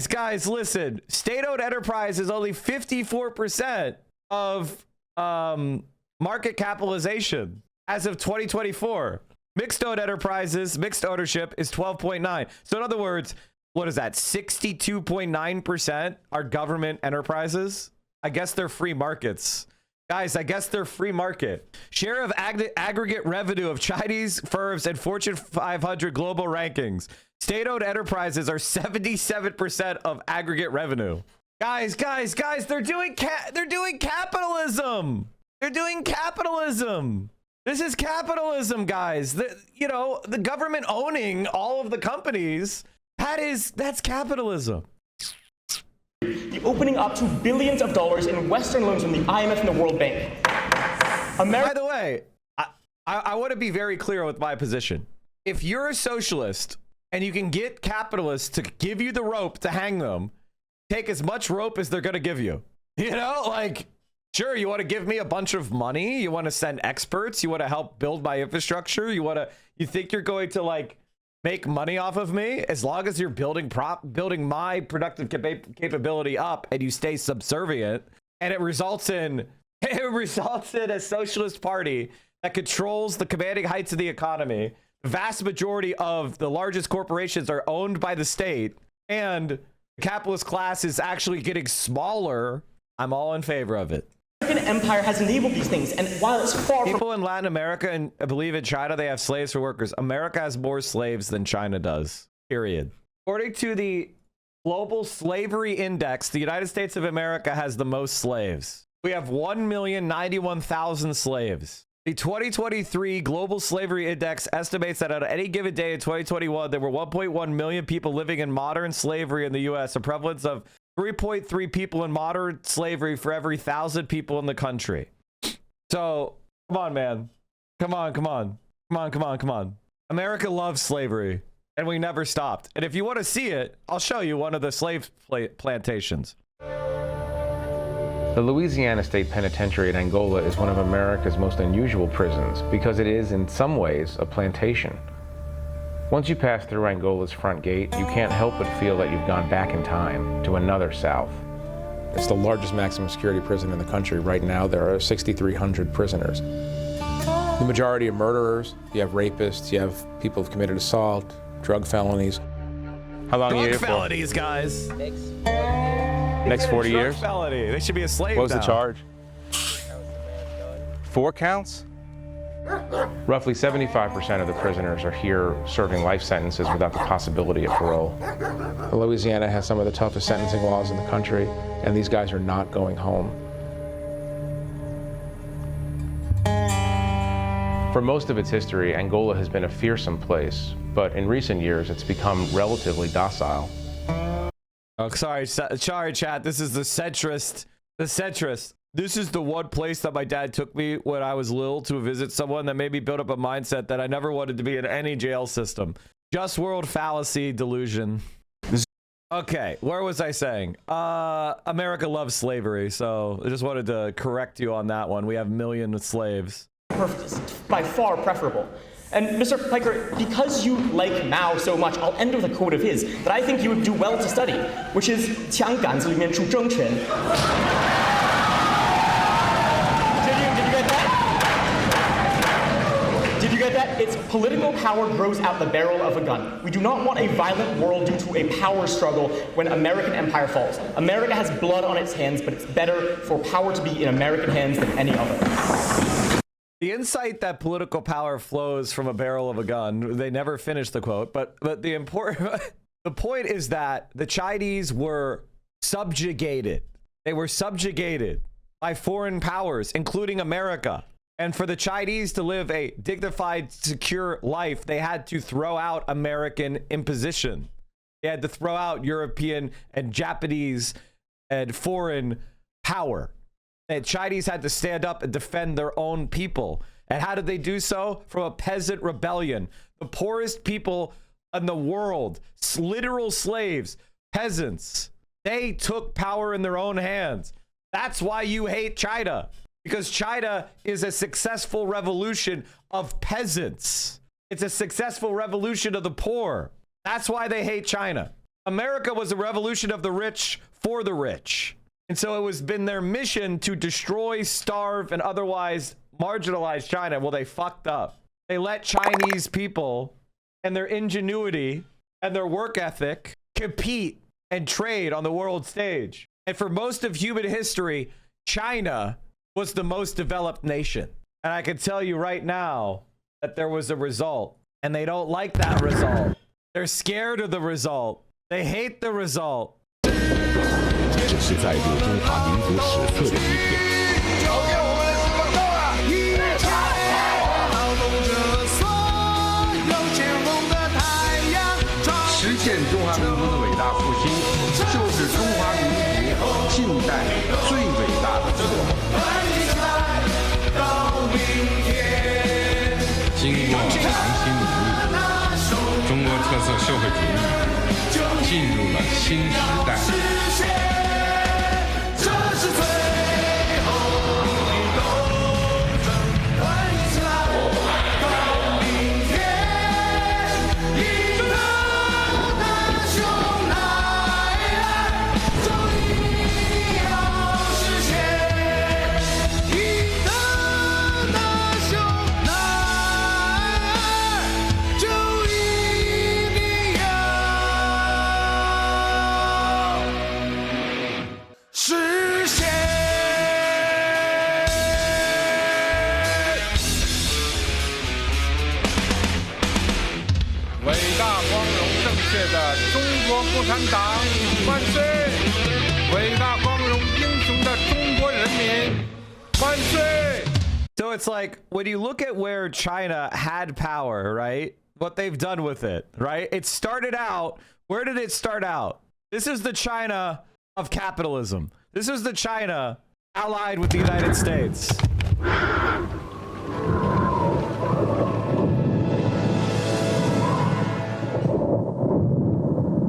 Speaker 1: Guys, listen. State-owned enterprise is only 54% of market capitalization as of 2024. Mixed-owned enterprises, mixed ownership is 12.9. So in other words, what is that? 62.9% are government enterprises. I guess they're free markets. Guys, I guess they're free market. Share of aggregate revenue of Chinese firms and Fortune 500 global rankings. State-owned enterprises are 77% of aggregate revenue. Guys, they're doing capitalism. They're doing capitalism. This is capitalism, guys. The government owning all of the companies, that's capitalism.
Speaker 16: The opening up to billions of dollars in Western loans from the IMF and the World Bank.
Speaker 1: By the way, I want to be very clear with my position. If you're a socialist and you can get capitalists to give you the rope to hang them, take as much rope as they're going to give you. You know, like, sure, you want to give me a bunch of money. You want to send experts. You want to help build my infrastructure. You think you're going to like make money off of me as long as you're building my productive capability up and you stay subservient, and it results in a socialist party that controls the commanding heights of the economy. The vast majority of the largest corporations are owned by the state, and the capitalist class is actually getting smaller. I'm all in favor of it.
Speaker 16: The American empire has enabled these things, and while it's far from...
Speaker 1: People in Latin America, and I believe in China, they have slaves for workers. America has more slaves than China does, period. According to the Global Slavery Index, the United States of America has the most slaves. We have 1,091,000 slaves. The 2023 Global Slavery Index estimates that on any given day in 2021, there were 1.1 million people living in modern slavery in the U.S., a prevalence of 3.3 people in modern slavery for every 1,000 people in the country. So, come on, man. Come on. America loves slavery, and we never stopped. And if you want to see it, I'll show you one of the slave plantations.
Speaker 17: The Louisiana State Penitentiary in Angola is one of America's most unusual prisons because it is, in some ways, a plantation. Once you pass through Angola's front gate, you can't help but feel that you've gone back in time to another South.
Speaker 18: It's the largest maximum security prison in the country. Right now, there are 6,300 prisoners. The majority of murderers, you have rapists, you have people who've committed assault, drug felonies.
Speaker 17: How long are you here
Speaker 1: for? Drug felonies, guys.
Speaker 17: Next 40 years?
Speaker 1: Felony. They should be a slave
Speaker 17: What was
Speaker 1: now.
Speaker 17: the charge? 4 counts?
Speaker 18: Roughly 75% of the prisoners are here serving life sentences without the possibility of parole. Louisiana has some of the toughest sentencing laws in the country, and these guys are not going home.
Speaker 17: For most of its history, Angola has been a fearsome place, but in recent years, it's become relatively docile.
Speaker 1: Oh, sorry, chat. This is the centrist. This is the one place that my dad took me when I was little to visit someone that made me build up a mindset that I never wanted to be in any jail system. Just world fallacy delusion. Okay, where was I saying? America loves slavery, so I just wanted to correct you on that one. We have millions of slaves.
Speaker 16: By far preferable. And Mr. Piker, because you like Mao so much, I'll end with a quote of his that I think you would do well to study, which is 枪杆子里面出政权. Did you get that? It's political power grows out the barrel of a gun. We do not want a violent world due to a power struggle when American empire falls. America has blood on its hands, but it's better for power to be in American hands than any other.
Speaker 1: The insight that political power flows from a barrel of a gun, they never finished the quote, but the point is that the Chinese were subjugated. They were subjugated by foreign powers, including America. And for the Chinese to live a dignified, secure life, they had to throw out American imposition. They had to throw out European and Japanese and foreign power. And Chinese had to stand up and defend their own people. And how did they do so? From a peasant rebellion. The poorest people in the world, literal slaves, peasants, they took power in their own hands. That's why you hate China. Because China is a successful revolution of peasants. It's a successful revolution of the poor. That's why they hate China. America was a revolution of the rich for the rich. And so it was been their mission to destroy, starve, and otherwise marginalize China. Well, they fucked up. They let Chinese people and their ingenuity and their work ethic compete and trade on the world stage. And for most of human history, China was the most developed nation. And I can tell you right now that there was a result, and they don't like that result. They're scared of the result. They hate the result.
Speaker 19: 这是载入中华民族史册的一天。
Speaker 20: 实现中华民族的伟大复兴，就是中华民族近代最伟大的自我。经过长期努力，中国特色社会主义进入了新时代。
Speaker 19: 共产党万岁！伟大光荣英雄的中国人民万岁！
Speaker 1: So it's like when you look at where China had power, right? What they've done with it, right? It started out, where did it start out? This is the China of capitalism. This is the China allied with the United States.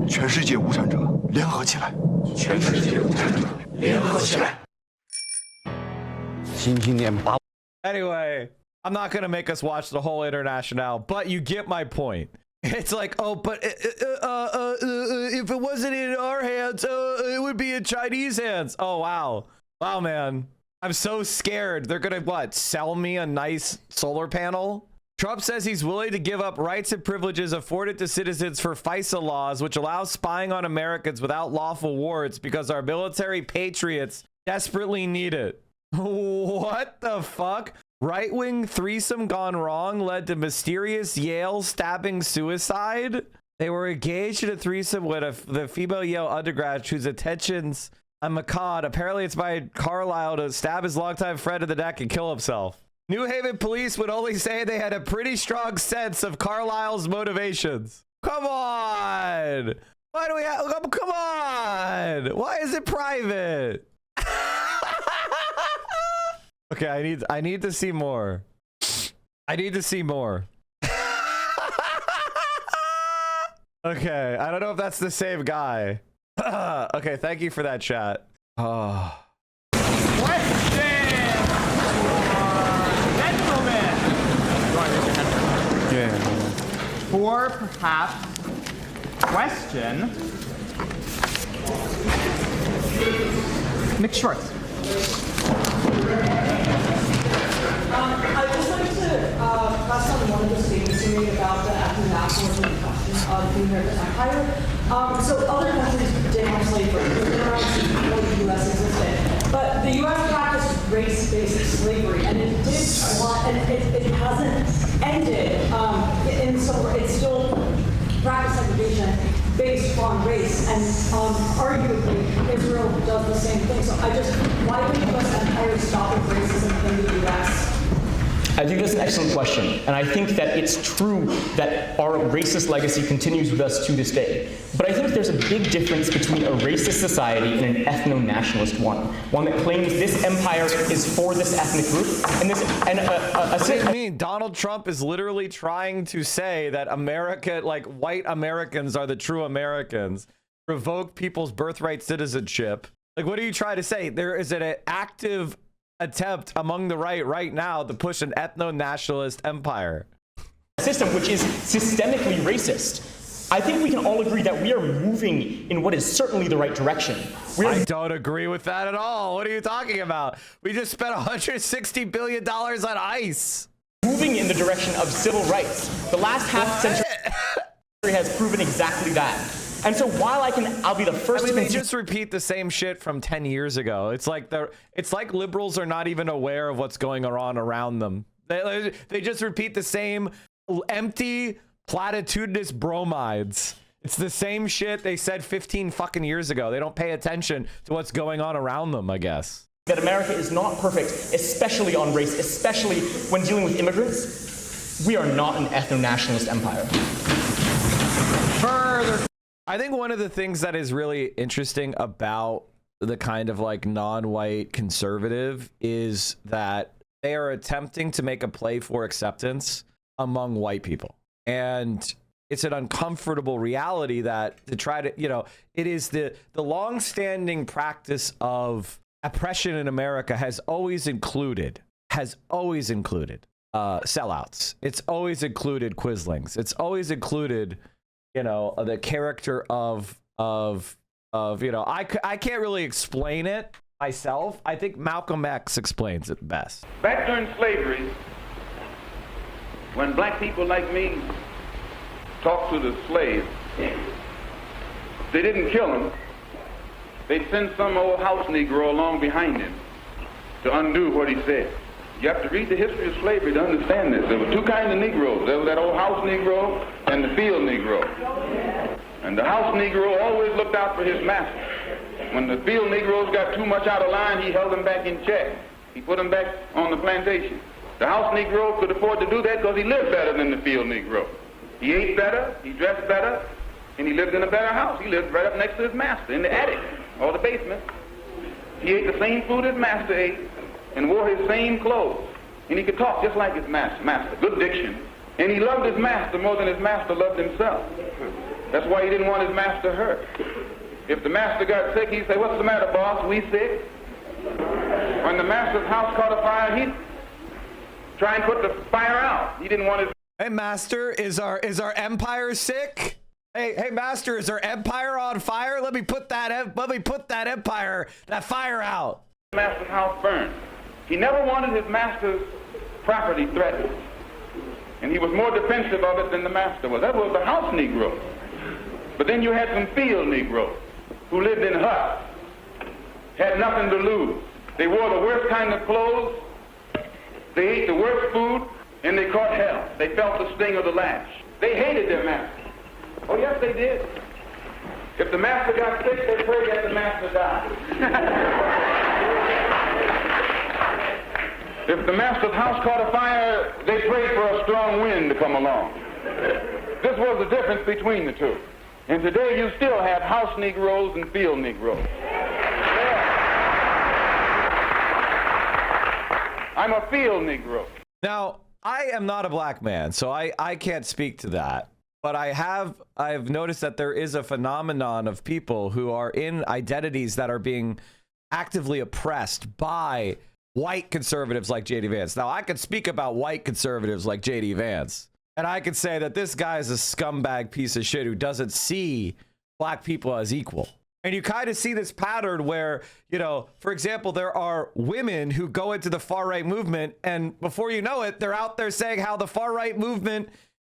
Speaker 21: 全世界无产者联合起来！全世界无产者联合起来！
Speaker 20: 新青年8。
Speaker 1: Anyway, I'm not gonna make us watch the whole International, but you get my point. It's like, oh, but if it wasn't in our hands, it would be in Chinese hands. Oh wow, wow, man, I'm so scared. They're gonna what? Sell me a nice solar panel? Trump says he's willing to give up rights and privileges afforded to citizens for FISA laws, which allow spying on Americans without lawful warrants because our military patriots desperately need it. What the fuck? Right-wing threesome gone wrong led to mysterious Yale stabbing suicide? They were engaged in a threesome with the female Yale undergrad whose attentions on McCod. Apparently it's by Carlisle to stab his longtime friend in the neck and kill himself. New Haven police would only say they had a pretty strong sense of Carlisle's motivations. Come on! Why do we have... Come on! Why is it private? Okay, I need to see more. I need to see more. Okay, I don't know if that's the same guy. Okay, thank you for that chat. Oh.
Speaker 7: Yeah. For perhaps question, Nick Schwartz.
Speaker 22: I just wanted to press on one of the statements you made about the nationalism question of the American Empire. So other countries did have slavery. The U.S. existed, but the U.S. practiced race-based slavery, and it did a lot, and it hasn't ended. In so it's still practice segregation based on race, and arguably Israel does the same thing. So why would the U.S. Empire stop with racism in the U.S.?
Speaker 16: I think that's an excellent question, and I think that it's true that our racist legacy continues with us to this day. But I think there's a big difference between a racist society and an ethno-nationalist one that claims this empire is for this ethnic group, and
Speaker 1: I mean, Donald Trump is literally trying to say that America, like white Americans, are the true Americans, revoke people's birthright citizenship. Like, what are you trying to say? There is an active attempt among the right now to push an ethno-nationalist empire
Speaker 16: system which is systemically racist. I think we can all agree that we are moving in what is certainly the right direction.
Speaker 1: I don't agree with that at all. What are you talking about? We just spent $160 billion on ICE.
Speaker 16: Moving in the direction of civil rights. The last half century has proven exactly that. And so while I'll be the first to
Speaker 1: they just repeat the same shit from 10 years ago. It's like liberals are not even aware of what's going on around them. They just repeat the same empty, platitudinous bromides. It's the same shit they said 15 fucking years ago. They don't pay attention to what's going on around them, I guess.
Speaker 16: That America is not perfect, especially on race, especially when dealing with immigrants. We are not an ethno-nationalist empire.
Speaker 1: Further. I think one of the things that is really interesting about the kind of like non-white conservative is that they are attempting to make a play for acceptance among white people. And it's an uncomfortable reality that to try to, it is the long-standing practice of oppression in America has always included sellouts. It's always included quislings. It's always included, the character of I can't really explain it myself. I think Malcolm X explains it best.
Speaker 2: Back during slavery, when black people like me talked to the slaves, they didn't kill him. They'd send some old house Negro along behind him to undo what he said. You have to read the history of slavery to understand this. There were two kinds of Negroes. There was that old house Negro and the field Negro. And the house Negro always looked out for his master. When the field Negroes got too much out of line, he held them back in check. He put them back on the plantation. The house Negro could afford to do that because he lived better than the field Negro. He ate better, he dressed better, and he lived in a better house. He lived right up next to his master in the attic or the basement. He ate the same food his master ate and wore his same clothes. And he could talk just like his master, good diction. And he loved his master more than his master loved himself. That's why he didn't want his master hurt. If the master got sick, he'd say, "What's the matter, boss? We sick?" When the master's house caught a fire, he'd try and put the fire out. He didn't want his...
Speaker 1: Hey, master, is our empire sick? Hey, master, is our empire on fire? Let me put that fire out.
Speaker 2: The master's house burned. He never wanted his master's property threatened. And he was more defensive of it than the master was. That was the house Negro. But then you had some field Negroes who lived in huts, had nothing to lose. They wore the worst kind of clothes, they ate the worst food, and they caught hell. They felt the sting of the lash. They hated their master. Oh, yes, they did. If the master got sick, they prayed that the master died. If the master's house caught a fire, they prayed for a strong wind to come along. This was the difference between the two. And today you still have house Negroes and field Negroes. I'm a field Negro.
Speaker 1: Now, I am not a black man, so I can't speak to that. But I've noticed that there is a phenomenon of people who are in identities that are being actively oppressed by white conservatives like J.D. Vance. Now, I could speak about white conservatives like J.D. Vance, and I could say that this guy is a scumbag piece of shit who doesn't see black people as equal. And you kind of see this pattern where, for example, there are women who go into the far-right movement, and before you know it, they're out there saying how the far-right movement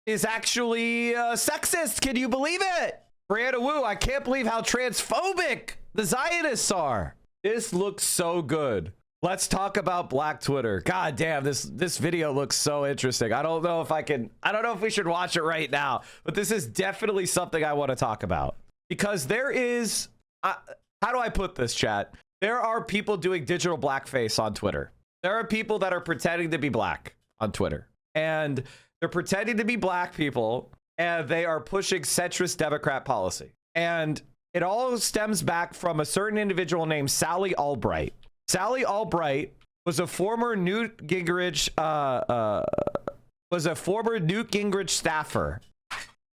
Speaker 1: is actually sexist. Can you believe it? Brianna Wu, I can't believe how transphobic the Zionists are. This looks so good. Let's talk about Black Twitter. God damn, this video looks so interesting. I don't know if we should watch it right now, but this is definitely something I want to talk about. Because there is, how do I put this, chat? There are people doing digital blackface on Twitter. There are people that are pretending to be black. on Twitter. And they're pretending to be black people, and they are pushing centrist Democrat policy. And it all stems back from a certain individual named Sally Albright. Sally Albright was a former Newt Gingrich staffer.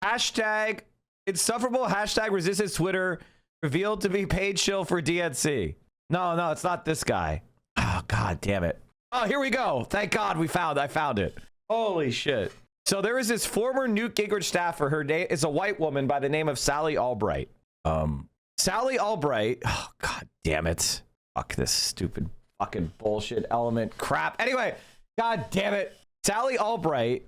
Speaker 1: Hashtag insufferable hashtag resistance Twitter revealed to be paid shill for DNC. No, it's not this guy. Oh, God damn it. Oh, here we go. Thank God I found it. Holy shit. So there is this former Newt Gingrich staffer. Her name is a white woman by the name of Sally Albright. Sally Albright. Oh, God damn it. Fuck this stupid fucking bullshit element crap. Anyway, God damn it. Sally Albright.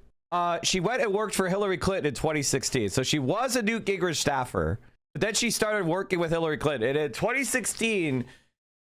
Speaker 1: She went and worked for Hillary Clinton in 2016. So she was a Newt Gingrich staffer, but then she started working with Hillary Clinton. And in 2016,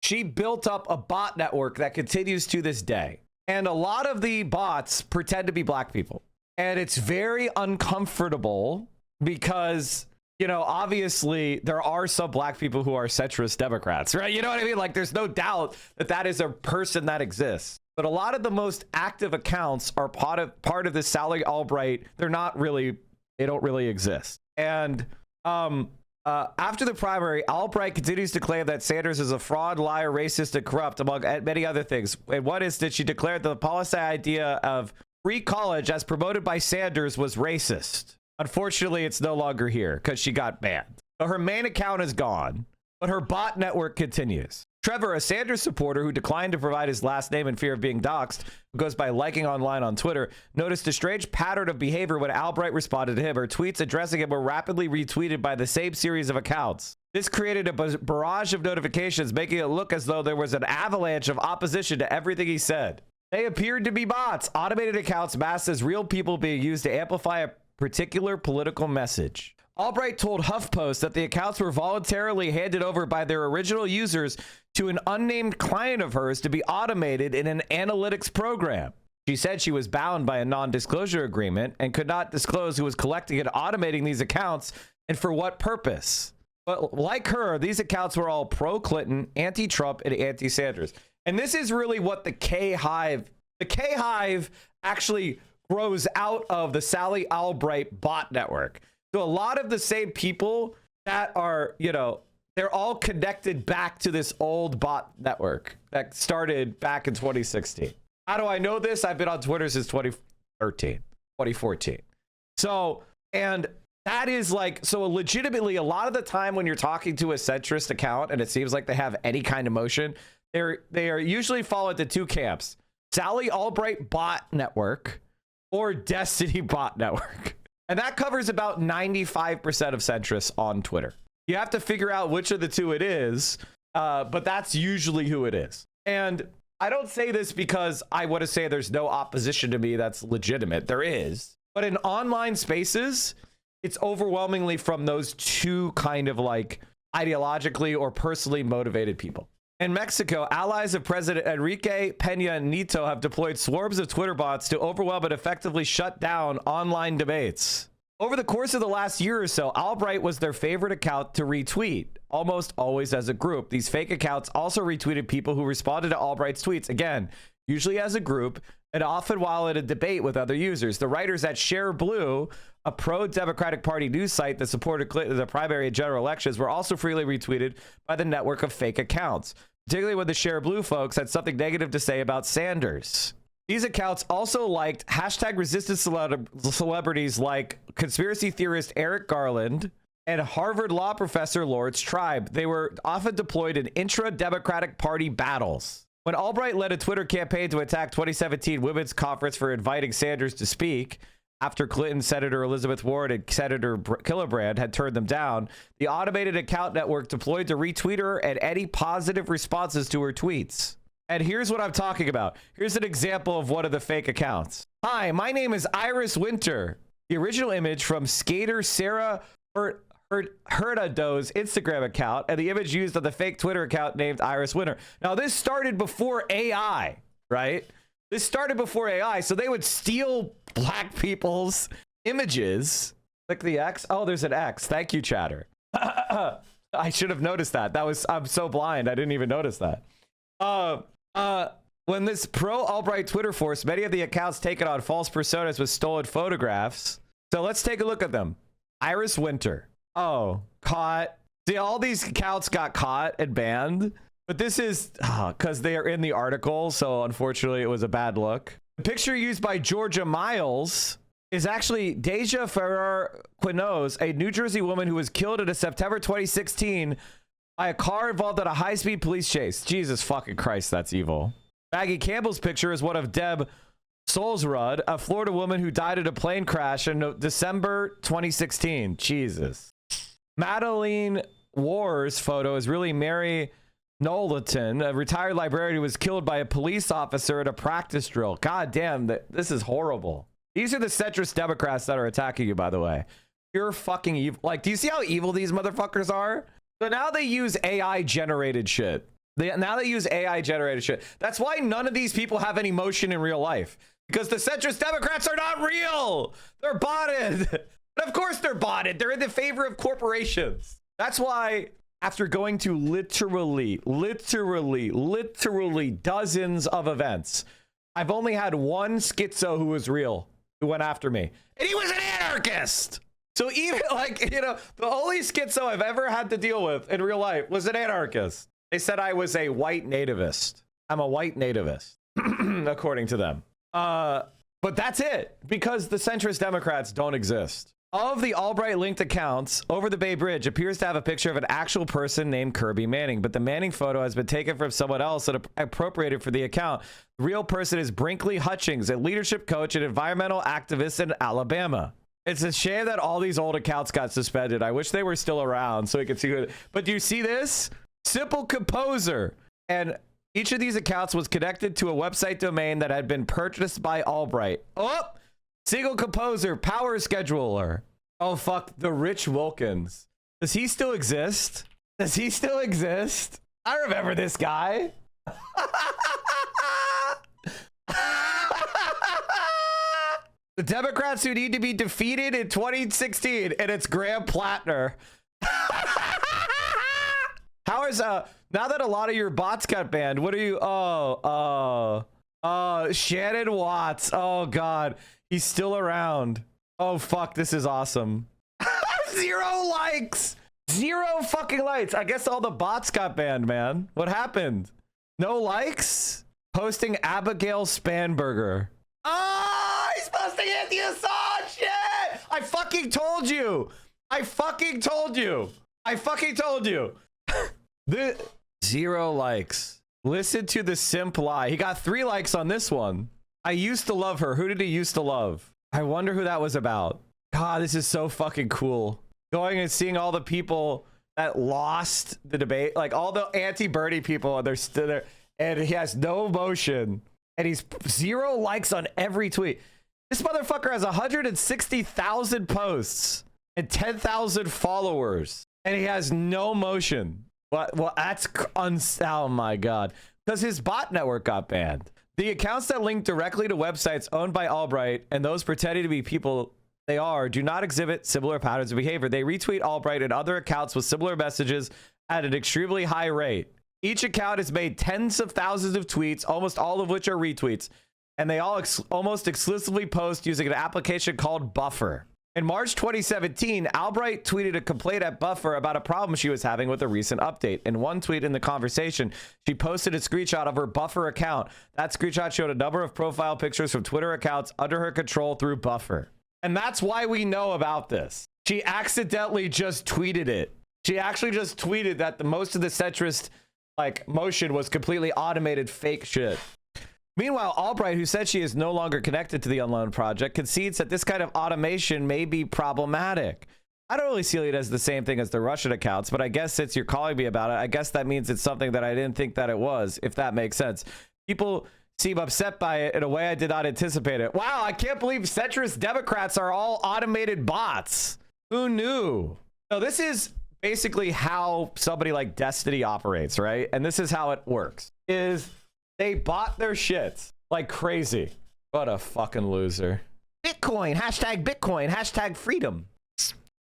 Speaker 1: she built up a bot network that continues to this day. And a lot of the bots pretend to be black people. And it's very uncomfortable because, you know, obviously there are some black people who are centrist Democrats, right? You know what I mean? Like, there's no doubt that that is a person that exists. But a lot of the most active accounts are part of this Sally Albright. They don't really exist. And after the primary, Albright continues to claim that Sanders is a fraud, liar, racist, and corrupt, among many other things. In one instance, she declared that the policy idea of free college as promoted by Sanders was racist. Unfortunately, it's no longer here because she got banned. So her main account is gone, but her bot network continues. Trevor, a Sanders supporter who declined to provide his last name in fear of being doxxed, who goes by liking online on Twitter, noticed a strange pattern of behavior when Albright responded to him. Her tweets addressing him were rapidly retweeted by the same series of accounts. This created a barrage of notifications, making it look as though there was an avalanche of opposition to everything he said. They appeared to be bots, automated accounts masked as real people being used to amplify a particular political message. Albright told HuffPost that the accounts were voluntarily handed over by their original users to an unnamed client of hers to be automated in an analytics program. She said she was bound by a non-disclosure agreement and could not disclose who was collecting and automating these accounts and for what purpose. But like her, these accounts were all pro-Clinton, anti-Trump, and anti-Sanders. And this is really what the K-Hive actually grows out of the Sally Albright bot network. So a lot of the same people that are, you know, they're all connected back to this old bot network that started back in 2016. How do I know this? I've been on Twitter since 2014. So, and that is like, so legitimately a lot of the time when you're talking to a centrist account and it seems like they have any kind of motion, they are usually fall into two camps: Sally Albright bot network or Destiny bot network. And that covers about 95% of centrists on Twitter. You have to figure out which of the two it is, but that's usually who it is. And I don't say this because I want to say there's no opposition to me that's legitimate. There is. But in online spaces, it's overwhelmingly from those two kind of like ideologically or personally motivated people. In Mexico, allies of President Enrique Peña Nieto have deployed swarms of Twitter bots to overwhelm and effectively shut down online debates. Over the course of the last year or so, Albright was their favorite account to retweet, almost always as a group. These fake accounts also retweeted people who responded to Albright's tweets, again, usually as a group, and often while in a debate with other users. The writers at Share Blue, a pro-Democratic Party news site that supported Clinton in the primary and general elections, were also freely retweeted by the network of fake accounts, particularly when the Share Blue folks had something negative to say about Sanders. These accounts also liked hashtag resistance celebrities like conspiracy theorist Eric Garland and Harvard law professor Lawrence Tribe. They were often deployed in intra-Democratic Party battles. When Albright led a Twitter campaign to attack 2017 Women's Conference for inviting Sanders to speak, after Clinton, Senator Elizabeth Warren, and Senator Gillibrand had turned them down, the automated account network deployed to retweet her and any positive responses to her tweets. And here's what I'm talking about. Here's an example of one of the fake accounts. Hi, my name is Iris Winter. The original image from skater Sarah Hurtado's Instagram account, and the image used on the fake Twitter account named Iris Winter. Now, this started before AI, right? This started before AI, so they would steal black people's images. Click the X. Oh, there's an X. Thank you, chatter. I should have noticed that. I'm so blind. I didn't even notice that. When this pro-Albright Twitter force, many of the accounts taken on false personas with stolen photographs. So let's take a look at them. Iris Winter. Oh, caught. See, all these accounts got caught and banned. But this is because they are in the article. So unfortunately, it was a bad look. The picture used by Georgia Miles is actually Deja Ferrer Quinones, a New Jersey woman who was killed in a September 2016 by a car involved in a high-speed police chase. Jesus fucking Christ, that's evil. Maggie Campbell's picture is one of Deb Solsrud, a Florida woman who died in a plane crash in December 2016. Jesus. Madeline Ward's photo is really Mary Knowlton, a retired librarian who was killed by a police officer at a practice drill. God damn, this is horrible. These are the centrist Democrats that are attacking you, by the way. You're fucking evil. Like, do you see how evil these motherfuckers are? So now they use AI-generated shit. Now they use AI-generated shit. That's why none of these people have any motion in real life. Because the centrist Democrats are not real. They're botted. And of course they're botted. They're in the favor of corporations. That's why after going to literally dozens of events, I've only had one schizo who was real, who went after me. And he was an anarchist. So even like, you know, the only schizo I've ever had to deal with in real life was an anarchist. They said I was a white nativist. I'm a white nativist, according to them. But that's it, because the centrist Democrats don't exist. Of the Albright linked accounts, Over the Bay Bridge appears to have a picture of an actual person named Kirby Manning, but the Manning photo has been taken from someone else and appropriated for the account. The real person is Brinkley Hutchings, a leadership coach and environmental activist in Alabama. It's a shame that all these old accounts got suspended. I wish they were still around so we could see who. But do you see this? Simple Composer. And each of these accounts was connected to a website domain that had been purchased by Albright. Oh, Single Composer, Power Scheduler. Oh, fuck, the Rich Wilkins. Does he still exist? Does he still exist? I remember this guy. The Democrats who need to be defeated in 2016, and it's Graham Plattner. How is now that a lot of your bots got banned, what are you? Shannon Watts. Oh god, he's still around. Oh fuck, this is awesome. 0 likes. 0 fucking likes. I guess all the bots got banned, man. What happened? No likes? Posting Abigail Spanberger. Oh, he's posting Anthony Assange. Shit! I fucking told you. I fucking told you. I fucking told you. The 0 likes. Listen to the simp lie. He got 3 likes on this one. I used to love her. Who did he used to love? I wonder who that was about. God, this is so fucking cool. Going and seeing all the people that lost the debate, like all the anti-Bernie people, and they're still there, and he has no emotion, and he's 0 likes on every tweet. This motherfucker has 160,000 posts and 10,000 followers, and he has no motion. Well, that's oh my god, because his bot network got banned. The accounts that link directly to websites owned by Albright and those pretending to be people they are do not exhibit similar patterns of behavior. They retweet Albright and other accounts with similar messages at an extremely high rate. Each account has made tens of thousands of tweets, almost all of which are retweets, and they all almost exclusively post using an application called Buffer. In March 2017, Albright tweeted a complaint at Buffer about a problem she was having with a recent update. In one tweet in the conversation, she posted a screenshot of her Buffer account. That screenshot showed a number of profile pictures from Twitter accounts under her control through Buffer. And that's why we know about this. She accidentally just tweeted it. She actually just tweeted that most of the centrist motion was completely automated fake shit. Meanwhile, Albright, who said she is no longer connected to the Unloan Project, concedes that this kind of automation may be problematic. I don't really see it as the same thing as the Russian accounts, but I guess since you're calling me about it, I guess that means it's something that I didn't think that it was, if that makes sense. People seem upset by it in a way I did not anticipate it. Wow, I can't believe centrist Democrats are all automated bots. Who knew? So this is basically how somebody like Destiny operates, right? And this is how it works, is they bought their shit like crazy. What a fucking loser. Bitcoin, hashtag freedom.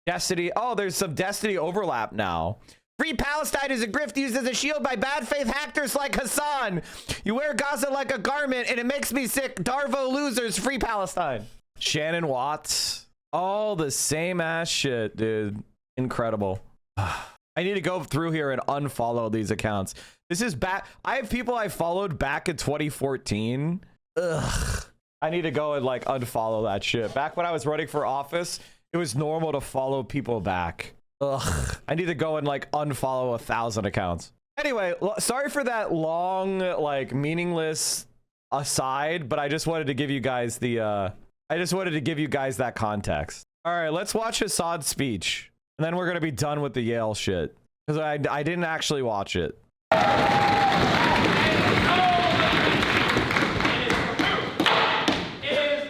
Speaker 1: Destiny. Oh, there's some Destiny overlap now. Free Palestine is a grift used as a shield by bad faith actors like Hassan. You wear Gaza like a garment and it makes me sick. Darvo losers, free Palestine. Shannon Watts. All the same ass shit, dude. Incredible. I need to go through here and unfollow these accounts. This is back. I have people I followed back in 2014. Ugh. I need to go and like unfollow that shit. Back when I was running for office, it was normal to follow people back. Ugh. I need to go and like unfollow 1,000 accounts. Anyway, sorry for that long, like meaningless aside, but I just wanted to give you guys the, that context. All right, let's watch Hassan's speech. And then we're going to be done with the Yale shit. Because I didn't actually watch it.
Speaker 3: Is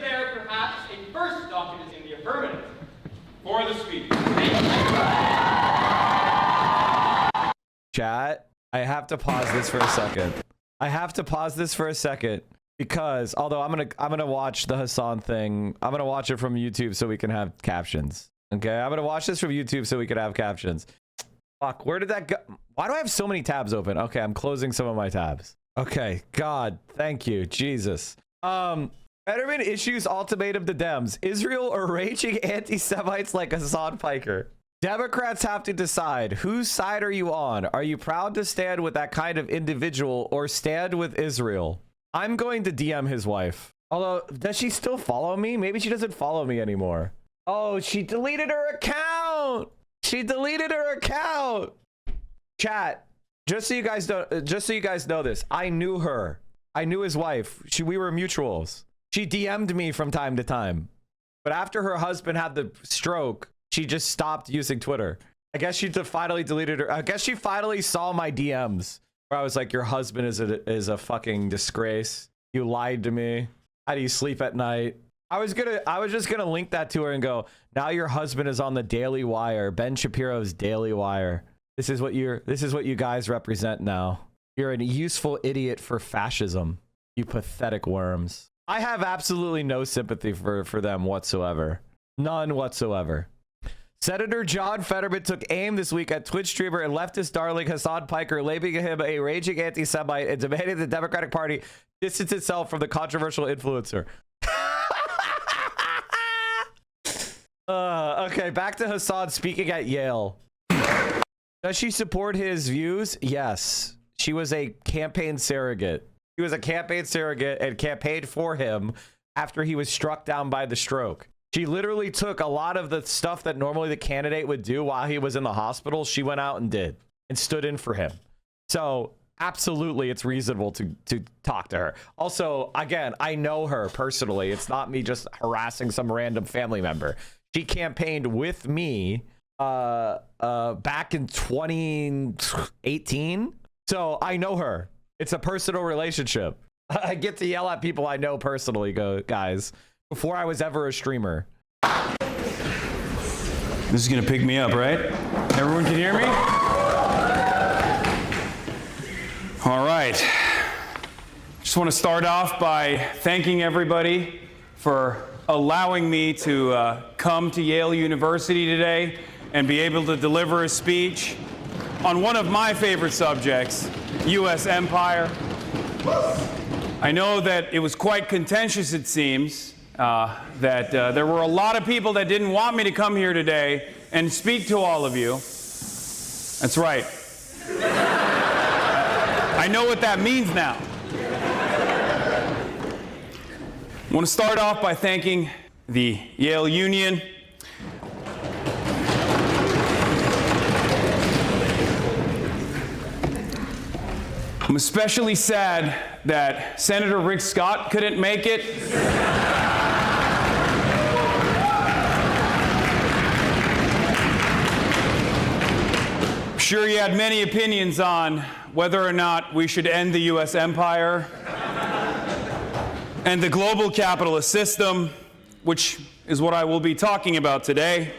Speaker 3: there perhaps a first document in the affirmative for the speech?
Speaker 1: Chat, I have to pause this for a second. Because although I'm gonna watch the Hassan thing, I'm gonna watch it from YouTube so we can have captions. Okay, I'm gonna watch this from YouTube so we can have captions. Fuck, where did that go? Why do I have so many tabs open? Okay, I'm closing some of my tabs. Okay, God, thank you, Jesus. Fetterman issues ultimatum to Dems. Israel or raging anti-Semites like Hassan Piker. Democrats have to decide, whose side are you on? Are you proud to stand with that kind of individual or stand with Israel? I'm going to DM his wife. Although, does she still follow me? Maybe she doesn't follow me anymore. Oh, she deleted her account. Chat, just so you guys know this, I knew her. I knew his wife. We were mutuals. She DM'd me from time to time. But after her husband had the stroke, she just stopped using Twitter. I guess she finally deleted her. I guess she finally saw my DMs where I was like, your husband is a fucking disgrace. You lied to me. How do you sleep at night? I was just gonna link that to her and go, now your husband is on the Daily Wire, Ben Shapiro's Daily Wire. This is what you guys represent now. You're a useful idiot for fascism. You pathetic worms. I have absolutely no sympathy for them whatsoever. None whatsoever. Senator John Fetterman took aim this week at Twitch streamer and leftist darling Hassan Piker, labeling him a raging anti-Semite and demanding the Democratic Party distance itself from the controversial influencer. Okay, back to Hassan speaking at Yale. Does she support his views? Yes. She was a campaign surrogate. She was a campaign surrogate and campaigned for him after he was struck down by the stroke. She literally took a lot of the stuff that normally the candidate would do while he was in the hospital. She went out and did and stood in for him. So absolutely, it's reasonable to talk to her. Also, again, I know her personally. It's not me just harassing some random family member. She campaigned with me back in 2018. So I know her. It's a personal relationship. I get to yell at people I know personally, guys, before I was ever a streamer.
Speaker 10: This is gonna pick me up, right? Everyone can hear me? All right. Just want to start off by thanking everybody for allowing me to come to Yale University today and be able to deliver a speech on one of my favorite subjects, U.S. empire. I know that it was quite contentious, it seems, that there were a lot of people that didn't want me to come here today and speak to all of you. That's right. I know what that means now. I want to start off by thanking the Yale Union. I'm especially sad that Senator Rick Scott couldn't make it. I'm sure he had many opinions on whether or not we should end the U.S. empire and the global capitalist system, which is what I will be talking about today.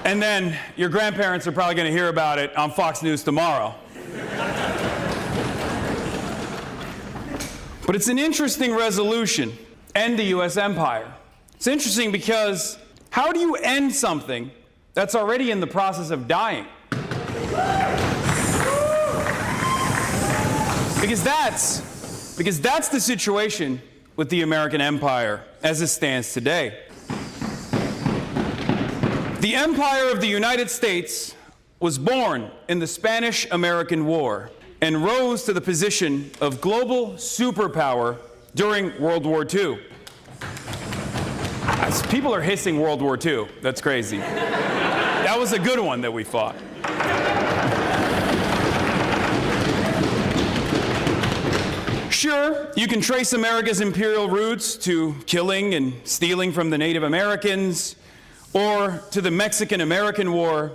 Speaker 10: And then your grandparents are probably going to hear about it on Fox News tomorrow. But it's an interesting resolution, end the U.S. empire. It's interesting because how do you end something that's already in the process of dying? Because that's the situation with the American empire as it stands today. The empire of the United States was born in the Spanish-American War and rose to the position of global superpower during World War II. As people are hissing World War II. That's crazy. That was a good one that we fought. Sure, you can trace America's imperial roots to killing and stealing from the Native Americans or to the Mexican-American War,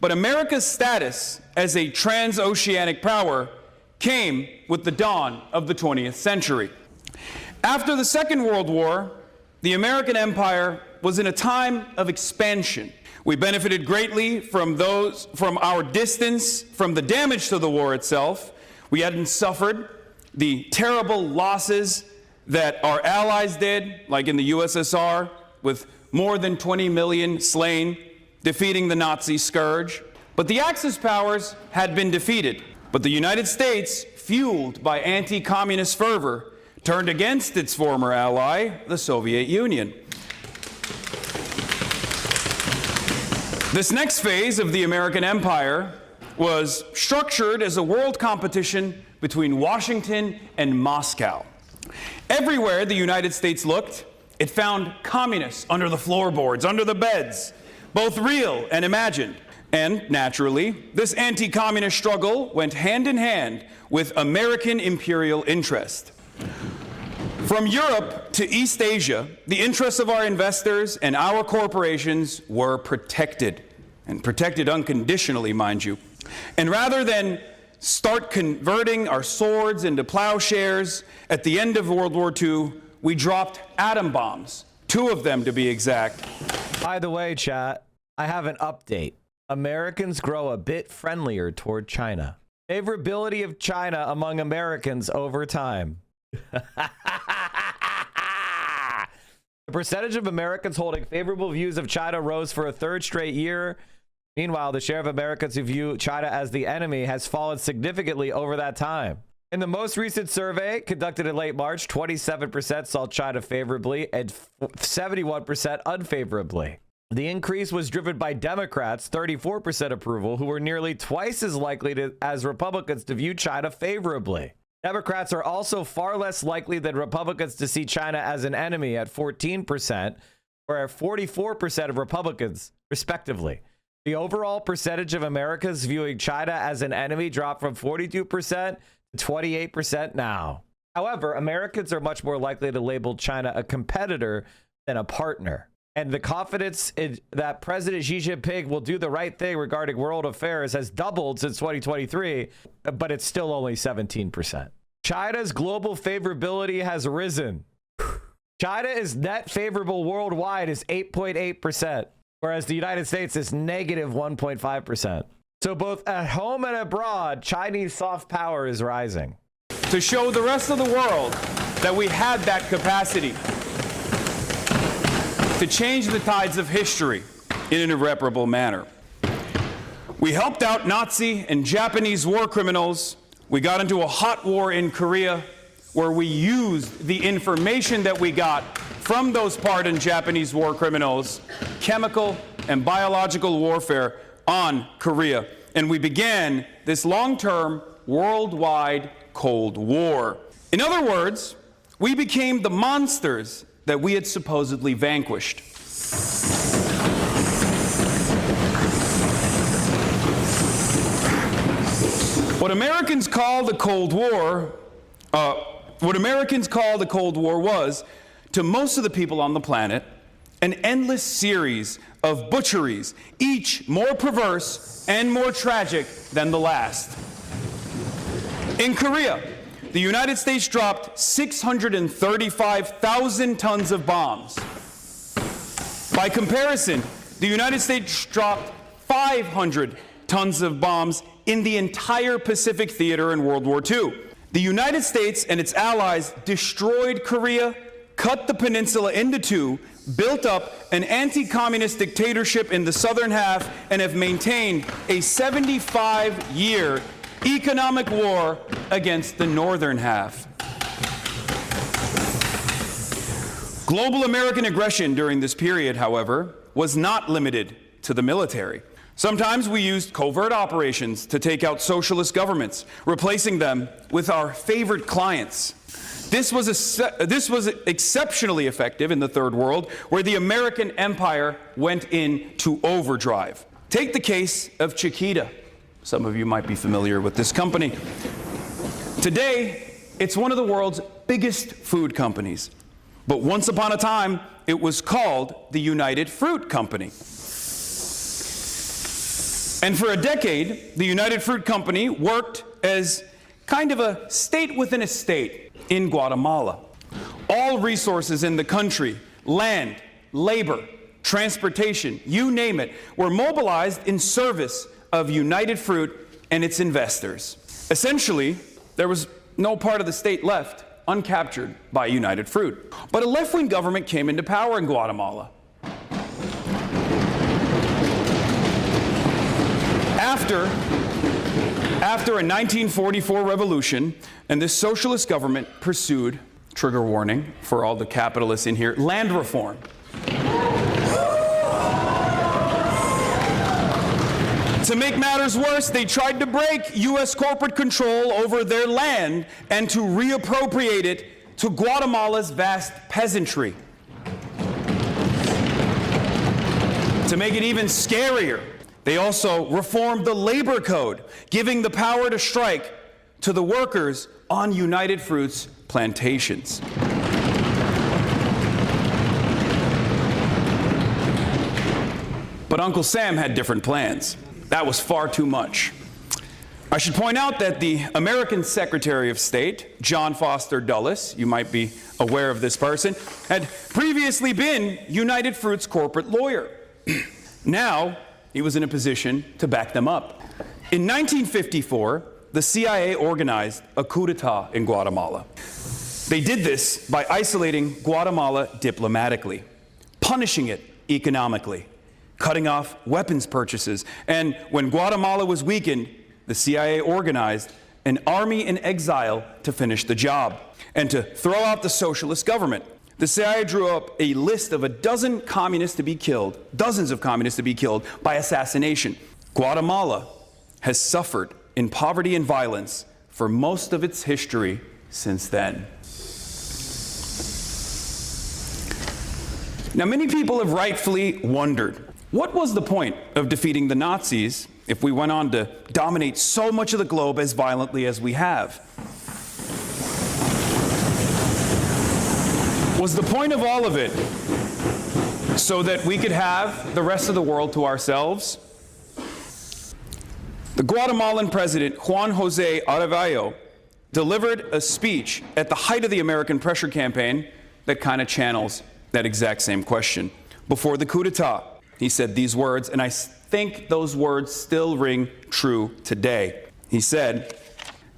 Speaker 10: but America's status as a transoceanic power came with the dawn of the 20th century. After the Second World War, the American empire was in a time of expansion. We benefited greatly from our distance from the damage to the war itself. We hadn't suffered the terrible losses that our allies did, like in the USSR, with more than 20 million slain, defeating the Nazi scourge. But the Axis powers had been defeated. But the United States, fueled by anti-communist fervor, turned against its former ally, the Soviet Union. This next phase of the American empire was structured as a world competition between Washington and Moscow. Everywhere the United States looked, it found communists under the floorboards, under the beds, both real and imagined. And naturally, this anti-communist struggle went hand in hand with American imperial interest. From Europe to East Asia, the interests of our investors and our corporations were protected, and protected unconditionally, mind you. And rather than start converting our swords into plowshares, at the end of World War II, we dropped atom bombs, 2 of them to be exact.
Speaker 1: By the way, chat, I have an update. Americans grow a bit friendlier toward China. Favorability of China among Americans over time. The percentage of Americans holding favorable views of China rose for a 3rd straight year. Meanwhile, the share of Americans who view China as the enemy has fallen significantly over that time. In the most recent survey conducted in late March, 27% saw China favorably and 71% unfavorably. The increase was driven by Democrats, 34% approval, who were nearly twice as likely as Republicans to view China favorably. Democrats are also far less likely than Republicans to see China as an enemy at 14%, or 44% of Republicans, respectively. The overall percentage of Americans viewing China as an enemy dropped from 42% to 28% now. However, Americans are much more likely to label China a competitor than a partner. And the confidence that President Xi Jinping will do the right thing regarding world affairs has doubled since 2023, but it's still only 17%. China's global favorability has risen. China is net favorable worldwide is 8.8%, whereas the United States is negative 1.5%. So both at home and abroad, Chinese soft power is rising.
Speaker 10: To show the rest of the world that we had that capacity to change the tides of history in an irreparable manner. We helped out Nazi and Japanese war criminals. We got into a hot war in Korea where we used the information that we got from those pardoned Japanese war criminals, chemical and biological warfare on Korea. And we began this long-term worldwide Cold War. In other words, we became the monsters that we had supposedly vanquished. What Americans call the Cold War, was, to most of the people on the planet, an endless series of butcheries, each more perverse and more tragic than the last. In Korea, the United States dropped 635,000 tons of bombs. By comparison, the United States dropped 500 tons of bombs in the entire Pacific theater in World War II. The United States and its allies destroyed Korea, cut the peninsula into 2, built up an anti-communist dictatorship in the southern half, and have maintained a 75-year economic war against the northern half. Global American aggression during this period, however, was not limited to the military. Sometimes we used covert operations to take out socialist governments, replacing them with our favorite clients. This was exceptionally effective in the Third World, where the American empire went into overdrive. Take the case of Chiquita. Some of you might be familiar with this company. Today, it's one of the world's biggest food companies. But once upon a time, it was called the United Fruit Company. And for a decade, the United Fruit Company worked as kind of a state within a state in Guatemala. All resources in the country, land, labor, transportation, you name it, were mobilized in service of United Fruit and its investors. Essentially, there was no part of the state left uncaptured by United Fruit. But a left-wing government came into power in Guatemala. After a 1944 revolution, and this socialist government pursued, trigger warning for all the capitalists in here, land reform. To make matters worse, they tried to break U.S. corporate control over their land and to reappropriate it to Guatemala's vast peasantry. To make it even scarier, they also reformed the labor code, giving the power to strike to the workers on United Fruit's plantations. But Uncle Sam had different plans. That was far too much. I should point out that the American Secretary of State, John Foster Dulles, you might be aware of this person, had previously been United Fruit's corporate lawyer. Now, he was in a position to back them up. In 1954, the CIA organized a coup d'etat in Guatemala. They did this by isolating Guatemala diplomatically, punishing it economically, cutting off weapons purchases, and when Guatemala was weakened, the CIA organized an army in exile to finish the job and to throw out the socialist government. The CIA drew up a list of dozens of communists to be killed by assassination. Guatemala has suffered in poverty and violence for most of its history since then. Now, many people have rightfully wondered, what was the point of defeating the Nazis if we went on to dominate so much of the globe as violently as we have? Was the point of all of it so that we could have the rest of the world to ourselves? The Guatemalan president, Juan José Arevalo, delivered a speech at the height of the American pressure campaign that kind of channels that exact same question. Before the coup d'etat, he said these words, and I think those words still ring true today. He said,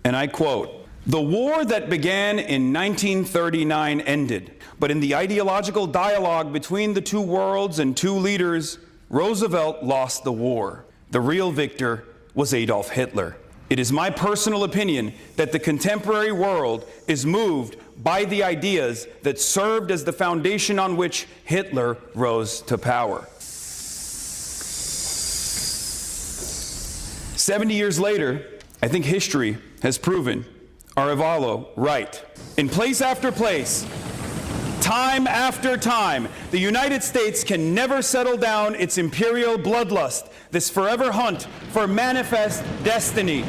Speaker 10: and I quote, "The war that began in 1939 ended, but in the ideological dialogue between the two worlds and two leaders, Roosevelt lost the war. The real victor was Adolf Hitler. It is my personal opinion that the contemporary world is moved by the ideas that served as the foundation on which Hitler rose to power." 70 years later, I think history has proven Arevalo right. In place after place, time after time, the United States can never settle down its imperial bloodlust, this forever hunt for manifest destiny.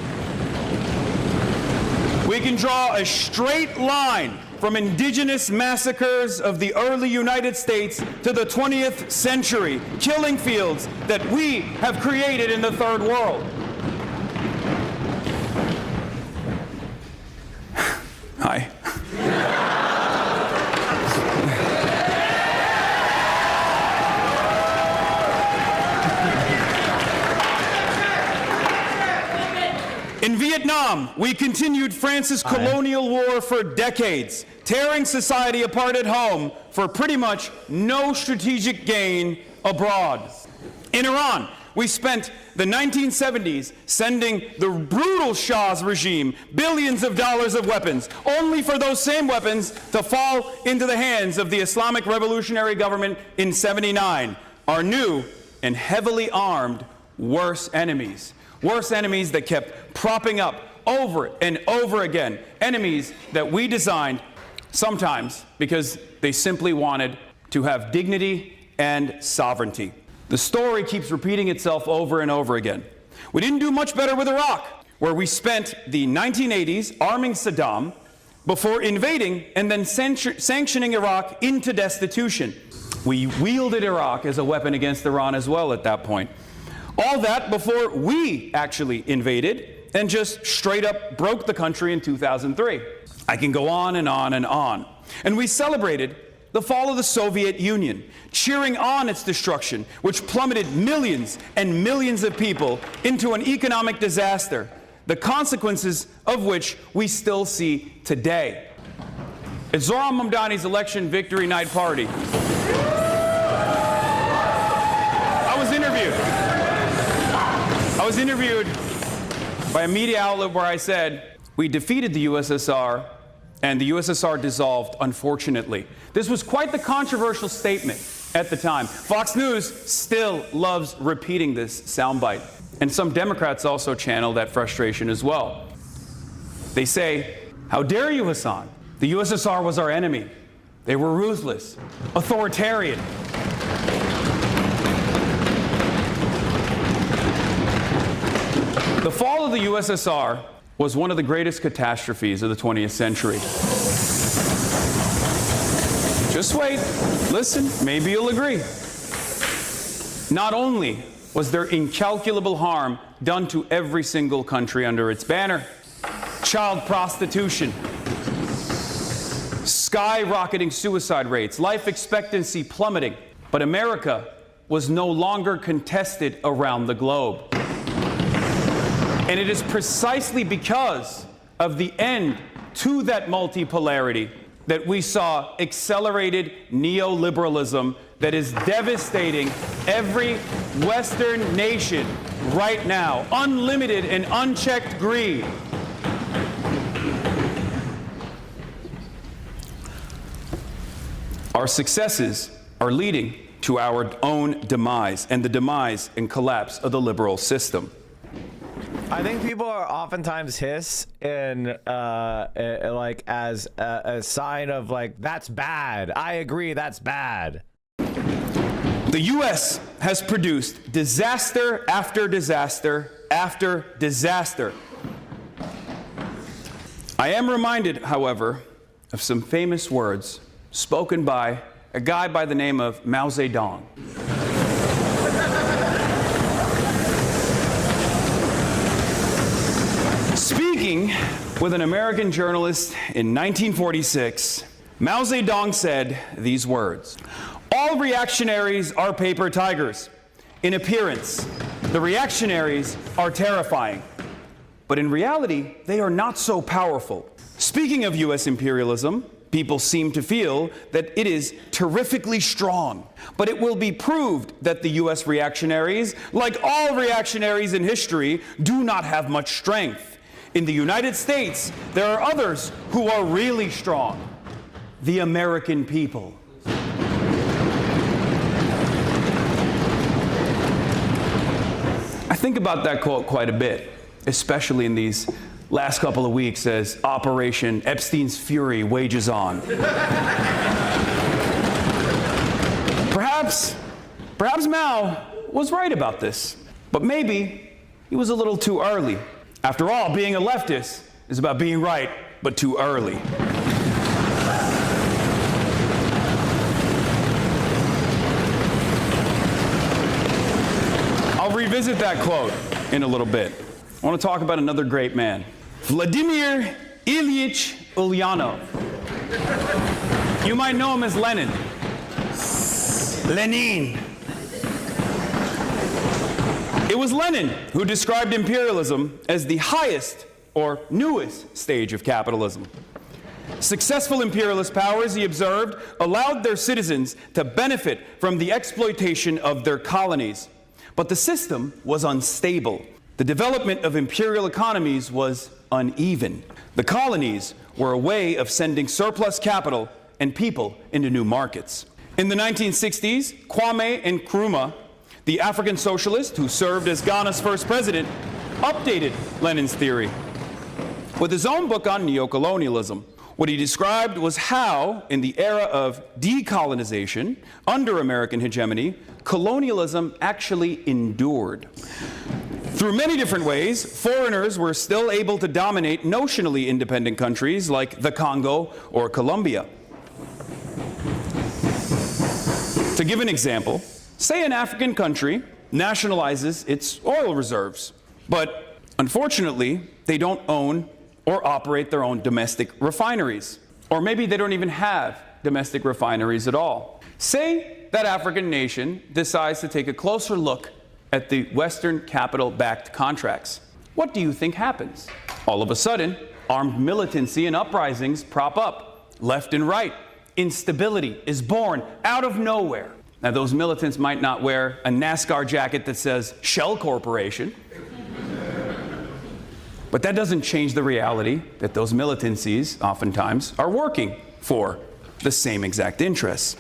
Speaker 10: We can draw a straight line from indigenous massacres of the early United States to the 20th century, killing fields that we have created in the Third World. Hi. In Vietnam, we continued France's colonial war for decades, tearing society apart at home for pretty much no strategic gain abroad. In Iran, we spent the 1970s sending the brutal Shah's regime billions of dollars of weapons, only for those same weapons to fall into the hands of the Islamic Revolutionary Government in '79, our new and heavily armed worse enemies that kept propping up over and over again, enemies that we designed sometimes because they simply wanted to have dignity and sovereignty. The story keeps repeating itself over and over again. We didn't do much better with Iraq, where we spent the 1980s arming Saddam before invading and then sanctioning Iraq into destitution. We wielded Iraq as a weapon against Iran as well at that point. All that before we actually invaded and just straight up broke the country in 2003. I can go on and on and on. And we celebrated the fall of the Soviet Union, cheering on its destruction, which plummeted millions and millions of people into an economic disaster, the consequences of which we still see today. At Zoran Mamdani's election victory night party, I was interviewed by a media outlet where I said, we defeated the USSR and the USSR dissolved, unfortunately. This was quite the controversial statement at the time. Fox News still loves repeating this soundbite. And some Democrats also channel that frustration as well. They say, how dare you, Hassan? The USSR was our enemy. They were ruthless, authoritarian. The fall of the USSR was one of the greatest catastrophes of the 20th century. Just wait, listen, maybe you'll agree. Not only was there incalculable harm done to every single country under its banner, child prostitution, skyrocketing suicide rates, life expectancy plummeting, but America was no longer contested around the globe. And it is precisely because of the end to that multipolarity that we saw accelerated neoliberalism that is devastating every Western nation right now. Unlimited and unchecked greed. Our successes are leading to our own demise and the demise and collapse of the liberal system.
Speaker 1: I think people are oftentimes hiss in like as a sign of like, that's bad. I agree, that's bad.
Speaker 10: The U.S. has produced disaster after disaster after disaster. I am reminded, however, of some famous words spoken by a guy by the name of Mao Zedong. Speaking with an American journalist in 1946, Mao Zedong said these words: all reactionaries are paper tigers. In appearance, the reactionaries are terrifying. But in reality, they are not so powerful. Speaking of U.S. imperialism, people seem to feel that it is terrifically strong. But it will be proved that the U.S. reactionaries, like all reactionaries in history, do not have much strength. In the United States, there are others who are really strong. The American people. I think about that quote quite a bit, especially in these last couple of weeks as Operation Epstein's Fury wages on. Perhaps Mao was right about this, but maybe he was a little too early. After all, being a leftist is about being right, but too early. I'll revisit that quote in a little bit. I want to talk about another great man, Vladimir Ilyich Ulyanov. You might know him as Lenin. Lenin. It was Lenin who described imperialism as the highest or newest stage of capitalism. Successful imperialist powers, he observed, allowed their citizens to benefit from the exploitation of their colonies. But the system was unstable. The development of imperial economies was uneven. The colonies were a way of sending surplus capital and people into new markets. In the 1960s, Kwame Nkrumah, the African socialist who served as Ghana's first president, updated Lenin's theory with his own book on neocolonialism. What he described was how, in the era of decolonization under American hegemony, colonialism actually endured. Through many different ways, foreigners were still able to dominate notionally independent countries like the Congo or Colombia. To give an example, say an African country nationalizes its oil reserves, but unfortunately, they don't own or operate their own domestic refineries. Or maybe they don't even have domestic refineries at all. Say that African nation decides to take a closer look at the Western capital-backed contracts. What do you think happens? All of a sudden, armed militancy and uprisings prop up, left and right. Instability is born out of nowhere. Now, those militants might not wear a NASCAR jacket that says Shell Corporation, but that doesn't change the reality that those militancies oftentimes are working for the same exact interests.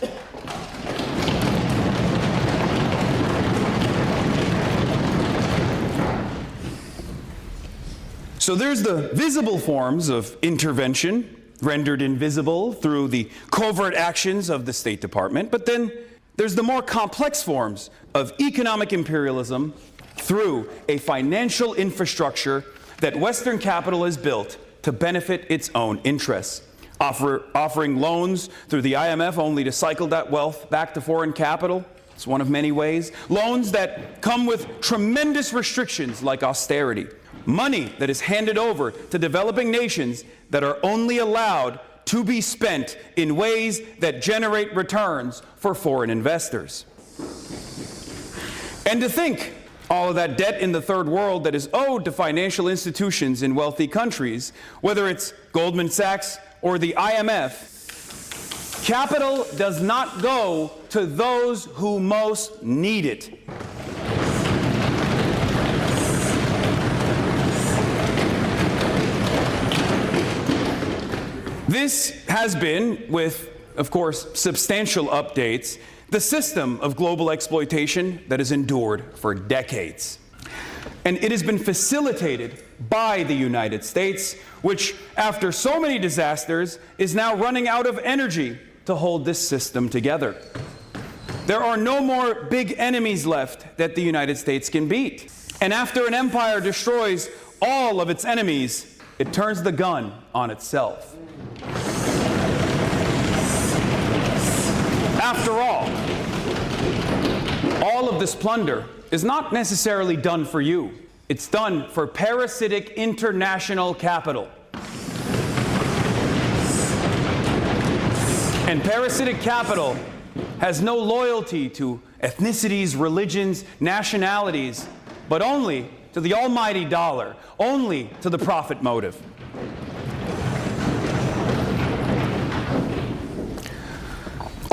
Speaker 10: So there's the visible forms of intervention, rendered invisible through the covert actions of the State Department, but then there's the more complex forms of economic imperialism through a financial infrastructure that Western capital has built to benefit its own interests, offering loans through the IMF only to cycle that wealth back to foreign capital. It's one of many ways. Loans that come with tremendous restrictions like austerity. Money that is handed over to developing nations that are only allowed to be spent in ways that generate returns for foreign investors. And to think all of that debt in the third world that is owed to financial institutions in wealthy countries, whether it's Goldman Sachs or the IMF, capital does not go to those who most need it. This has been, with, of course, substantial updates, the system of global exploitation that has endured for decades. And it has been facilitated by the United States, which, after so many disasters, is now running out of energy to hold this system together. There are no more big enemies left that the United States can beat. And after an empire destroys all of its enemies, it turns the gun on itself. After all of this plunder is not necessarily done for you. It's done for parasitic international capital. And parasitic capital has no loyalty to ethnicities, religions, nationalities, but only to the almighty dollar, only to the profit motive.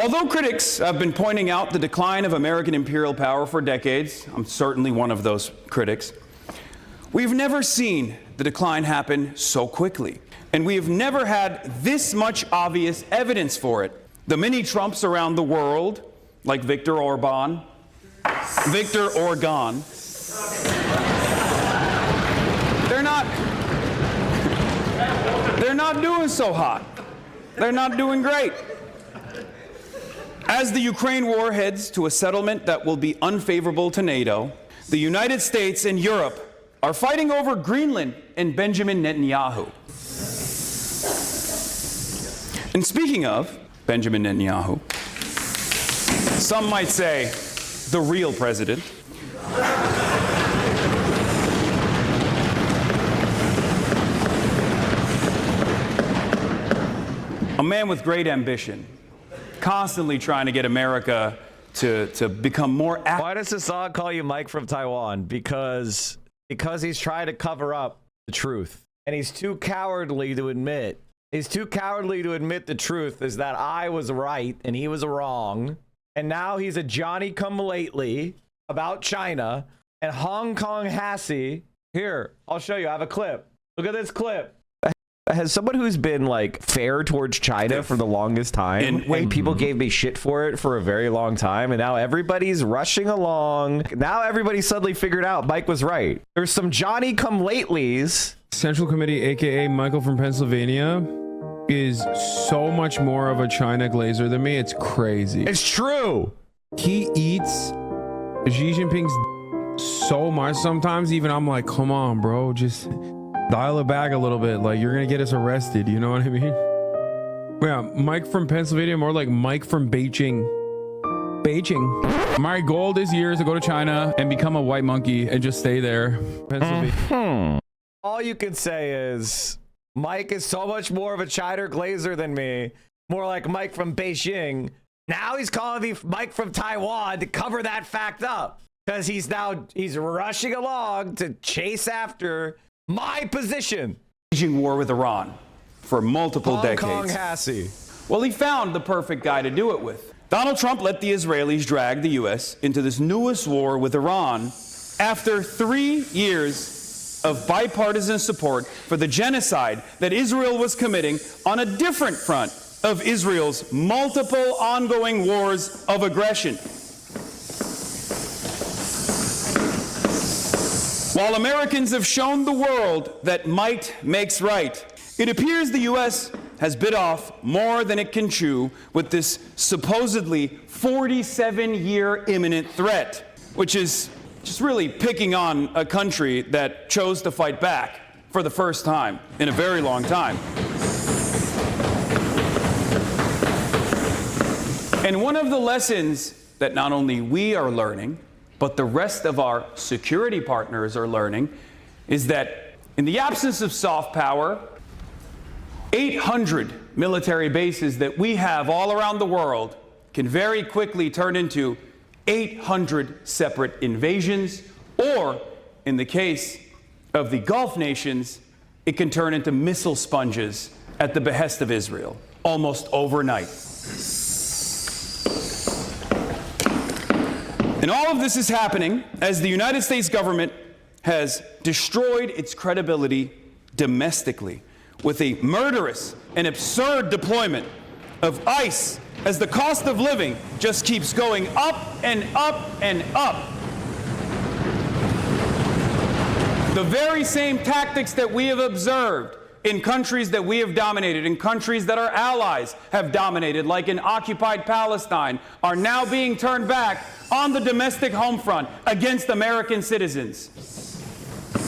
Speaker 10: Although critics have been pointing out the decline of American imperial power for decades, I'm certainly one of those critics, we've never seen the decline happen so quickly. And we have never had this much obvious evidence for it. The mini Trumps around the world, like Viktor Orban, they're not doing so hot. They're not doing great. As the Ukraine war heads to a settlement that will be unfavorable to NATO, the United States and Europe are fighting over Greenland and Benjamin Netanyahu. And speaking of Benjamin Netanyahu, some might say the real president, a man with great ambition, constantly trying to get America to become more active.
Speaker 1: Why does Hassan call you Mike from Taiwan? Because he's trying to cover up the truth. And he's too cowardly to admit. He's too cowardly to admit the truth is that I was right and he was wrong. And now he's a Johnny-come-lately about China, and Hong Kong Hassie. Here, I'll show you. I have a clip. Look at this clip. Has someone who's been like fair towards China for the longest time, and people gave me shit for it for a very long time, and now everybody's rushing along. Now everybody suddenly figured out Mike was right. There's some Johnny come latelys.
Speaker 4: Central Committee, aka Michael from Pennsylvania, is so much more of a China glazer than me. It's crazy.
Speaker 1: It's true.
Speaker 4: He eats Xi Jinping's so much sometimes. Even I'm like, come on, bro, just dial it back a little bit. Like, you're gonna get us arrested. You know what I mean? Yeah, Mike from Pennsylvania, more like Mike from Beijing. Beijing.
Speaker 10: My goal this year is to go to China and become a white monkey and just stay there. Pennsylvania.
Speaker 1: All you can say is Mike is so much more of a China glazer than me. More like Mike from Beijing. Now he's calling me Mike from Taiwan to cover that fact up, because he's rushing along to chase after my position.
Speaker 10: Waging war with Iran for multiple decades.
Speaker 1: Hong Kong Hassie.
Speaker 10: Well, he found the perfect guy to do it with. Donald Trump let the Israelis drag the U.S. into this newest war with Iran after 3 years of bipartisan support for the genocide that Israel was committing on a different front of Israel's multiple ongoing wars of aggression. While Americans have shown the world that might makes right, it appears the U.S. has bit off more than it can chew with this supposedly 47-year imminent threat, which is just really picking on a country that chose to fight back for the first time in a very long time. And one of the lessons that not only we are learning, but the rest of our security partners are learning, is that in the absence of soft power, 800 military bases that we have all around the world can very quickly turn into 800 separate invasions, or in the case of the Gulf nations, it can turn into missile sponges at the behest of Israel, almost overnight. And all of this is happening as the United States government has destroyed its credibility domestically with a murderous and absurd deployment of ICE as the cost of living just keeps going up and up and up. The very same tactics that we have observed in countries that we have dominated, in countries that our allies have dominated, like in occupied Palestine, are now being turned back on the domestic home front against American citizens.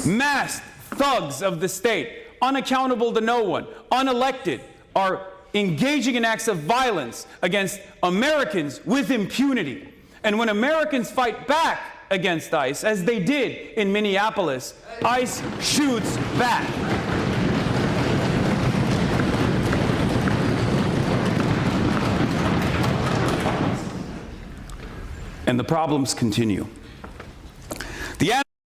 Speaker 10: Masked thugs of the state, unaccountable to no one, unelected, are engaging in acts of violence against Americans with impunity. And when Americans fight back against ICE, as they did in Minneapolis, ICE shoots back. And the problems continue.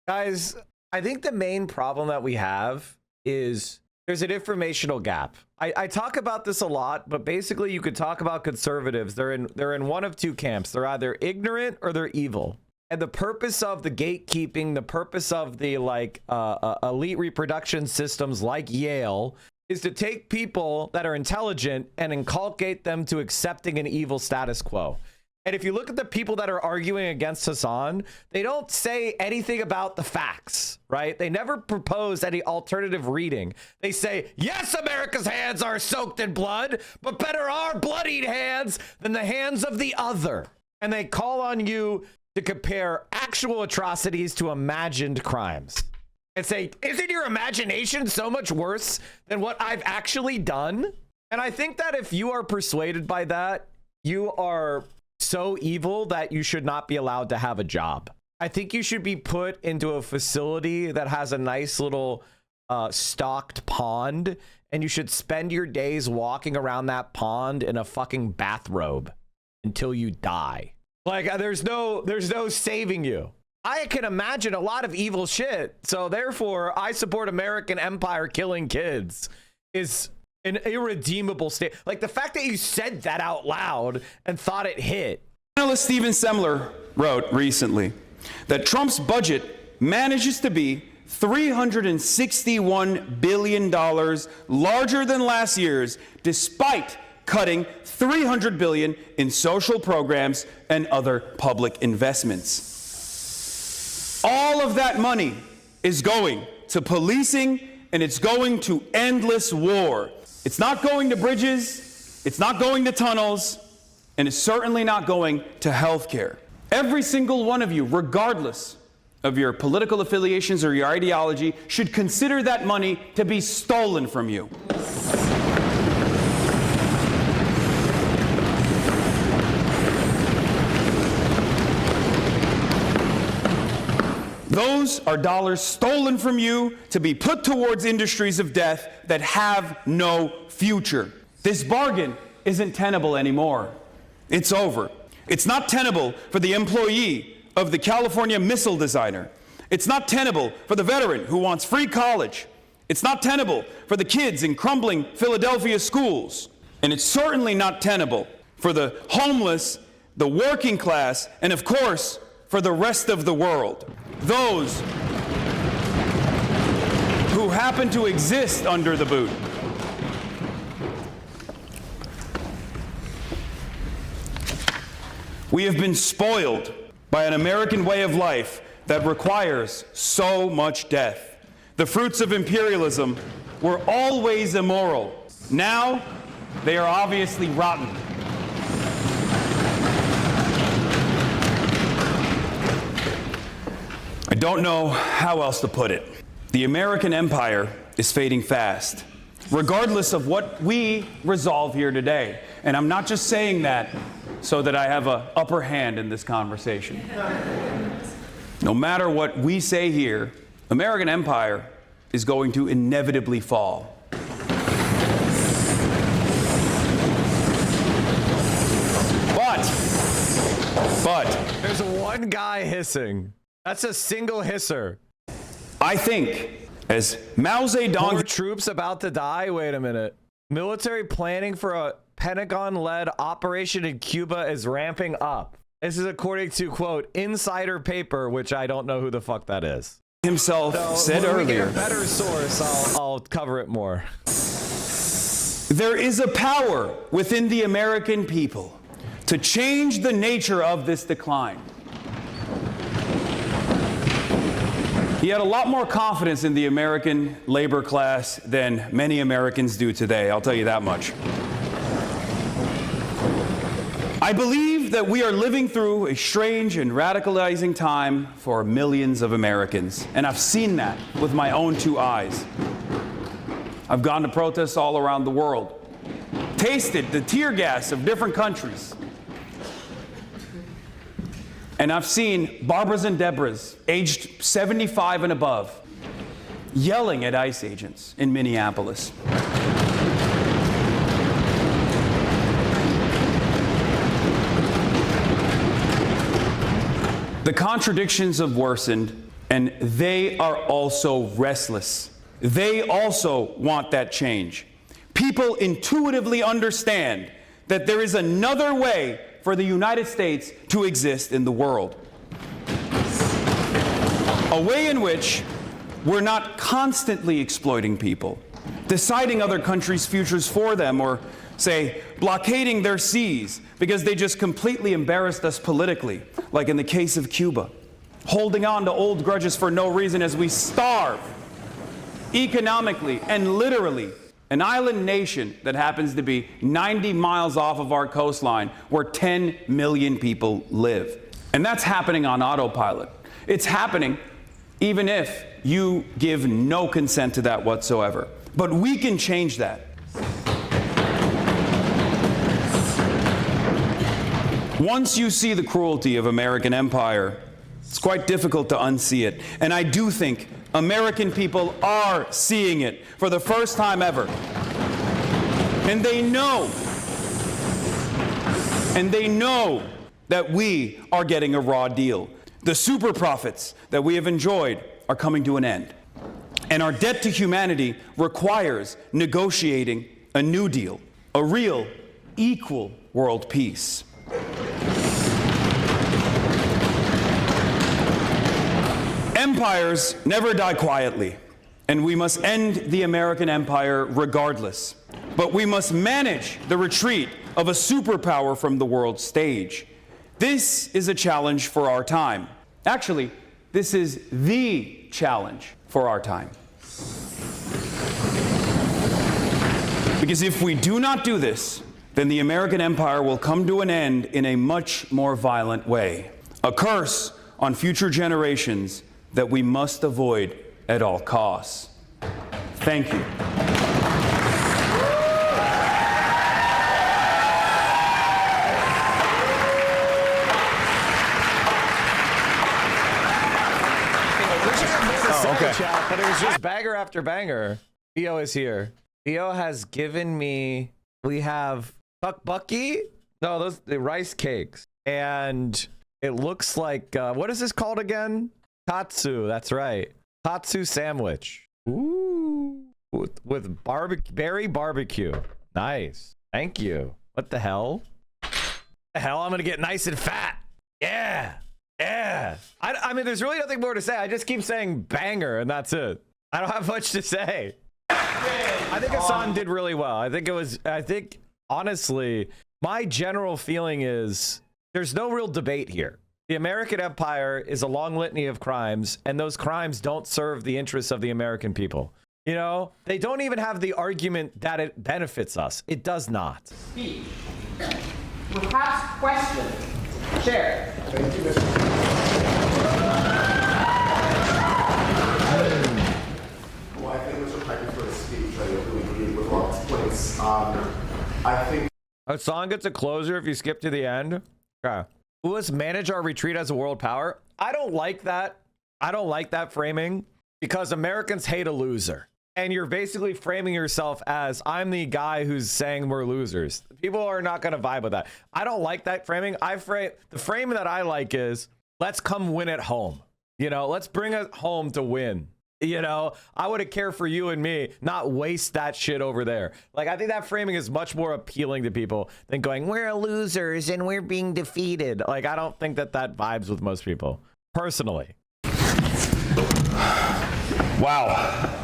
Speaker 1: Guys, I think the main problem that we have is there's an informational gap. I talk about this a lot, but basically you could talk about conservatives. They're in one of two camps. They're either ignorant or they're evil. And the purpose of the gatekeeping, the purpose of the elite reproduction systems like Yale is to take people that are intelligent and inculcate them to accepting an evil status quo. And if you look at the people that are arguing against Hassan, they don't say anything about the facts, right? They never propose any alternative reading. They say, yes, America's hands are soaked in blood, but better our bloodied hands than the hands of the other. And they call on you to compare actual atrocities to imagined crimes and say, isn't your imagination so much worse than what I've actually done? And I think that if you are persuaded by that, you are so evil that you should not be allowed to have a job. I think you should be put into a facility that has a nice little stocked pond, and you should spend your days walking around that pond in a fucking bathrobe until you die. Like there's no saving you. I can imagine a lot of evil shit, so therefore I support American empire killing kids is an irredeemable state. Like the fact that you said that out loud and thought it hit.
Speaker 10: Journalist Stephen Semler wrote recently, that Trump's budget manages to be $361 billion larger than last year's, despite cutting $300 billion in social programs and other public investments. All of that money is going to policing, and it's going to endless war. It's not going to bridges, it's not going to tunnels, and it's certainly not going to health care. Every single one of you, regardless of your political affiliations or your ideology, should consider that money to be stolen from you. Those are dollars stolen from you to be put towards industries of death that have no future. This bargain isn't tenable anymore. It's over. It's not tenable for the employee of the California missile designer. It's not tenable for the veteran who wants free college. It's not tenable for the kids in crumbling Philadelphia schools. And it's certainly not tenable for the homeless, the working class, and of course, for the rest of the world. Those who happen to exist under the boot. We have been spoiled by an American way of life that requires so much death. The fruits of imperialism were always immoral. Now, they are obviously rotten. I don't know how else to put it. The American empire is fading fast, regardless of what we resolve here today. And I'm not just saying that so that I have an upper hand in this conversation. No matter what we say here, American empire is going to inevitably fall. But
Speaker 1: there's one guy hissing. That's a single hisser.
Speaker 10: I think as Mao Zedong...
Speaker 1: More troops about to die? Wait a minute. Military planning for a Pentagon-led operation in Cuba is ramping up. This is according to, quote, insider paper, which I don't know who the fuck that is.
Speaker 10: Himself said
Speaker 1: when
Speaker 10: earlier.
Speaker 1: We get a better source, I'll cover it more.
Speaker 10: There is a power within the American people to change the nature of this decline. He had a lot more confidence in the American labor class than many Americans do today, I'll tell you that much. I believe that we are living through a strange and radicalizing time for millions of Americans, and I've seen that with my own two eyes. I've gone to protests all around the world, tasted the tear gas of different countries, and I've seen Barbaras and Debras, aged 75 and above, yelling at ICE agents in Minneapolis. The contradictions have worsened, and they are also restless. They also want that change. People intuitively understand that there is another way for the United States to exist in the world. A way in which we're not constantly exploiting people, deciding other countries' futures for them, or, say, blockading their seas because they just completely embarrassed us politically, like in the case of Cuba. Holding on to old grudges for no reason as we starve economically and literally an island nation that happens to be 90 miles off of our coastline where 10 million people live. And that's happening on autopilot. It's happening even if you give no consent to that whatsoever. But we can change that. Once you see the cruelty of American empire, it's quite difficult to unsee it. And I do think American people are seeing it for the first time ever. And they know that we are getting a raw deal. The super profits that we have enjoyed are coming to an end. And our debt to humanity requires negotiating a new deal, a real, equal world peace. empires never die quietly, and we must end the American empire regardless. But we must manage the retreat of a superpower from the world stage. This is a challenge for our time. Actually, this is the challenge for our time. Because if we do not do this, then the American empire will come to an end in a much more violent way. A curse on future generations that we must avoid at all costs. Thank you.
Speaker 1: Okay. Chat, but it was just banger after banger. Theo is here. Theo has given me, we have Bucky? No, those the rice cakes. And it looks like, what is this called again? Katsu, that's right. Katsu sandwich. Ooh. With berry barbecue. Nice. Thank you. What the hell? The hell, I'm gonna get nice and fat. Yeah. Yeah. I mean, there's really nothing more to say. I just keep saying banger, and that's it. I don't have much to say. I think Hassan did really well. I think, honestly, my general feeling is there's no real debate here. The American empire is a long litany of crimes, and those crimes don't serve the interests of the American people. You know, they don't even have the argument that it benefits us. It does not.
Speaker 3: Speech. Perhaps question. Chair.
Speaker 11: Thank you, Mr. Well, I think Mr. Piper for his speech, I really agree with all his points. I think
Speaker 1: a song gets a closer if you skip to the end. Okay. Let's manage our retreat as a world power. I don't like that. I don't like that framing because Americans hate a loser. And you're basically framing yourself as I'm the guy who's saying we're losers. People are not going to vibe with that. I don't like that framing. The frame that I like is let's come win at home. You know, let's bring it home to win. You know, I would care for you and me, not waste that shit over there. Like, I think that framing is much more appealing to people than going, we're losers and we're being defeated. Like, I don't think that vibes with most people, personally.
Speaker 10: Wow.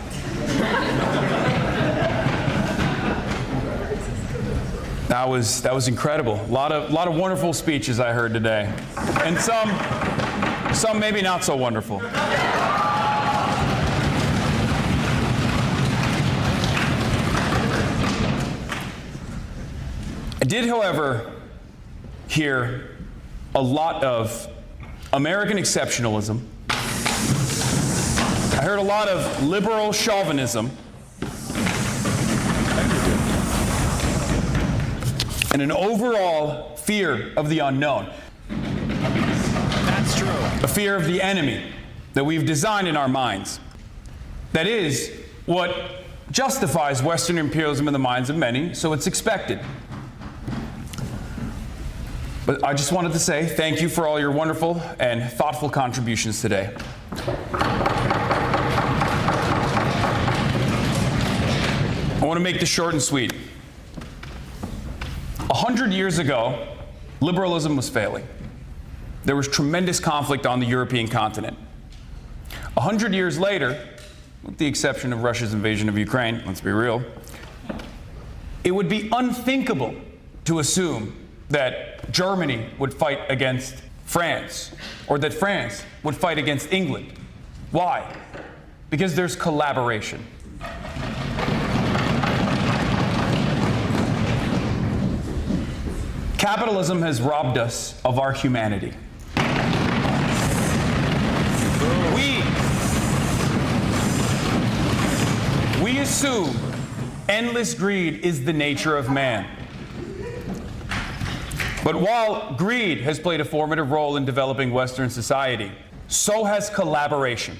Speaker 10: That was incredible. A lot of wonderful speeches I heard today, and some maybe not so wonderful. I did, however, hear a lot of American exceptionalism. I heard a lot of liberal chauvinism and an overall fear of the unknown.
Speaker 1: That's true.
Speaker 10: A fear of the enemy that we've designed in our minds. That is what justifies Western imperialism in the minds of many, so it's expected. But I just wanted to say thank you for all your wonderful and thoughtful contributions today. I want to make this short and sweet. 100 years ago, liberalism was failing. There was tremendous conflict on the European continent. 100 years later, with the exception of Russia's invasion of Ukraine, let's be real, it would be unthinkable to assume that Germany would fight against France, or that France would fight against England. Why? Because there's collaboration. Capitalism has robbed us of our humanity. We assume endless greed is the nature of man. But while greed has played a formative role in developing Western society, so has collaboration.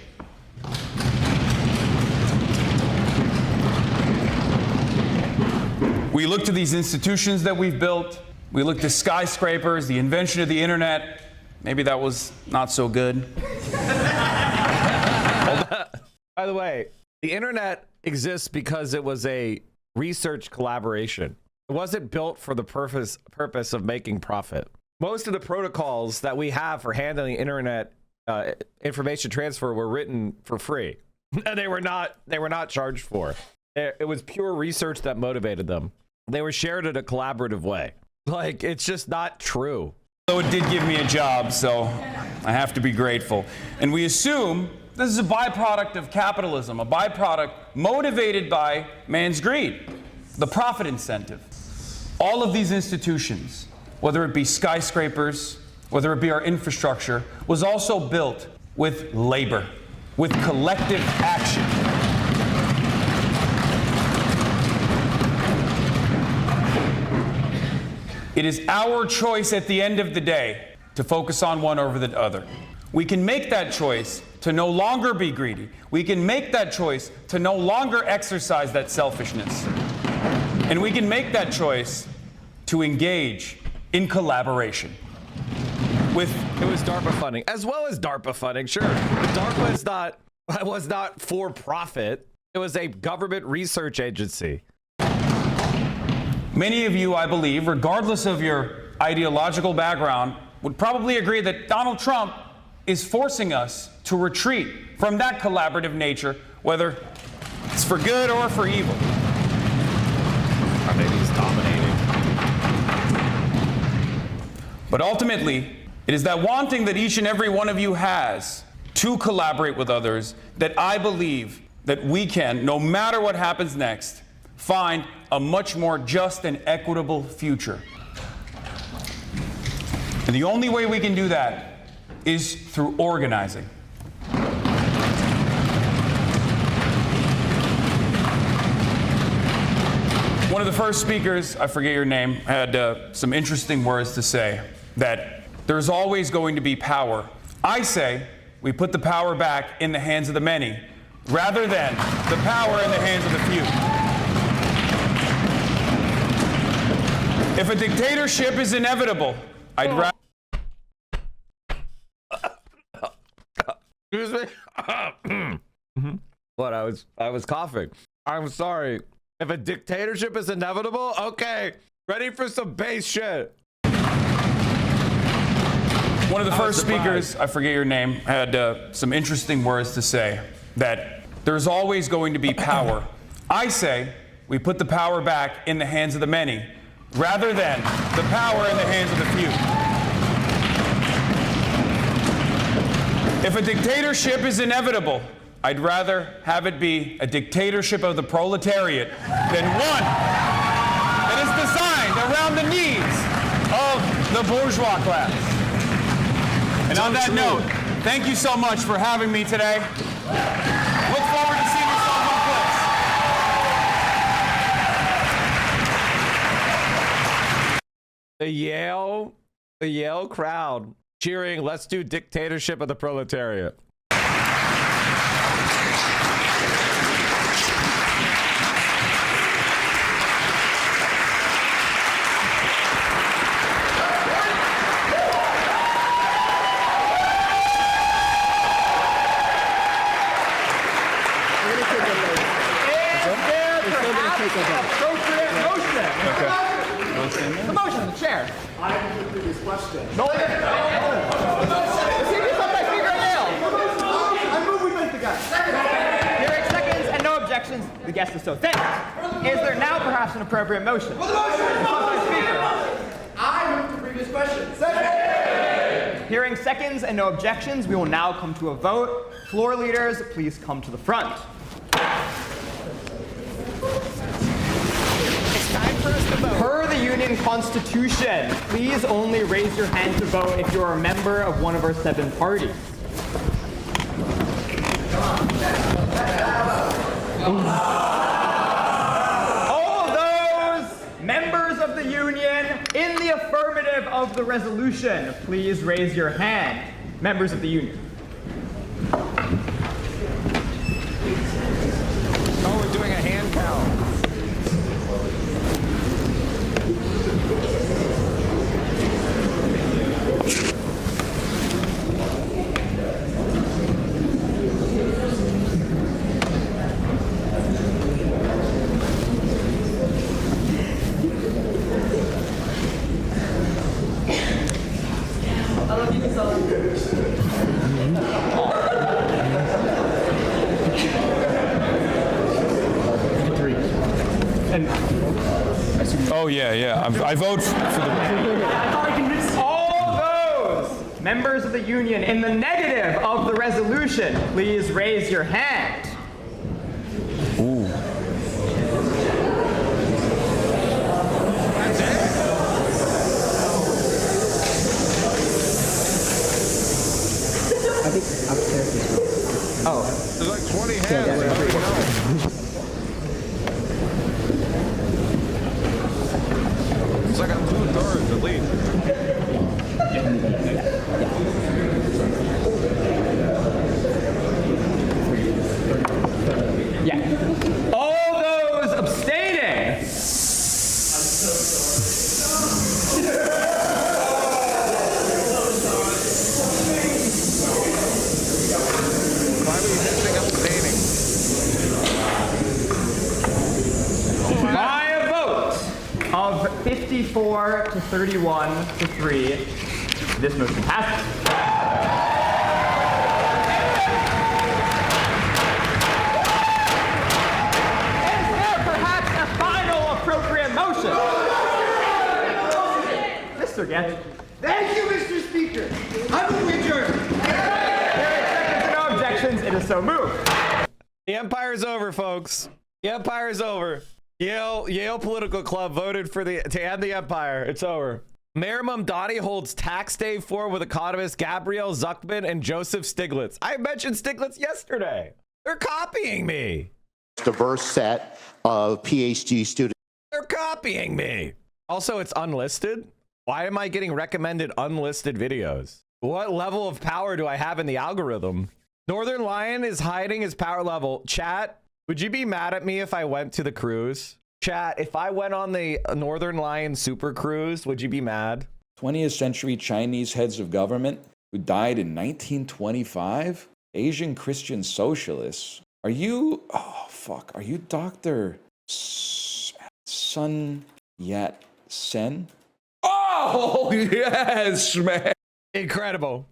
Speaker 10: We look to these institutions that we've built. We look to skyscrapers, the invention of the internet. Maybe that was not so good.
Speaker 1: By the way, the internet exists because it was a research collaboration. It wasn't built for the purpose of making profit. Most of the protocols that we have for handling the internet information transfer were written for free. They were not charged for. It was pure research that motivated them. They were shared in a collaborative way. Like, it's just not true.
Speaker 10: So it did give me a job, so I have to be grateful. And we assume this is a byproduct of capitalism, a byproduct motivated by man's greed, the profit incentive. All of these institutions, whether it be skyscrapers, whether it be our infrastructure, was also built with labor, with collective action. It is our choice at the end of the day to focus on one over the other. We can make that choice to no longer be greedy. We can make that choice to no longer exercise that selfishness. And we can make that choice to engage in collaboration.
Speaker 1: It was DARPA funding, as well as DARPA funding, sure. But DARPA was not for profit. It was a government research agency.
Speaker 10: Many of you, I believe, regardless of your ideological background, would probably agree that Donald Trump is forcing us to retreat from that collaborative nature, whether it's for good or for evil.
Speaker 1: I think he's dominating.
Speaker 10: But ultimately, it is that wanting that each and every one of you has to collaborate with others that I believe that we can, no matter what happens next, find a much more just and equitable future. And the only way we can do that is through organizing. One of the first speakers, I forget your name, had some interesting words to say, that there's always going to be power. I say we put the power back in the hands of the many, rather than the power in the hands of the few. If a dictatorship is inevitable, I'd rather...
Speaker 1: Excuse me? What, I was coughing. I'm sorry. If a dictatorship is inevitable, okay. Ready for some bass shit.
Speaker 10: One of the first speakers, I forget your name, had some interesting words to say, that there's always going to be power. I say we put the power back in the hands of the many, rather than the power in the hands of the few. If a dictatorship is inevitable, I'd rather have it be a dictatorship of the proletariat than one that is designed around the needs of the bourgeois class. And on that note, thank you so much for having me today. Look forward to seeing yourself on Blitz.
Speaker 1: The Yale crowd cheering, let's do dictatorship of the proletariat.
Speaker 7: The motion, the chair.
Speaker 11: I have the previous question.
Speaker 7: No. The previous by Speaker Yale.
Speaker 11: I move we make the guy.
Speaker 7: Hearing seconds and no objections, the guest is so thanked. Is there now perhaps an appropriate motion?
Speaker 11: For the motion! I move the previous question. Second!
Speaker 7: Hearing seconds and no objections, we will now come to a vote. Floor leaders, please come to the front. Per the Union Constitution, please only raise your hand to vote if you are a member of one of our 7 parties. All those members of the Union in the affirmative of the resolution, please raise your hand. Members of the Union.
Speaker 1: Oh, we're doing a hand count.
Speaker 10: Oh, yeah. I vote for the...
Speaker 7: All those members of the Union in the negative of the resolution, please raise your hand.
Speaker 10: Ooh.
Speaker 13: I think upstairs is
Speaker 7: Oh.
Speaker 21: There's like 20 hands. It's like I'm 2/3 at least.
Speaker 7: Yeah. All those abstaining. By a vote of 54 to 31 to 3, this motion passes. Is there perhaps a final appropriate motion? Mr. Getch.
Speaker 11: Thank you, Mr. Speaker. I move we adjourn.
Speaker 7: No objections, it is so moved.
Speaker 1: The empire's over, folks. The empire is over. Yale Political Club voted for to end the empire. It's over. Mayor Mamdani holds tax day 4 with economists Gabrielle Zuckman and Joseph Stiglitz. I mentioned Stiglitz yesterday. They're copying me.
Speaker 5: Diverse set of PhD students.
Speaker 1: They're copying me. Also, it's unlisted. Why am I getting recommended unlisted videos? What level of power do I have in the algorithm? Northern Lion is hiding his power level. Chat, would you be mad at me if I went to the cruise? Chat, if I went on the Northern Lion super cruise, would you be mad?
Speaker 8: 20th century Chinese heads of government who died in 1925? Asian Christian socialists? Are you, oh fuck, are you Dr. Sun Yat-sen? Oh, yes, man.
Speaker 1: Incredible.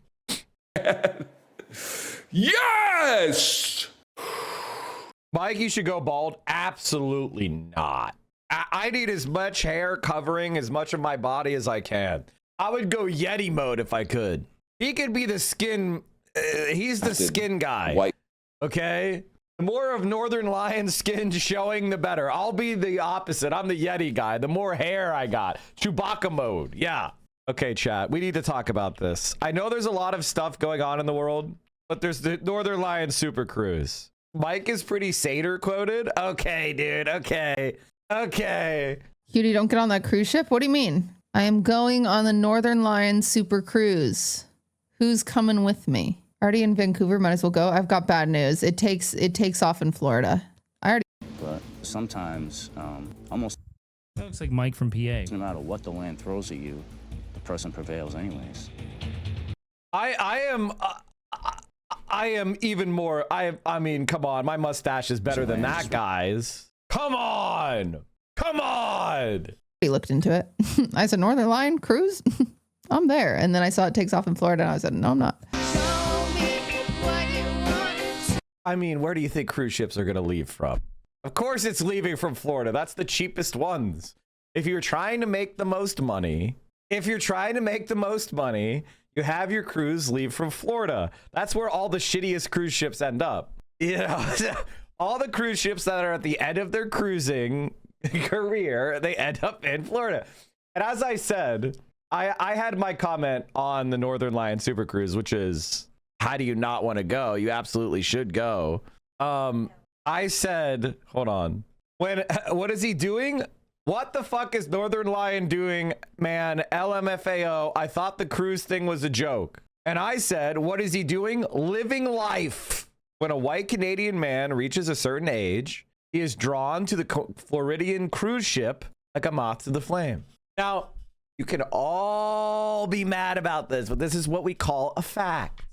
Speaker 8: Yes!
Speaker 1: Mike, you should go bald? Absolutely not. I need as much hair covering as much of my body as I can. I would go Yeti mode if I could. He could be the skin. He's the skin guy.
Speaker 8: White.
Speaker 1: Okay? The more of Northern Lion skin showing, the better. I'll be the opposite. I'm the Yeti guy. The more hair I got. Chewbacca mode. Yeah. Okay, chat. We need to talk about this. I know there's a lot of stuff going on in the world, but there's the Northern Lion Super Cruise. Mike is pretty Seder quoted. Okay, dude. Okay. Okay.
Speaker 23: Cutie, don't get on that cruise ship? What do you mean? I am going on the Northern Lion Super Cruise. Who's coming with me? Already in Vancouver, might as well go. I've got bad news. It takes off in Florida.
Speaker 24: But sometimes, almost.
Speaker 25: That looks like Mike from PA.
Speaker 24: No matter what the land throws at you, the person prevails anyways.
Speaker 1: I am even more. I mean, come on. My mustache is better than that, guys. Come on. Come on.
Speaker 23: I looked into it. I said, Northern Lion Cruise? I'm there. And then I saw it takes off in Florida, and I said, no, I'm not.
Speaker 1: I mean, where do you think cruise ships are going to leave from? Of course it's leaving from Florida. That's the cheapest ones. If you're trying to make the most money, you have your cruise leave from Florida. That's where all the shittiest cruise ships end up. You know, all the cruise ships that are at the end of their cruising career, they end up in Florida. And as I said, I had my comment on the Northern Lion Super Cruise, which is, how do you not want to go? You absolutely should go. I said, hold on. What is he doing? What the fuck is Northern Lion doing, man? LMFAO. I thought the cruise thing was a joke. And I said, what is he doing? Living life. When a white Canadian man reaches a certain age, he is drawn to the Floridian cruise ship like a moth to the flame. Now, you can all be mad about this, but this is what we call a fact.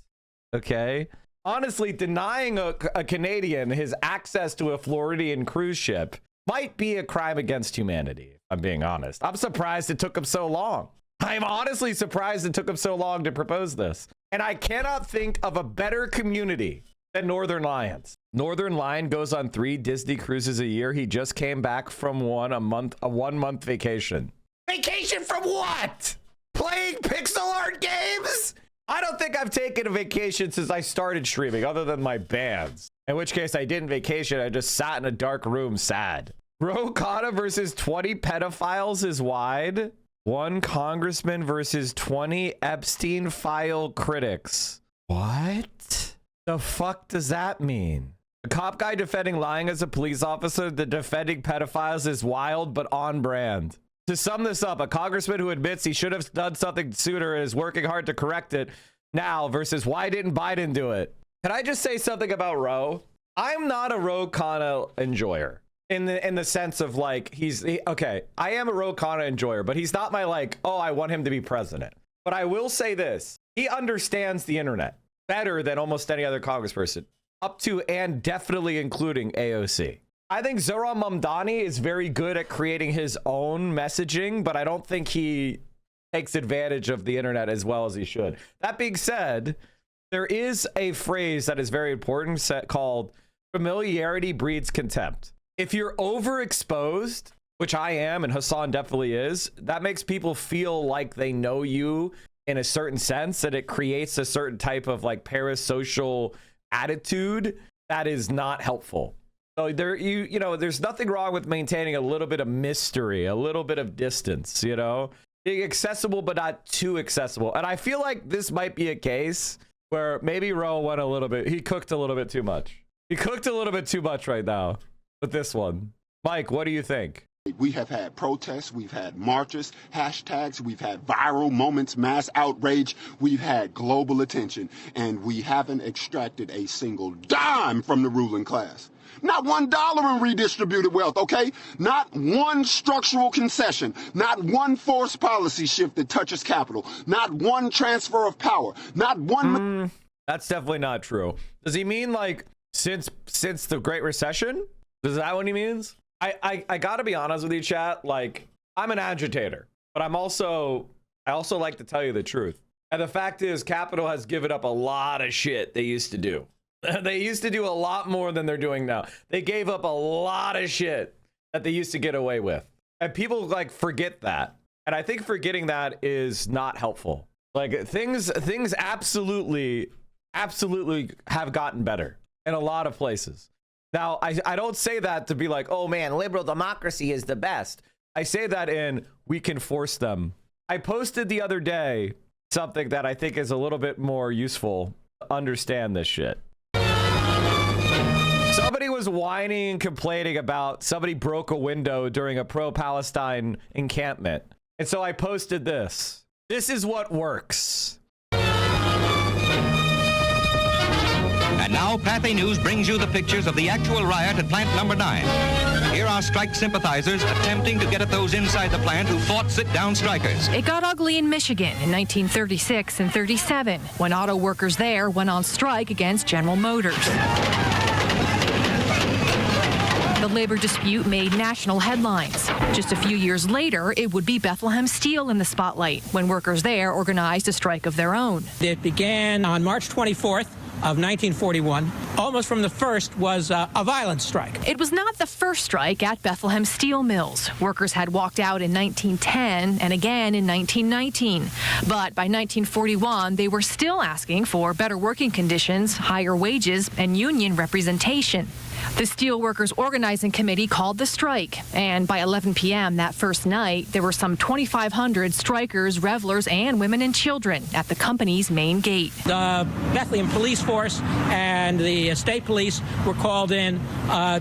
Speaker 1: Okay? Honestly, denying a Canadian his access to a Floridian cruise ship might be a crime against humanity, if I'm being honest. I'm surprised it took him so long. I'm honestly surprised it took him so long to propose this. And I cannot think of a better community than Northern Lions. Northern Lion goes on 3 Disney cruises a year. He just came back from a 1 month vacation. Vacation from what? Playing pixel art games? I don't think I've taken a vacation since I started streaming, other than my bands. In which case I didn't vacation. I just sat in a dark room sad. Ro Khanna versus 20 pedophiles is wide. 1 congressman versus 20 Epstein file critics. What the fuck does that mean? A cop guy defending lying as a police officer, the defending pedophiles is wild but on brand. To sum this up, a congressman who admits he should have done something sooner and is working hard to correct it now versus why didn't Biden do it? Can I just say something about Ro? I'm not a Ro Khanna enjoyer in the sense of like okay, I am a Ro Khanna enjoyer, but he's not my like, oh, I want him to be president. But I will say this, he understands the internet better than almost any other congressperson, up to and definitely including AOC. I think Zohran Mamdani is very good at creating his own messaging, but I don't think he takes advantage of the internet as well as he should. That being said, there is a phrase that is very important called familiarity breeds contempt. If you're overexposed, which I am and Hassan definitely is, that makes people feel like they know you in a certain sense, and it creates a certain type of like parasocial attitude that is not helpful. So there's nothing wrong with maintaining a little bit of mystery, a little bit of distance, being accessible but not too accessible. And I feel like this might be a case where maybe Ro went a little bit, he cooked a little bit too much. He cooked a little bit too much right now with this one. Mike, what do you think?
Speaker 6: We have had protests, we've had marches, hashtags, we've had viral moments, mass outrage, we've had global attention, and we haven't extracted a single dime from the ruling class. Not $1 in redistributed wealth, okay? Not one structural concession, not one forced policy shift that touches capital, not one transfer of power, not one...
Speaker 1: That's definitely not true. Does he mean like since the Great Recession? Is that what he means? I gotta be honest with you, chat. Like, I'm an agitator, but I also like to tell you the truth. And the fact is, Capital has given up a lot of shit they used to do. They used to do a lot more than they're doing now. They gave up a lot of shit that they used to get away with. And people like forget that. And I think forgetting that is not helpful. Like things absolutely have gotten better in a lot of places. Now, I don't say that to be like, oh man, liberal democracy is the best. I say that in we can force them. I posted the other day something that I think is a little bit more useful to understand this shit. Somebody was whining and complaining about somebody broke a window during a pro-Palestine encampment. And so I posted this. This is what works.
Speaker 9: And now Pathé News brings you the pictures of the actual riot at plant number 9. Here are strike sympathizers attempting to get at those inside the plant who fought sit-down strikers.
Speaker 12: It got ugly in Michigan in 1936 and 37 when auto workers there went on strike against General Motors. The labor dispute made national headlines. Just a few years later, it would be Bethlehem Steel in the spotlight when workers there organized a strike of their own.
Speaker 14: It began on March 24th. Of 1941, almost from the first, was a violent strike.
Speaker 12: It was not the first strike at Bethlehem Steel Mills. Workers had walked out in 1910 and again in 1919. But by 1941, they were still asking for better working conditions, higher wages, and union representation. The Steelworkers Organizing Committee called the strike, and by 11 p.m. that first night, there were some 2,500 strikers, revelers, and women and children at the company's main gate.
Speaker 14: The Bethlehem Police Force and the state police were called in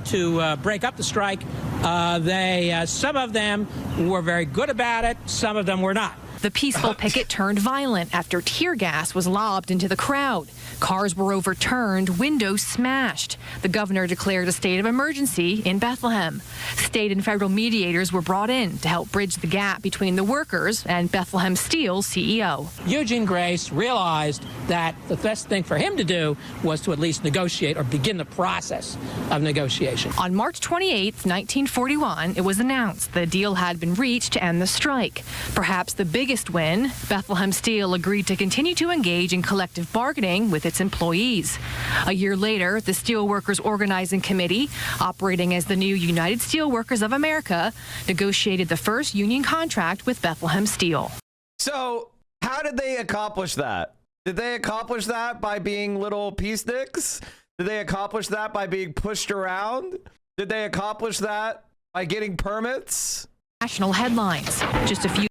Speaker 14: to break up the strike. Some of them were very good about it, some of them were not.
Speaker 12: The peaceful picket turned violent after tear gas was lobbed into the crowd. Cars were overturned, windows smashed. The governor declared a state of emergency in Bethlehem. State and federal mediators were brought in to help bridge the gap between the workers and Bethlehem Steel's CEO.
Speaker 14: Eugene Grace realized that the best thing for him to do was to at least negotiate or begin the process of negotiation.
Speaker 12: On March 28, 1941, it was announced the deal had been reached to end the strike. Perhaps the biggest biggest win, Bethlehem Steel agreed to continue to engage in collective bargaining with its employees. A year later, the Steelworkers Organizing Committee, operating as the new United Steelworkers of America, negotiated the first union contract with Bethlehem Steel.
Speaker 1: So how did they accomplish that? Did they accomplish that by being little peaceniks? Did they accomplish that by being pushed around? Did they accomplish that by getting permits?
Speaker 12: National headlines. Just a few,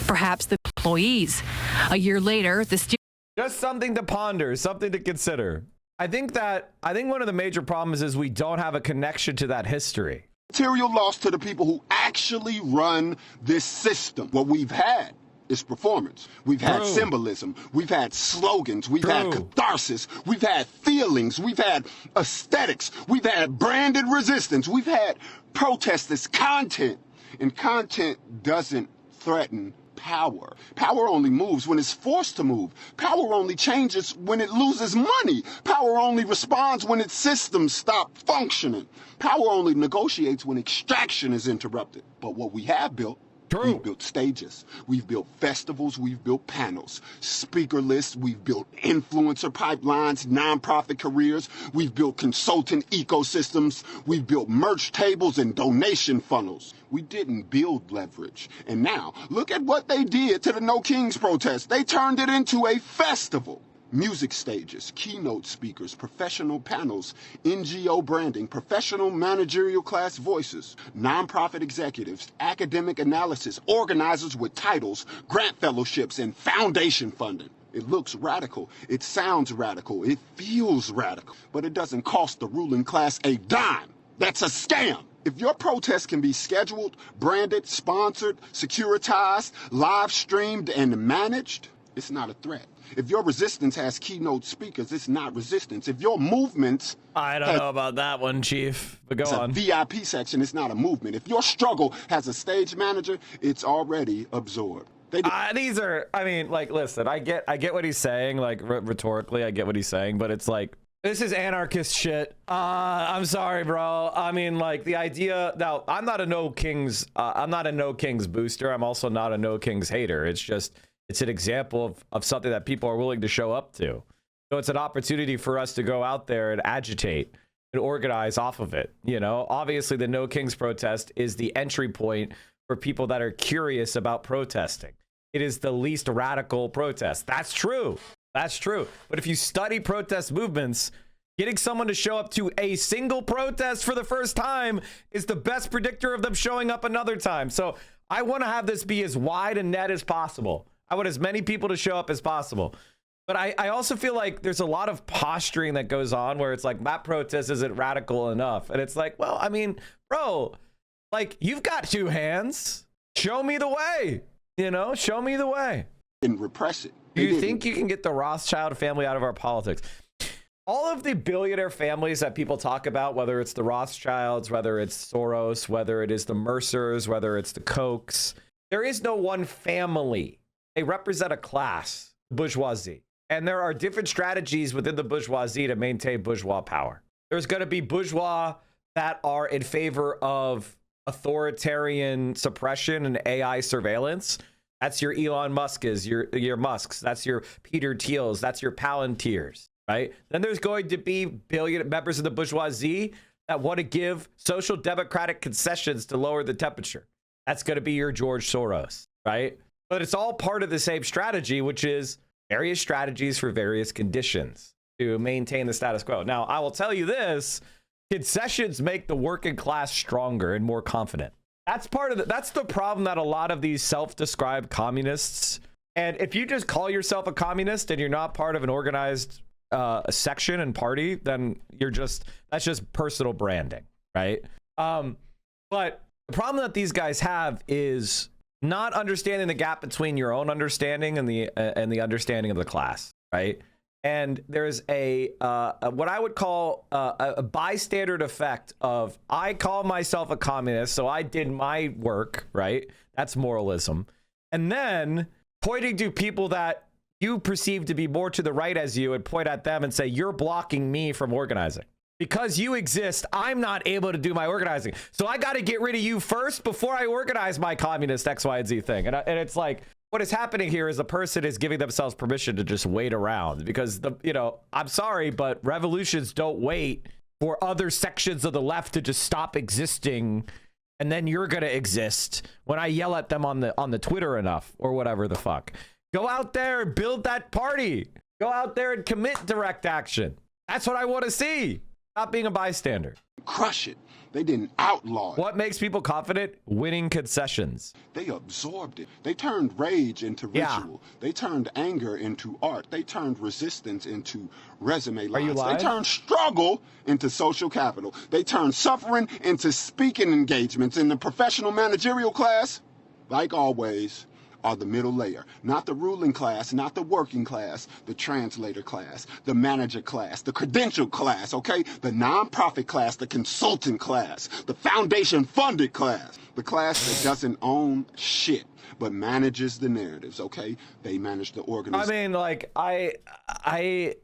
Speaker 12: perhaps the employees. A year later, the Steel.
Speaker 1: Just something to ponder, something to consider. I think one of the major problems is we don't have a connection to that history.
Speaker 6: Material loss to the people who actually run this system. What we've had is performance. We've had symbolism. We've had slogans. We've had catharsis. We've had feelings. We've had aesthetics. We've had branded resistance. We've had protest as content. And content doesn't threaten power. Power only moves when it's forced to move. Power only changes when it loses money. Power only responds when its systems stop functioning. Power only negotiates when extraction is interrupted. But what we have built, we've built stages, we've built festivals, we've built panels, speaker lists, we've built influencer pipelines, nonprofit careers, we've built consultant ecosystems, we've built merch tables and donation funnels. We didn't build leverage. And now, look at what they did to the No Kings protest. They turned it into a festival. Music stages, keynote speakers, professional panels, NGO branding, professional managerial class voices, nonprofit executives, academic analysis, organizers with titles, grant fellowships, and foundation funding. It looks radical, it sounds radical, it feels radical, but it doesn't cost the ruling class a dime. That's a scam. If your protest can be scheduled, branded, sponsored, securitized, live streamed, and managed, it's not a threat. If your resistance has keynote speakers, it's not resistance. If your movement...
Speaker 1: I don't know about that one, Chief, but go on.
Speaker 6: VIP section, it's not a movement. If your struggle has a stage manager, it's already absorbed.
Speaker 1: These are, I mean, like, listen, I get what he's saying, like, rhetorically, I get what he's saying, but it's like, this is anarchist shit. I'm sorry, bro. I mean, like, the idea, now, I'm not a No Kings booster. I'm also not a No Kings hater. It's just... it's an example of something that people are willing to show up to. So it's an opportunity for us to go out there and agitate and organize off of it. You know, obviously the No Kings protest is the entry point for people that are curious about protesting. It is the least radical protest. That's true. That's true. But if you study protest movements, getting someone to show up to a single protest for the first time is the best predictor of them showing up another time. So I want to have this be as wide a net as possible. I want as many people to show up as possible. But I also feel like there's a lot of posturing that goes on where it's like, that protest isn't radical enough. And it's like, well, I mean, bro, like, you've got two hands. Show me the way. You know, show me the way.
Speaker 6: And repress it.
Speaker 1: Do you think you can get the Rothschild family out of our politics? All of the billionaire families that people talk about, whether it's the Rothschilds, whether it's Soros, whether it is the Mercers, whether it's the Kochs, there is no one family. They represent a class, bourgeoisie. And there are different strategies within the bourgeoisie to maintain bourgeois power. There's going to be bourgeois that are in favor of authoritarian suppression and AI surveillance. That's your Elon Musk's, your Musks. That's your Peter Thiels. That's your Palantirs, right? Then there's going to be billion members of the bourgeoisie that want to give social democratic concessions to lower the temperature. That's going to be your George Soros, right? But it's all part of the same strategy, which is various strategies for various conditions to maintain the status quo. Now, I will tell you this, concessions make the working class stronger and more confident. That's that's the problem that a lot of these self-described communists, and if you just call yourself a communist and you're not part of an organized section and party, then that's just personal branding, right? But the problem that these guys have is not understanding the gap between your own understanding and the understanding of the class, right? And there's a what I would call a bystander effect of, I call myself a communist, so I did my work, right? That's moralism. And then pointing to people that you perceive to be more to the right as you and point at them and say, you're blocking me from organizing. Because you exist, I'm not able to do my organizing. So I got to get rid of you first before I organize my communist X, Y, and Z thing. And it's like, what is happening here is the person is giving themselves permission to just wait around because I'm sorry, but revolutions don't wait for other sections of the left to just stop existing, and then you're gonna exist when I yell at them on the Twitter enough or whatever the fuck. Go out there and build that party. Go out there and commit direct action. That's what I want to see. Stop being a bystander.
Speaker 6: Crush it. They didn't outlaw it.
Speaker 1: What makes people confident? Winning concessions.
Speaker 6: They absorbed it. They turned rage into ritual. They turned anger into art. They turned resistance into resume lines.
Speaker 1: Are you live?
Speaker 6: They turned struggle into social capital. They turned suffering into speaking engagements. In the professional managerial class, like always, are the middle layer, not the ruling class, not the working class, the translator class, the manager class, the credential class, okay? The nonprofit class, the consultant class, the foundation funded class, the class that doesn't own shit, but manages the narratives, okay? They manage the organization.
Speaker 1: I mean, like, I'm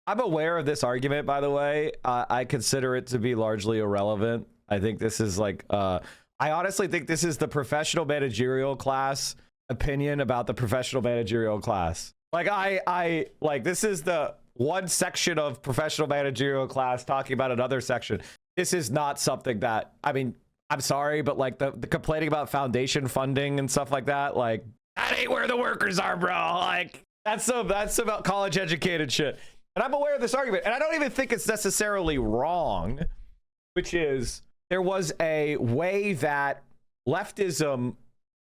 Speaker 1: aware of this argument, by the way. I consider it to be largely irrelevant. I think this is like, I honestly think this is the professional managerial class opinion about the professional managerial class. Like I like, this is the one section of professional managerial class talking about another section. This is not something that, I mean, I'm sorry, but like the complaining about foundation funding and stuff like that, like that ain't where the workers are, bro. Like that's about college educated shit. And I'm aware of this argument, and I don't even think it's necessarily wrong, which is there was a way that leftism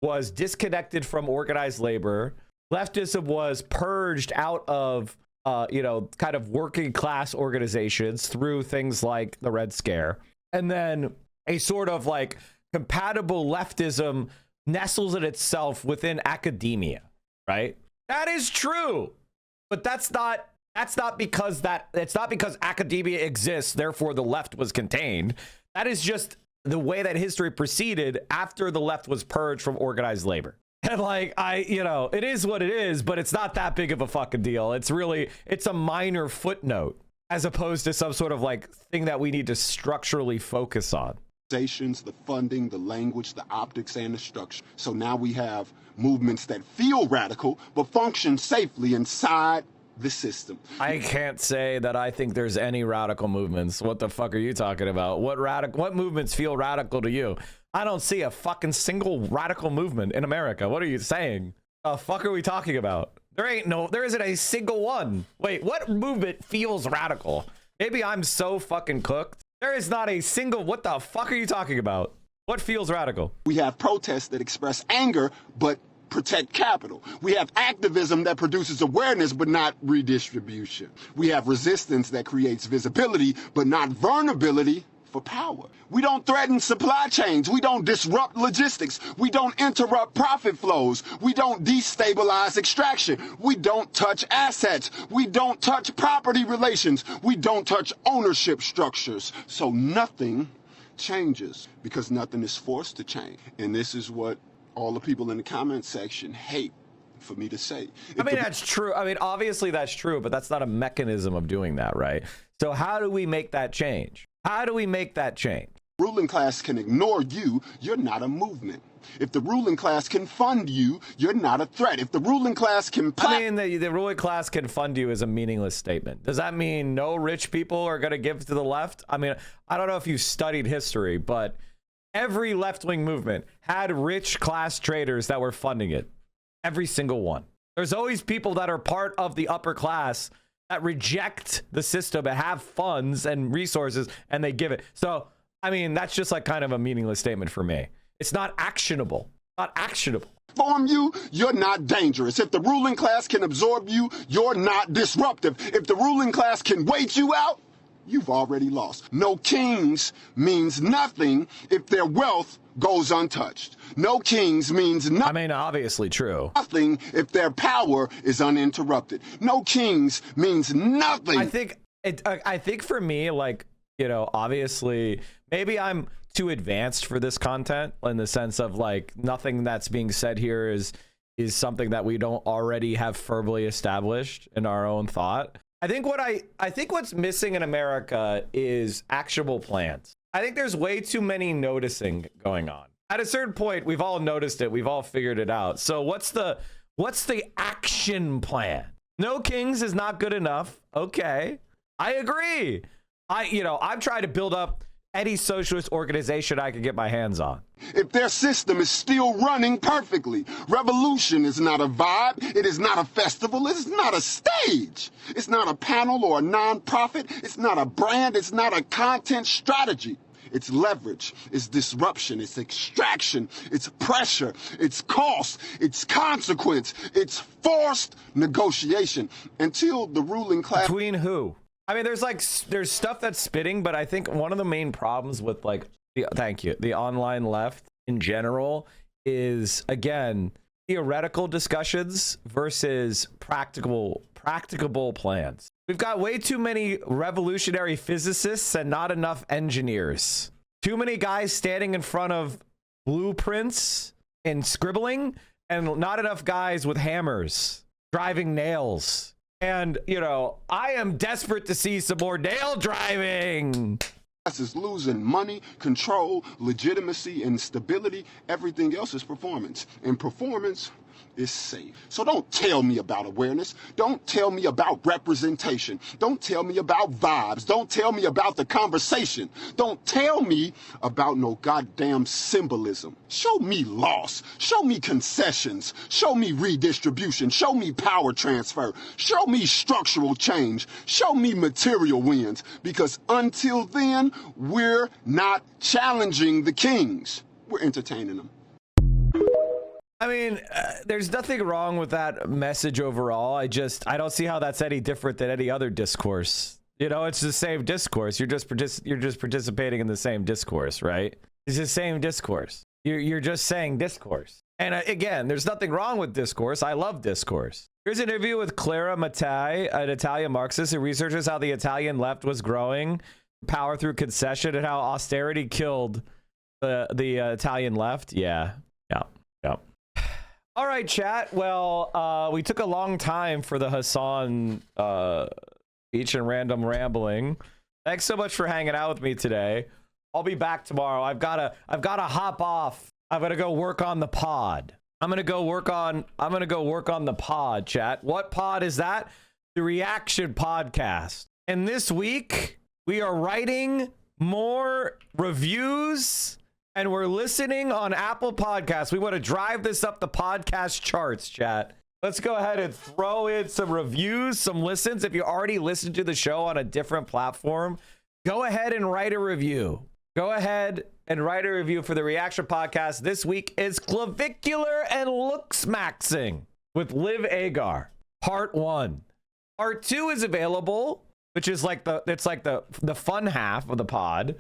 Speaker 1: was disconnected from organized labor. Leftism was purged out of, kind of working class organizations through things like the Red Scare. And then a sort of like compatible leftism nestles in itself within academia, right? That is true. But it's not because academia exists, therefore the left was contained. That is just the way that history proceeded after the left was purged from organized labor. And like, it is what it is, but it's not that big of a fucking deal. It's a minor footnote as opposed to some sort of like thing that we need to structurally focus on.
Speaker 6: The funding, the language, the optics, and the structure. So now we have movements that feel radical, but function safely inside the system.
Speaker 1: I can't say that I think there's any radical movements. What the fuck are you talking about? What movements feel radical to you? I don't see a fucking single radical movement in America. What are you saying? The fuck are we talking about? There isn't a single one. Wait, what movement feels radical? Maybe I'm so fucking cooked. There is not a single, what the fuck are you talking about? What feels radical?
Speaker 6: We have protests that express anger, but protect capital. We have activism that produces awareness, but not redistribution. We have resistance that creates visibility, but not vulnerability for power. We don't threaten supply chains. We don't disrupt logistics. We don't interrupt profit flows. We don't destabilize extraction. We don't touch assets. We don't touch property relations. We don't touch ownership structures. So nothing changes because nothing is forced to change. And this is what all the people in the comment section hate for me to say.
Speaker 1: I mean, that's true. I mean, obviously that's true, but that's not a mechanism of doing that, right? So how do we make that change? How do we make that change?
Speaker 6: Ruling class can ignore you, you're not a movement. If the ruling class can fund you, you're not a threat. If the ruling class can...
Speaker 1: I mean, the ruling class can fund you is a meaningless statement. Does that mean no rich people are going to give to the left? I mean, I don't know if you studied history, but every left-wing movement had rich class traders that were funding it. Every single one. There's always people that are part of the upper class that reject the system and have funds and resources and they give it. So, I mean, that's just like kind of a meaningless statement for me. It's not actionable. Not actionable.
Speaker 6: Form you, you're not dangerous. If the ruling class can absorb you, you're not disruptive. If the ruling class can wait you out, you've already lost. No kings means nothing if their wealth goes untouched. No kings means nothing.
Speaker 1: I mean, obviously true.
Speaker 6: Nothing if their power is uninterrupted. No kings means nothing.
Speaker 1: I think for me, like, obviously, maybe I'm too advanced for this content in the sense of like nothing that's being said here is something that we don't already have firmly established in our own thought. I think what's missing in America is actionable plans. I think there's way too many noticing going on. At a certain point, we've all noticed it. We've all figured it out. So what's the action plan? No kings is not good enough. Okay, I agree. I've tried to build up any socialist organization I could get my hands on.
Speaker 6: If their system is still running perfectly, revolution is not a vibe, it is not a festival, it is not a stage. It's not a panel or a non-profit, it's not a brand, it's not a content strategy. It's leverage, it's disruption, it's extraction, it's pressure, it's cost, it's consequence, it's forced negotiation until the ruling class.
Speaker 1: Between who? I mean, there's stuff that's spitting, but I think one of the main problems with the online left in general is, again, theoretical discussions versus practicable plans. We've got way too many revolutionary physicists and not enough engineers. Too many guys standing in front of blueprints and scribbling, and not enough guys with hammers driving nails. And, I am desperate to see some more nail driving.
Speaker 6: Is losing money, control, legitimacy, and stability. Everything else is performance. And performance is safe. So don't tell me about awareness. Don't tell me about representation. Don't tell me about vibes. Don't tell me about the conversation. Don't tell me about no goddamn symbolism. Show me loss. Show me concessions. Show me redistribution. Show me power transfer. Show me structural change. Show me material wins. Because until then, we're not challenging the kings. We're entertaining them.
Speaker 1: I mean, there's nothing wrong with that message overall. I don't see how that's any different than any other discourse. It's the same discourse. You're just participating in the same discourse, right? It's the same discourse. You're just saying discourse. And again, there's nothing wrong with discourse. I love discourse. Here's an interview with Clara Mattei, an Italian Marxist who researches how the Italian left was growing power through concession and how austerity killed the Italian left. Yeah. All right, chat. Well, we took a long time for the Hassan speech and random rambling. Thanks so much for hanging out with me today. I'll be back tomorrow. I've gotta hop off. I'm gonna go work on the pod. I'm gonna go work on the pod, chat. What pod is that? The Reaction Podcast. And this week we are writing more reviews. And we're listening on Apple Podcasts. We want to drive this up the podcast charts, chat. Let's go ahead and throw in some reviews, some listens. If you already listened to the show on a different platform, go ahead and write a review. Go ahead and write a review for the Reaction Podcast. This week is Clavicular and Looks Maxing with Liv Agar, Part 1. Part 2 is available, which is the fun half of the pod.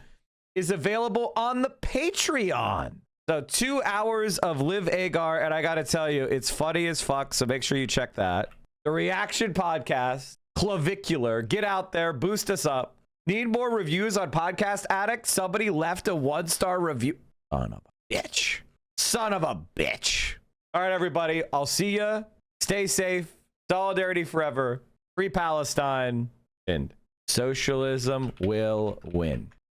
Speaker 1: Is available on the Patreon. So 2 hours of Liv Agar, and I gotta tell you, it's funny as fuck, so make sure you check that. The Reaction Podcast, Clavicular, get out there, boost us up. Need more reviews on Podcast Addict? Somebody left a 1-star review. Son of a bitch. All right, everybody, I'll see ya. Stay safe. Solidarity forever. Free Palestine. And socialism will win.